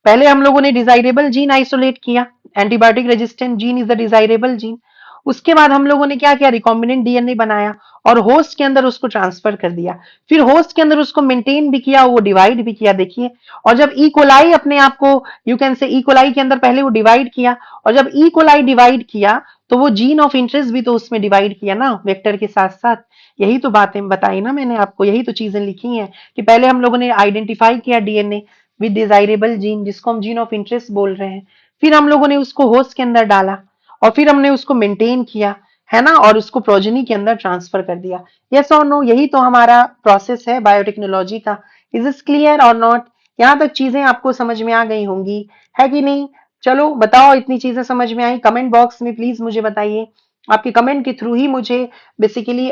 पहले हम लोगों ने डिजाइरेबल जीन आइसोलेट किया, antibiotic resistant gene is the desirable gene. उसके बाद हम लोगों ने क्या किया, रिकॉम्बिनेंट डीएनए बनाया और होस्ट के अंदर उसको ट्रांसफर कर दिया। फिर होस्ट के अंदर उसको मेंटेन भी किया, वो डिवाइड भी किया, देखिए। और जब ई कोलाई अपने आप को, यू कैन से, ई कोलाई के अंदर पहले वो डिवाइड किया, और जब ई कोलाई डिवाइड किया तो वो जीन ऑफ इंटरेस्ट भी तो उसमें डिवाइड किया ना, वेक्टर के साथ साथ। यही तो बातें बताई ना मैंने आपको, यही तो चीजें लिखी हैं कि पहले हम लोगों ने आइडेंटिफाई किया डीएनए विद डिजाइरेबल जीन, जिसको हम जीन ऑफ इंटरेस्ट बोल रहे हैं। फिर हम लोगों ने उसको होस्ट के अंदर डाला, और फिर हमने उसको मेंटेन किया, है ना, और उसको प्रोजेनी के अंदर ट्रांसफर कर दिया। यस और नो, यही तो हमारा प्रोसेस है बायोटेक्नोलॉजी का। इज इज क्लियर और नॉट। यहाँ तक चीजें आपको समझ में आ गई होंगी, है कि नहीं। चलो बताओ, इतनी चीजें समझ में आई, कमेंट बॉक्स में प्लीज मुझे बताइए। आपके कमेंट के थ्रू ही मुझे बेसिकली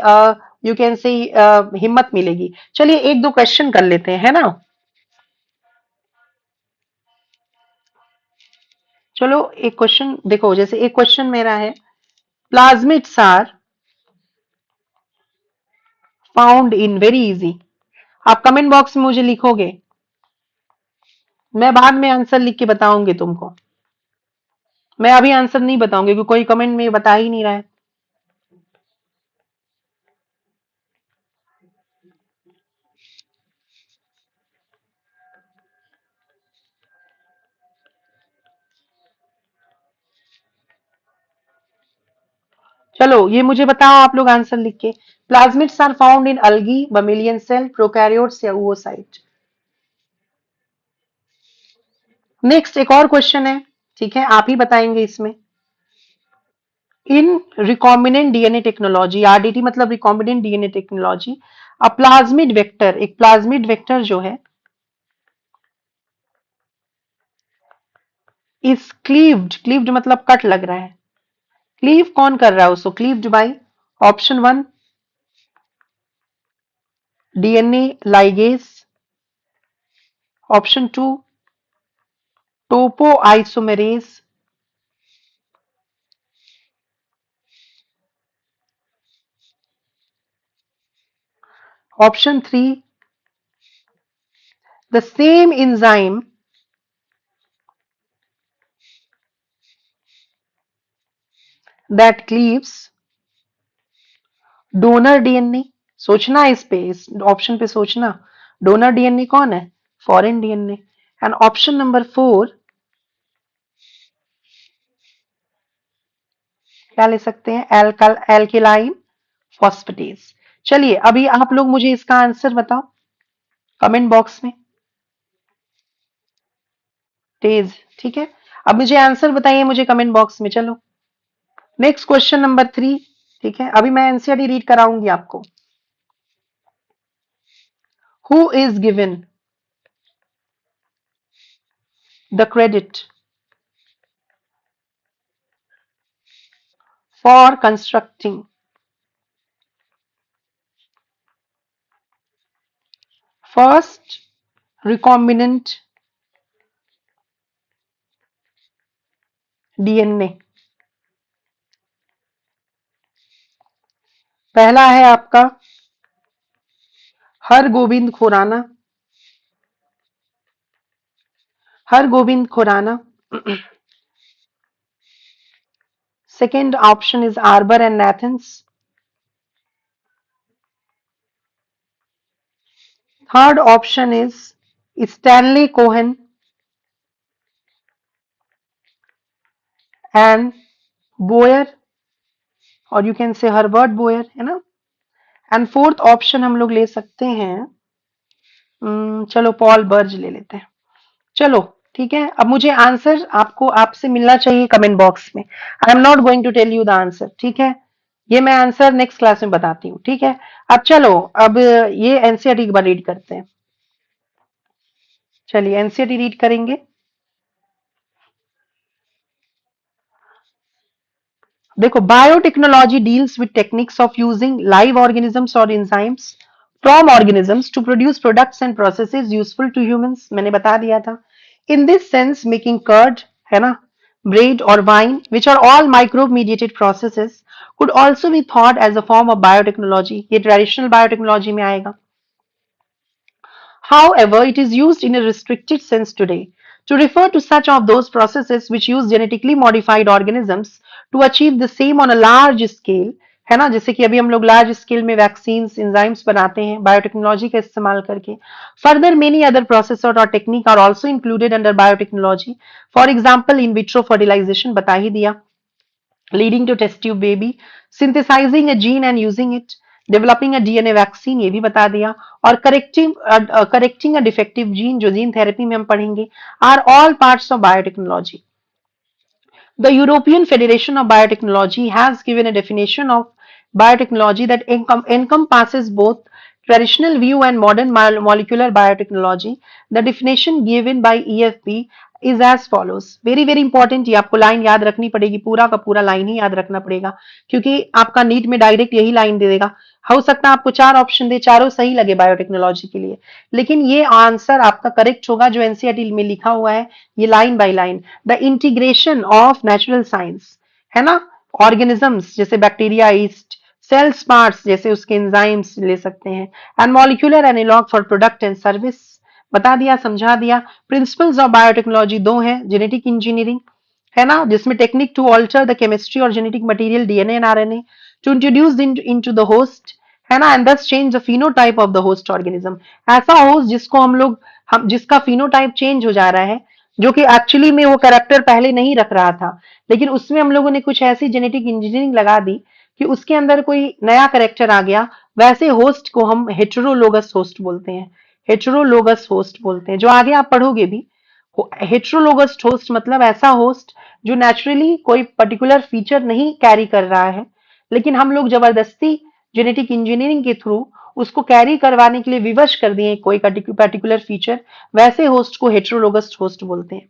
यू कैन से हिम्मत मिलेगी। चलिए एक दो क्वेश्चन कर लेते हैं, है ना। चलो एक क्वेश्चन देखो, जैसे एक क्वेश्चन मेरा है, plasmids are found in, very easy. आप कमेंट बॉक्स में मुझे लिखोगे, मैं बाद में आंसर लिख के बताऊंगी तुमको। मैं अभी आंसर नहीं बताऊंगी क्योंकि कोई कमेंट में बता ही नहीं रहा है। चलो ये मुझे बताओ आप लोग आंसर लिख के। Plasmids are found in algae, mammalian cell, prokaryotes या oocyte। नेक्स्ट एक और क्वेश्चन है, ठीक है, आप ही बताएंगे इसमें। In recombinant DNA technology, RDT मतलब recombinant DNA technology, a plasmid vector, एक प्लाज्मिड वेक्टर जो है इज क्लीव्ड, क्लीव्ड मतलब कट लग रहा है, क्लीव कौन कर रहा है उसको, cleaved by option one DNA ligase, option two topoisomerase, option three the same enzyme that cleaves donor DNA. सोचना है इस पे, इस ऑप्शन पे सोचना। डोनर डीएनए कौन है, foreign DNA. And option number four क्या ले सकते हैं, एल्कल एल्किलाइन फॉस्फेटेज। चलिए अभी आप लोग मुझे इसका आंसर बताओ कमेंट बॉक्स में। तेज, ठीक है। अब मुझे आंसर बताइए मुझे कमेंट बॉक्स में। चलो नेक्स्ट क्वेश्चन नंबर थ्री, ठीक है, अभी मैं एनसीईआरटी रीड कराऊंगी आपको। Who is given the credit for constructing first recombinant DNA. पहला है आपका Hargobind Khorana, Hargobind Khorana. Second option is Arber and Nathans. Third option is Stanley Cohen and Boyer, और you can say Herbert Boyer, है ना। एंड फोर्थ ऑप्शन हम लोग ले सकते हैं, चलो पॉल बर्ज ले लेते हैं। चलो ठीक है, अब मुझे आंसर आपको आपसे मिलना चाहिए कमेंट बॉक्स में। I am not going to tell you the answer, ठीक है। ये मैं आंसर नेक्स्ट क्लास में बताती हूँ, ठीक है। अब चलो, अब ये एनसीईआरटी एक बार रीड करते हैं। चलिए एनसीईआरटी रीड करेंगे। देखो, biotechnology deals with techniques of using live organisms और enzymes from organisms to produce products and processes useful to humans, मैंने बता दिया था। In this sense making curd, है ना, ब्रेड और wine which are all microbe mediated processes could also be thought as a form of biotechnology, ये traditional biotechnology में आएगा। However, it is used in a restricted sense today to refer to such of those processes which use genetically modified organisms to achieve the same on a large scale, है ना। जैसे कि अभी हम लोग large scale में vaccine enzymes बनाते हैं बायोटेक्नोलॉजी का इस्तेमाल करके। फर्दर मेनी अदर प्रोसेस और technique are also included under biotechnology. For example in vitro fertilization बता ही दिया, leading to test tube baby, synthesizing a gene and using it, developing a DNA vaccine, ये भी बता दिया, और correcting a defective gene जो जीन थेरेपी में हम पढ़ेंगे, are all parts of biotechnology. The European Federation of Biotechnology has given a definition of biotechnology that encompasses both traditional view and modern molecular biotechnology. The definition given by EFB is as follows. Very very important, ये आपको line याद रखनी पड़ेगी, पूरा का पूरा line ही याद रखना पड़ेगा क्योंकि आपका नीट में डायरेक्ट यही लाइन दे देगा। हो सकता है आपको चार ऑप्शन दे, चारों सही लगे बायोटेक्नोलॉजी के लिए, लेकिन ये आंसर आपका करेक्ट होगा जो एनसीईआरटी में लिखा हुआ है, ये line by line. The integration of natural science, है ना, ऑर्गेनिजम्स जैसे बैक्टीरिया, ईस्ट, सेल पार्ट्स जैसे उसके एंजाइम्स ले सकते हैं, and molecular analog for product and service, बता दिया समझा दिया। प्रिंसिपल्स ऑफ बायोटेक्नोलॉजी दो हैं, जेनेटिक इंजीनियरिंग है ना, जिसमें technique to alter the chemistry और genetic material DNA and RNA to introduce into the host, है ना, and thus change the phenotype of the host organism. ऐसा होस्ट जिसको हम जिसका फिनोटाइप चेंज हो जा रहा है, जो कि एक्चुअली में वो कैरेक्टर पहले नहीं रख रहा था, लेकिन उसमें हम लोगों ने कुछ ऐसी जेनेटिक इंजीनियरिंग लगा दी कि उसके अंदर कोई नया कैरेक्टर आ गया। वैसे होस्ट को हम हेटेरोलोगस होस्ट बोलते हैं। हेटेरोलोगस होस्ट बोलते हैं, जो आगे आप पढ़ोगे भी। हेटेरोलोगस होस्ट मतलब ऐसा होस्ट जो नेचुरली कोई पर्टिकुलर फीचर नहीं कैरी कर रहा है, लेकिन हम लोग जबरदस्ती जेनेटिक इंजीनियरिंग के थ्रू उसको कैरी करवाने के लिए विवश कर दिए कोई पर्टिकुलर फीचर। वैसे होस्ट को हेटेरोलोगस होस्ट बोलते हैं।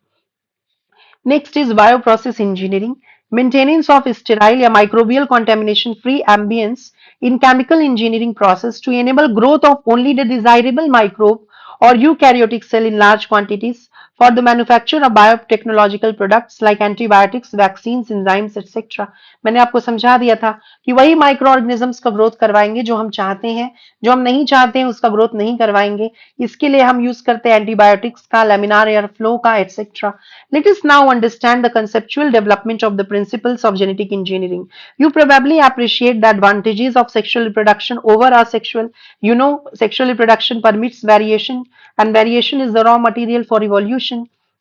Next is bioprocess engineering, maintenance of sterile or microbial contamination free ambience in chemical engineering process to enable growth of only the desirable microbe or eukaryotic cell in large quantities for the manufacture of biotechnological products like antibiotics, vaccines, enzymes, etc. मैंने आपको समझा दिया था कि वही micro organisms का growth करवाएंगे जो हम चाहते हैं, जो हम नहीं चाहते हैं उसका ग्रोथ नहीं करवाएंगे। इसके लिए हम यूज करते हैं एंटीबायोटिक्स का, लेमिनार एयर फ्लो का, etcetera. Let us now understand the conceptual development of the principles of genetic engineering. You probably appreciate the advantages of sexual reproduction over asexual. You know, sexual reproduction permits variation, and variation is the raw material for evolution.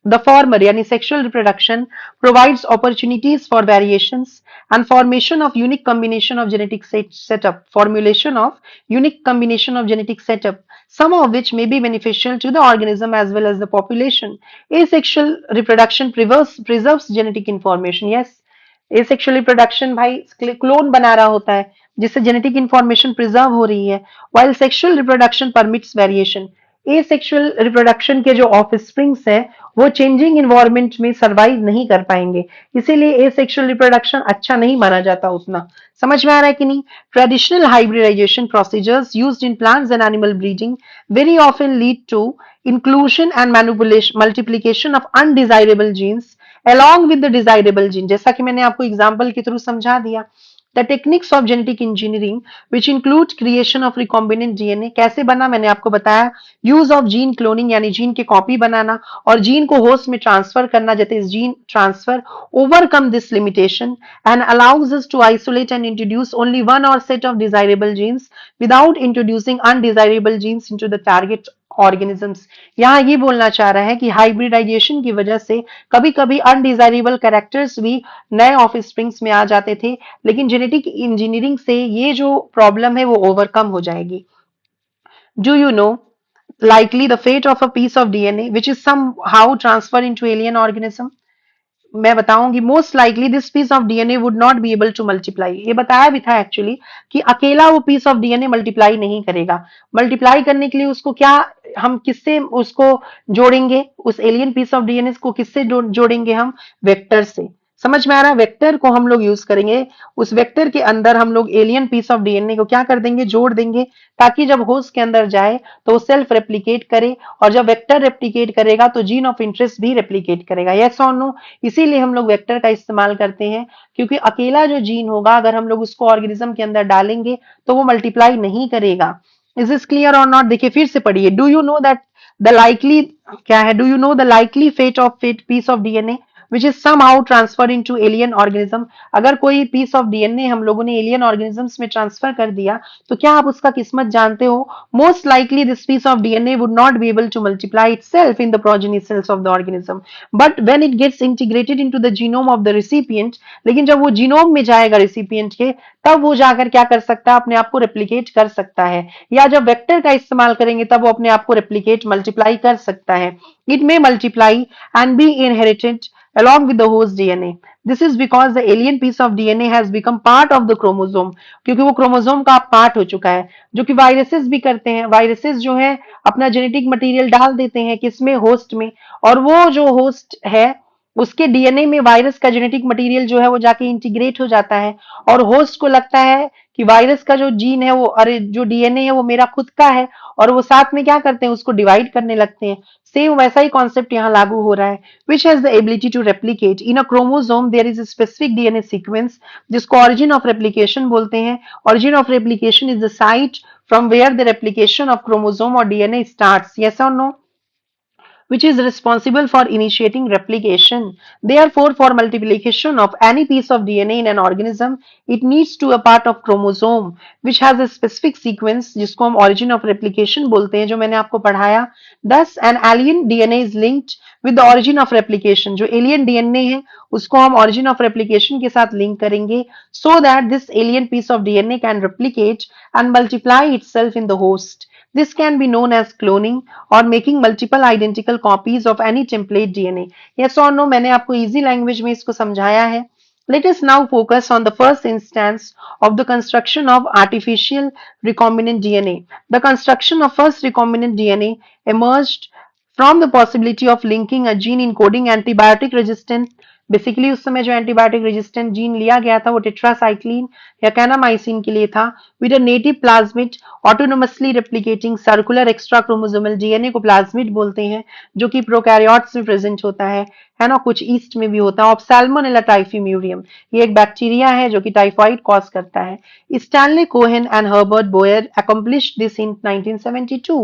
The former, yani sexual reproduction, provides opportunities for variations and formation of unique combination of genetic setup, formulation of unique combination of genetic setup, some of which may be beneficial to the organism as well as the population. Asexual reproduction preserves genetic information. Yes, asexual reproduction भाई clone बना रहा होता है जिससे genetic information preserve हो रही है, while sexual reproduction permits variation. Asexual reproduction के जो ऑफस्प्रिंग्स है वो चेंजिंग इन्वायरमेंट में सर्वाइव नहीं कर पाएंगे, इसीलिए एसेक्सुअल रिप्रोडक्शन अच्छा नहीं माना जाता उतना। समझ में आ रहा है कि नहीं? Traditional hybridization procedures used in plants and animal breeding very often lead to inclusion and multiplication of undesirable genes along with the desirable gene, जैसा कि मैंने आपको एग्जाम्पल के थ्रू समझा दिया। The techniques of genetic engineering which include creation of recombinant DNA, कैसे बना मैंने आपको बताया। यूज ऑफ जीन क्लोनिंग यानी जीन की कॉपी बनाना और जीन को होस्ट में ट्रांसफर करना, जैसे gene transfer overcome this limitation and allows us to isolate and introduce only one or set of desirable genes without introducing undesirable genes into the target organisms. यहाँ ये बोलना चाह रहा है कि हाइब्रिडाइजेशन की वजह से कभी कभी अनडिजायरेबल कैरेक्टर्स भी नए ऑफ स्प्रिंग्स में आ जाते थे, लेकिन जेनेटिक इंजीनियरिंग से ये जो प्रॉब्लम है वो ओवरकम हो जाएगी। Do you no likely the fate of a piece of DNA which is somehow transferred into alien organism? मैं बताऊंगी। Most likely this piece of DNA would not be able to multiply, ये बताया भी था actually कि अकेला वो piece of DNA multiply नहीं करेगा। मल्टीप्लाई करने के लिए उसको क्या, हम किससे उसको जोड़ेंगे, उस एलियन पीस ऑफ डीएनए को किससे जोड़ेंगे हम? वेक्टर से। समझ में आ रहा है? वेक्टर को हम लोग यूज करेंगे, उस वेक्टर के अंदर हम लोग एलियन पीस ऑफ डीएनए को क्या कर देंगे, जोड़ देंगे, ताकि जब होस्ट के अंदर जाए तो वो सेल्फ रेप्लीकेट करे, और जब वेक्टर रेप्लीकेट करेगा तो जीन ऑफ इंटरेस्ट भी रेप्लीकेट करेगा। यस और नो? इसीलिए हम लोग वेक्टर का इस्तेमाल करते हैं, क्योंकि अकेला जो जीन होगा अगर हम लोग उसको ऑर्गेनिज्म के अंदर डालेंगे तो वो मल्टीप्लाई नहीं करेगा। इज दिस क्लियर और नॉट? देखिए फिर से पढ़िए। Do you know that the likely, क्या है, do you know the likely fate of piece of DNA which is somehow transferred into alien organism? अगर कोई पीस ऑफ डीएनए हम लोगों ने एलियन ऑर्गेनिजम्स में ट्रांसफर कर दिया तो क्या आप उसका किस्मत जानते हो? Most likely this piece of DNA would not be able to multiply itself in the progeny cells of the organism, but when it gets integrated into the genome of the recipient, लेकिन जब वो genome में जाएगा recipient के, तब वो जाकर क्या कर सकता है, अपने आप को रेप्लीकेट कर सकता है, या जब वेक्टर का इस्तेमाल करेंगे तब वो अपने आप को रेप्लीकेट मल्टीप्लाई कर सकता है। It may multiply and be inherited along with the host DNA. This is because the alien piece of DNA has become part of the chromosome, क्योंकि वो क्रोमोसोम का पार्ट हो चुका है, जो कि वायरसेस भी करते हैं। वायरसेस जो है अपना जेनेटिक मटेरियल डाल देते हैं किसमें, होस्ट में, और वो जो होस्ट है उसके डीएनए में वायरस का जेनेटिक मटेरियल जो है वो जाके इंटीग्रेट हो जाता है, और होस्ट को लगता है कि वायरस का जो जीन है वो, अरे जो डीएनए है वो मेरा खुद का है, और वो साथ में क्या करते हैं, उसको डिवाइड करने लगते हैं। सेम वैसा ही कॉन्सेप्ट यहाँ लागू हो रहा है। Which has the ability to replicate in a chromosome there is a specific DNA sequence, जिसको ऑरिजिन ऑफ रेप्लीकेशन बोलते हैं। Origin of replication is the site from where the replication of chromosome और DNA starts. Yes और no? which is responsible for initiating replication. Therefore, for multiplication of any piece of DNA in an organism, it needs to a part of chromosome which has a specific sequence जिसको हम origin of replication बोलते हैं जो मैंने आपको पढ़ाया. Thus, an alien DNA is linked with the origin of replication. जो alien DNA है उसको हम origin of replication के साथ link करेंगे so that this alien piece of DNA can replicate and multiply itself in the host. This can be known as cloning or making multiple identical copies of any template DNA. Yes or no? मैंने आपको easy language में इसको समझाया है. Let us now focus on the first instance of the construction of artificial recombinant DNA. The construction of first recombinant DNA emerged from the possibility of linking a gene encoding antibiotic resistant. Basically उस समय जो antibiotic resistant gene लिया गया था वो tetracycline या kanamycin के लिए था with a native plasmid autonomously replicating circular extra chromosomal DNA को प्लाज्मिड बोलते हैं जो कि प्रोकैरियोट्स में प्रेजेंट होता है ना, कुछ ईस्ट में भी होता है. ऑप्थेल्मोनेला टाइफीम्यूरियम ये एक बैक्टीरिया है जो कि टाइफाइड कॉज करता है. Stanley Cohen and Herbert Boyer accomplished this in 1972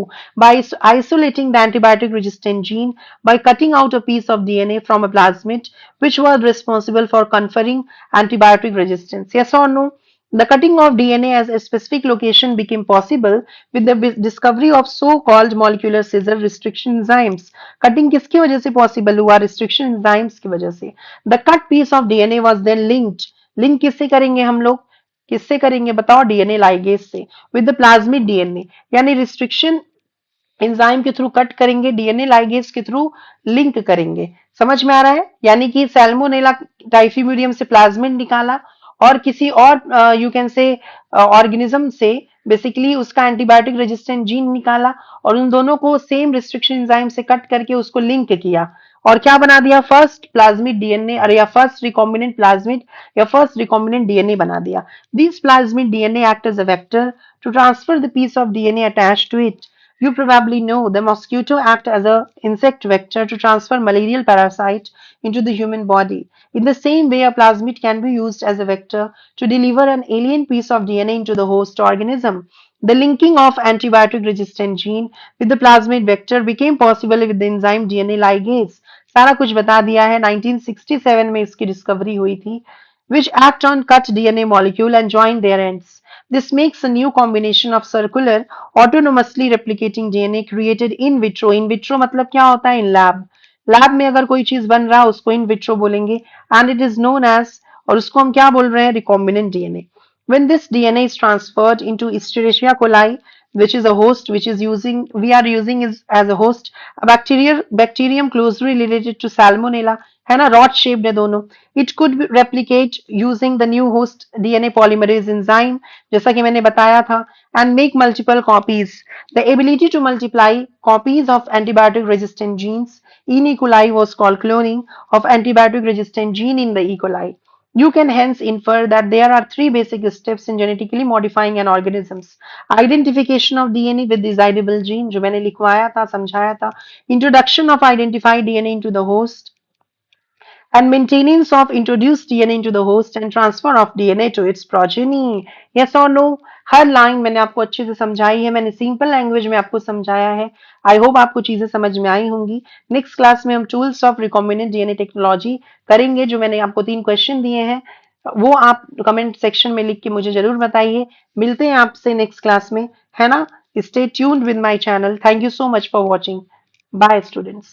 by isolating the antibiotic resistant gene by cutting out a piece of DNA from a plasmid which was responsible for conferring antibiotic resistance. Yes or no? The cutting of DNA as a specific location became possible with the discovery of so-called molecular scissor restriction enzymes. Cutting किसकी वजह से possible हुआ? Restriction enzymes की वजह से. The cut piece of DNA was then linked. Link किससे करेंगे हम लोग? किससे करेंगे बताओ? डीएनए लाइगेज से विद द प्लाज्मिड डीएनए. यानी रिस्ट्रिक्शन एंजाइम के थ्रू कट करेंगे, डीएनए लाइगेज के थ्रू लिंक करेंगे. समझ में आ रहा है? यानी कि सैल्मोनेला टाइफीम्यूरियम से प्लाज्मिड निकाला और किसी और यू कैन से ऑर्गेनिज्म से बेसिकली उसका एंटीबायोटिक रेजिस्टेंट जीन निकाला और उन दोनों को सेम रिस्ट्रिक्शन एंजाइम से कट करके उसको लिंक किया और क्या बना दिया? फर्स्ट प्लाज्मिड डीएनए अरे या फर्स्ट रिकॉम्बिनेंट प्लाज्मिड या फर्स्ट रिकॉम्बिनेंट डीएनए बना दिया. This plasmid DNA act as a vector to transfer the piece of DNA attached to it. You probably know the mosquito act as a insect vector to transfer malarial parasite into the human body. In the same way, a plasmid can be used as a vector to deliver an alien piece of DNA into the host organism. The linking of antibiotic resistant gene with the plasmid vector became possible with the enzyme DNA ligase. सारा कुछ बता दिया है. 1967 में इसकी discovery हुई थी. Which act on cut DNA molecule and join their ends. This makes a new combination of circular autonomously replicating DNA created in vitro. In vitro मतलब क्या होता है? In lab. लैब में अगर कोई चीज बन रहा है उसको इन विट्रो बोलेंगे and it is known as, और उसको हम क्या बोल रहे हैं? Recombinant DNA. When this DNA is transferred into Escherichia coli, which is a host which is using we are using is as a host a bacterium closely related to Salmonella, है ना, rod shaped है दोनों. It could replicate using the new host DNA polymerase enzyme जैसा कि मैंने बताया था and make multiple copies. The ability to multiply copies of antibiotic resistant genes in E. coli was called cloning of antibiotic resistant gene in the E. coli. You can hence infer that there are three basic steps in genetically modifying an organisms. Identification of DNA with desirable gene, जो मैंने लिखवाया था, समझाया था. Introduction of identified DNA into the host. And maintenance of introduced DNA into the host and transfer of DNA to its progeny. Yes or no? Her line मैंने आपको अच्छे से समझाई है. मैंने सिंपल लैंग्वेज में आपको समझाया है. आई होप आपको चीजें समझ में आई होंगी. नेक्स्ट क्लास में हम tools of recombinant DNA technology करेंगे. जो मैंने आपको 3 क्वेश्चन दिए हैं वो आप कमेंट सेक्शन में लिख के मुझे जरूर बताइए. मिलते हैं आपसे नेक्स्ट क्लास में, है ना. Stay tuned with my channel. Thank you so much for watching. Bye students.